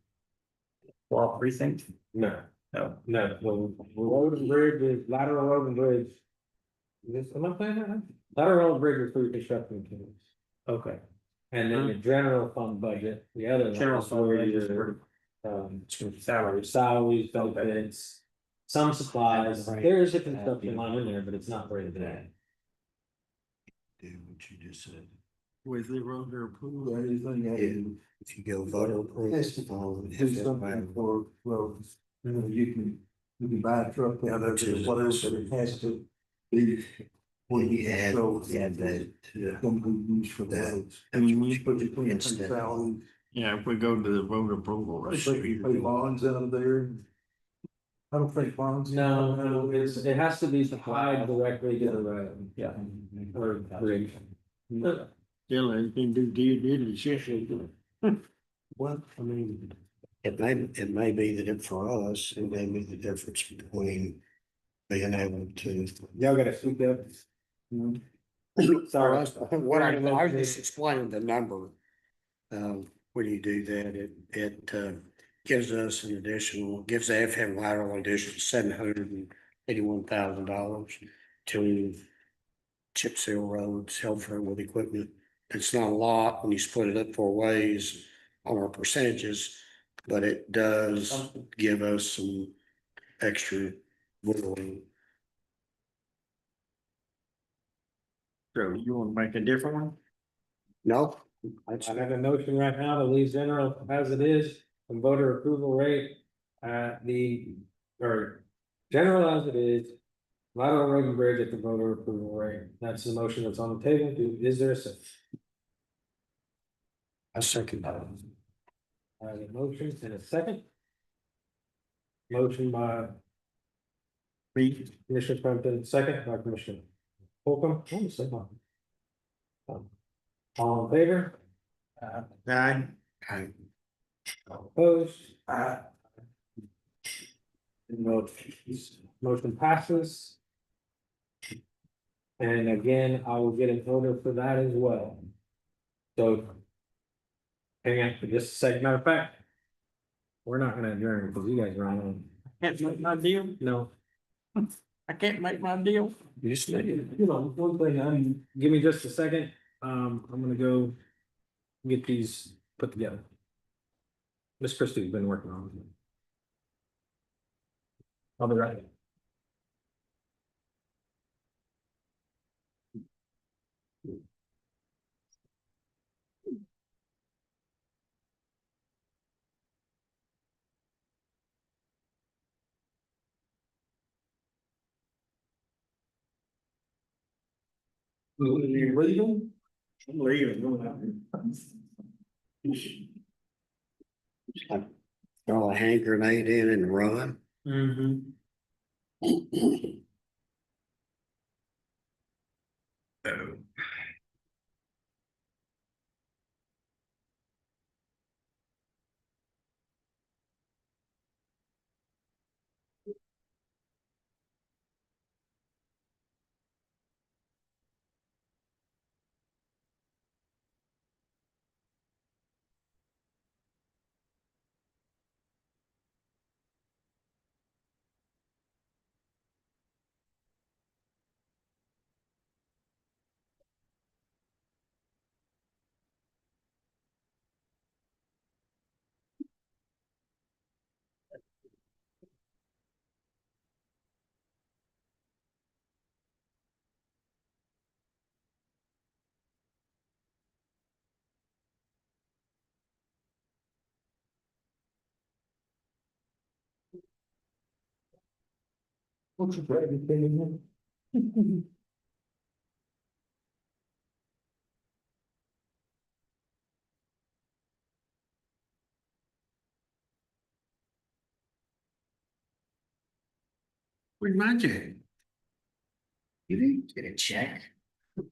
all precincts? No, No. no, the road and bridge is lateral road and bridge. Am I saying that right? Lateral road and bridge is for construction teams. Okay. And then the general fund budget, the other. General is fund where budget is your, salaries. salaries, benefits, some supplies, Right. there is a construction line in there, but it's not rated that. Do what you just said. With the voter approval. Anything that Yeah, if you go voter approval. has to do something for roads, you can buy a truck out of it or whatever, but it has to be. When you add, So, that, Gonna be used for that. and you Put your clean Instead. salary, Yeah, if we go to the voter approval rate. pay bonds out of there. I don't think bonds. No, it has to be supplied directly to the road. Yeah. Or bridge. Still, you can do did shit. well, I mean, it may be that for us, it may be the difference between being able to. Y'all gotta speak up. Sorry, what I was just explaining the number. When you do that, it gives us an additional, gives the FM lateral additional $781,000 to chip seal roads, help her with equipment, it's not a lot when you split it up 4 ways on our percentages, but it does give us some extra wiggle room. So you wanna make a different one? No, I have a motion right now to leave general as it is, and voter approval rate at or general as it is. Lateral road and bridge at the voter approval rate. That's the motion that's on the table. Is there a second? I second that. I have a motion and a second. Motion by Commissioner Crampton, second by Commissioner Holcomb. Oh, second. All in favor? Aye. All opposed? Motion passes. And again, I will get an order for that as well. So. Hang on for just a second. Matter of fact. We're not gonna adjourn because you guys are on. Can't make my deal? No. I can't make my deal? You just, you know, one thing, give me just a second. I'm gonna go. Get these put together. Miss Christie's been working on them. I'll be right back. You leaving? I'm leaving. Throw a hand grenade in and run. Mm-hmm. What's your favorite thing in Where's my check? You didn't get a check. For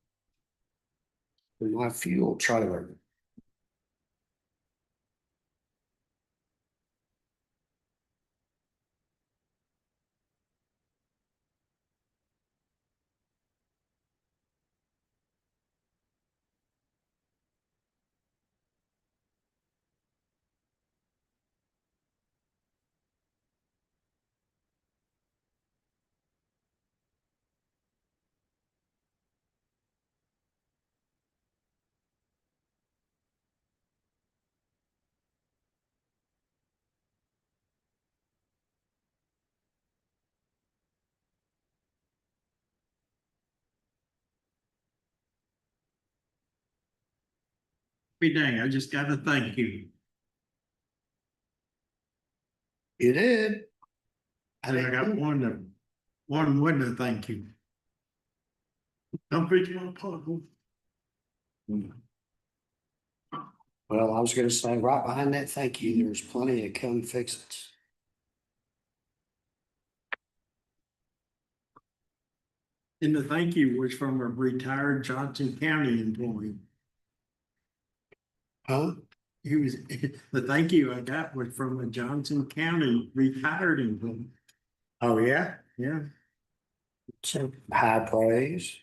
my fuel trailer. Be dang, I just got to thank you. You did. And I got one with a thank you. Don't preach my pothole. Well, I was gonna say, right behind that thank you, there's plenty of come fix it. And the thank you was from a retired Johnson County employee. Huh? He was, the thank you I got was from a Johnson County retired employee. Oh, yeah? Yeah. So high praise.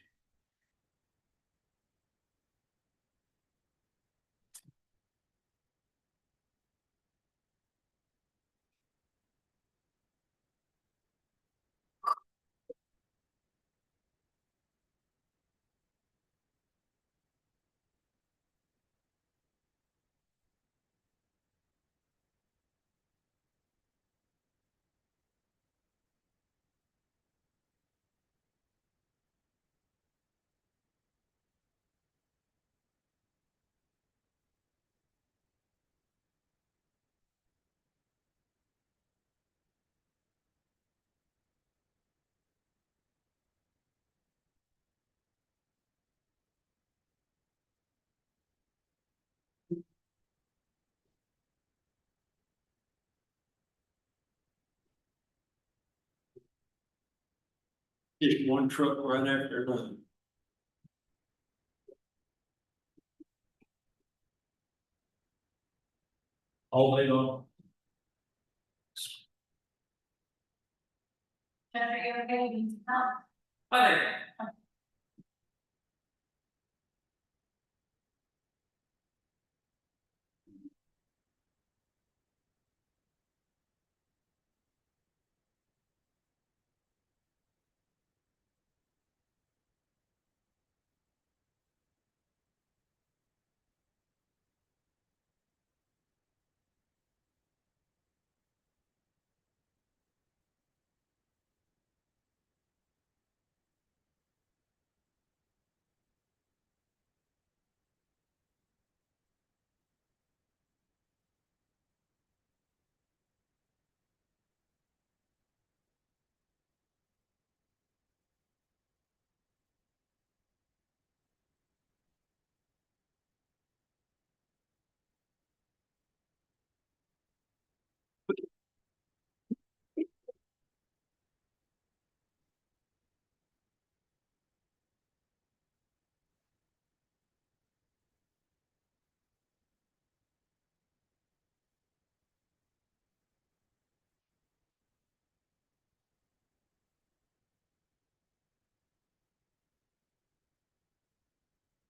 Just one truck right after another. All day long. Jennifer, you okay? Hi there.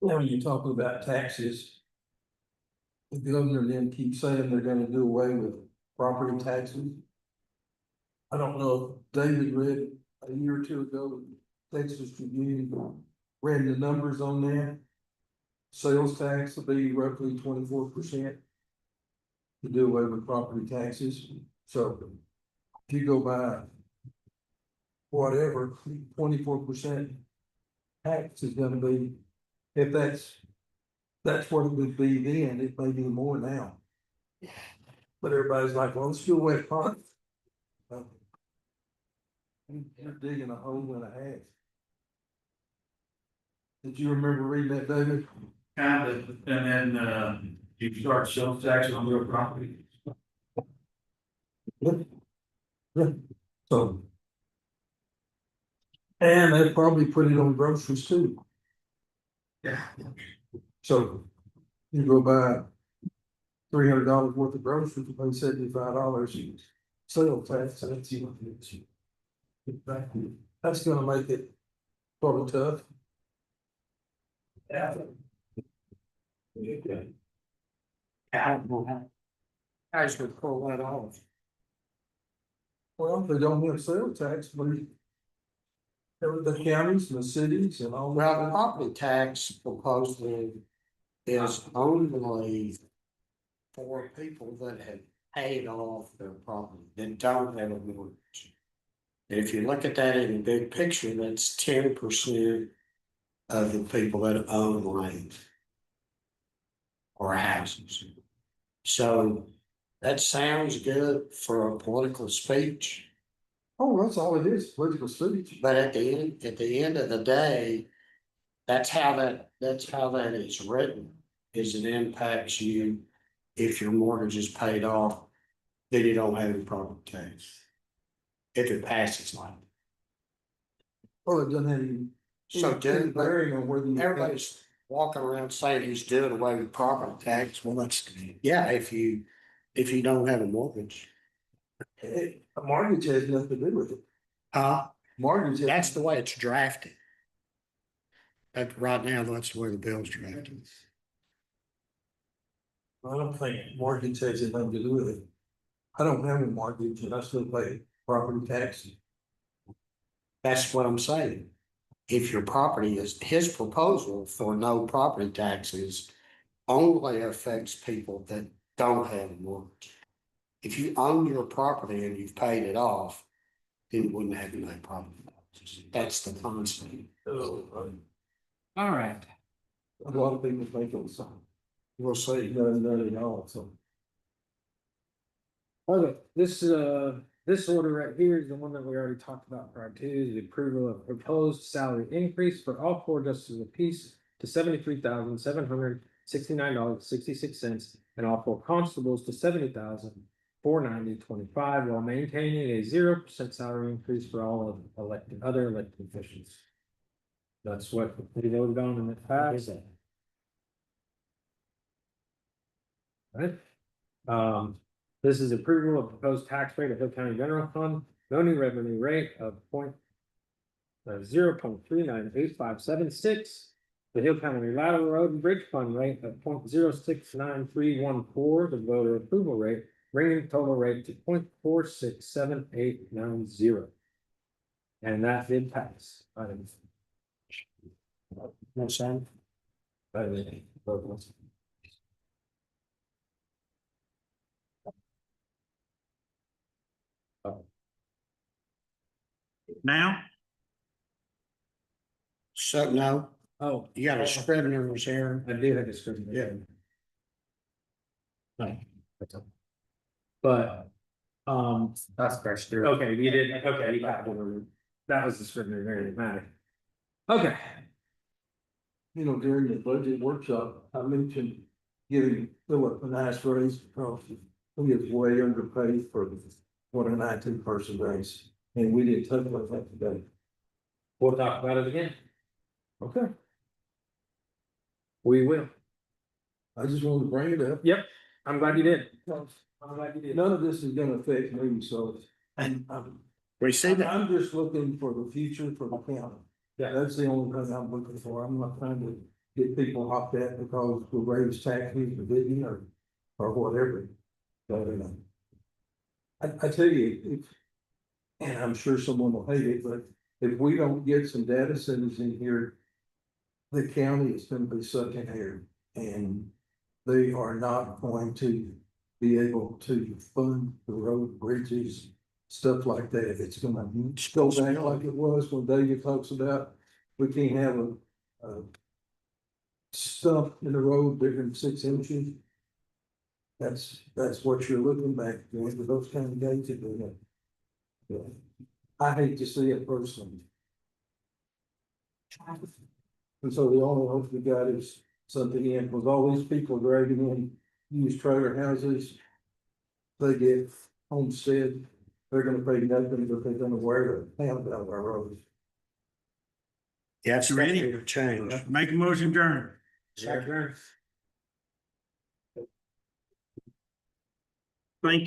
Now, when you talk about taxes. The governor then keeps saying they're gonna do away with property taxes. I don't know if David read a year or two ago, Texas Tribune read the numbers on that. Sales tax will be roughly 24%. To do away with property taxes, so if you go by. Whatever, 24% tax is gonna be, if that's what it would be then, it may be more now. But everybody's like, well, let's do away with part. You're digging a hole and a half. Did you remember reading that, David? Kind of, and then, you start sales tax on real property. So. And they'd probably put it on groceries too. Yeah. So you go buy $300 worth of groceries, you pay $75 sales tax. That's gonna make it probably tough. Yeah. I don't know how. Guys would pull that off. Well, they don't have sales tax, but the counties and the cities and all. Well, the property tax proposal is only for people that have paid off their property, that don't have a mortgage. And if you look at that in the big picture, that's 10% of the people that own land or houses. So that sounds good for a political speech. Oh, that's all it is, political speech. But at the end of the day, that's how that is written, is it impacts you. If your mortgage is paid off, then you don't have any property tax. If it passes like. Oh, it doesn't have any. So Any bearing on whether you. everybody's walking around saying he's doing away with property tax, well, that's, yeah, if you don't have a mortgage. A mortgage has nothing to do with it. Mortgage. That's the way it's drafted. But right now, that's the way the bill's drafted. I don't think mortgage has anything to do with it. I don't have a mortgage and I still pay property tax. That's what I'm saying. If your property is, his proposal for no property taxes only affects people that don't have a mortgage. If you own your property and you've paid it off, then you wouldn't have to pay property taxes. That's the concept. All right. A lot of people think it's, We'll see. none at all, so. Okay, this order right here is the one that we already talked about prior to, the approval of proposed salary increase for all four justices of peace to $73,769.66, and all four constables to $70,000 $490.25 while maintaining a 0% salary increase for all of other elected officials. That's what we voted on in the past. Right? This is approval of proposed tax rate of Hill County General Fund, no new revenue rate of 0.398576. The Hill County Lateral Road and Bridge Fund rate of 0.069314, the voter approval rate, bringing the total rate to 0.467890. And that did pass. No sound. Now? So, no, Oh, you got a Scrivener's error. I do have a scrivener's Yeah. error. No, that's all. But, That's scratched through. okay, you did, okay, you got one. That was the scrivener's error that mattered. Okay, You know, during the budget workshop, I mentioned giving Philip a nice raise because he is way underpaid for what an IT person raise. And we didn't touch on that today. we'll talk about it again. Okay. We will. I just wanted to bring it up. Yep, I'm glad you did. I'm glad you did. None of this is gonna affect me, so. And We see that. I'm just looking for the future for the county. Yeah. That's the only thing I'm looking for. I'm not trying to get people hopped at because we raise taxes or didn't or whatever. But, I tell you, if, and I'm sure someone will hate it, but if we don't get some data centers in here, the county is gonna be sucking air and they are not going to be able to fund the road, bridges, stuff like that. It's gonna go back like it was when David talks about, we can't have a stump in the road bigger than 6 inches. That's what you're looking back with those kind of dates. I hate to see it personally. And so the only hope we got is something in, because all these people dragging in used trailer houses. They get homestead, they're gonna pay nothing, but they're gonna wear the pound out of our roads. Yeah, it's You ready? ready to change. Make a motion, adjourn. Second.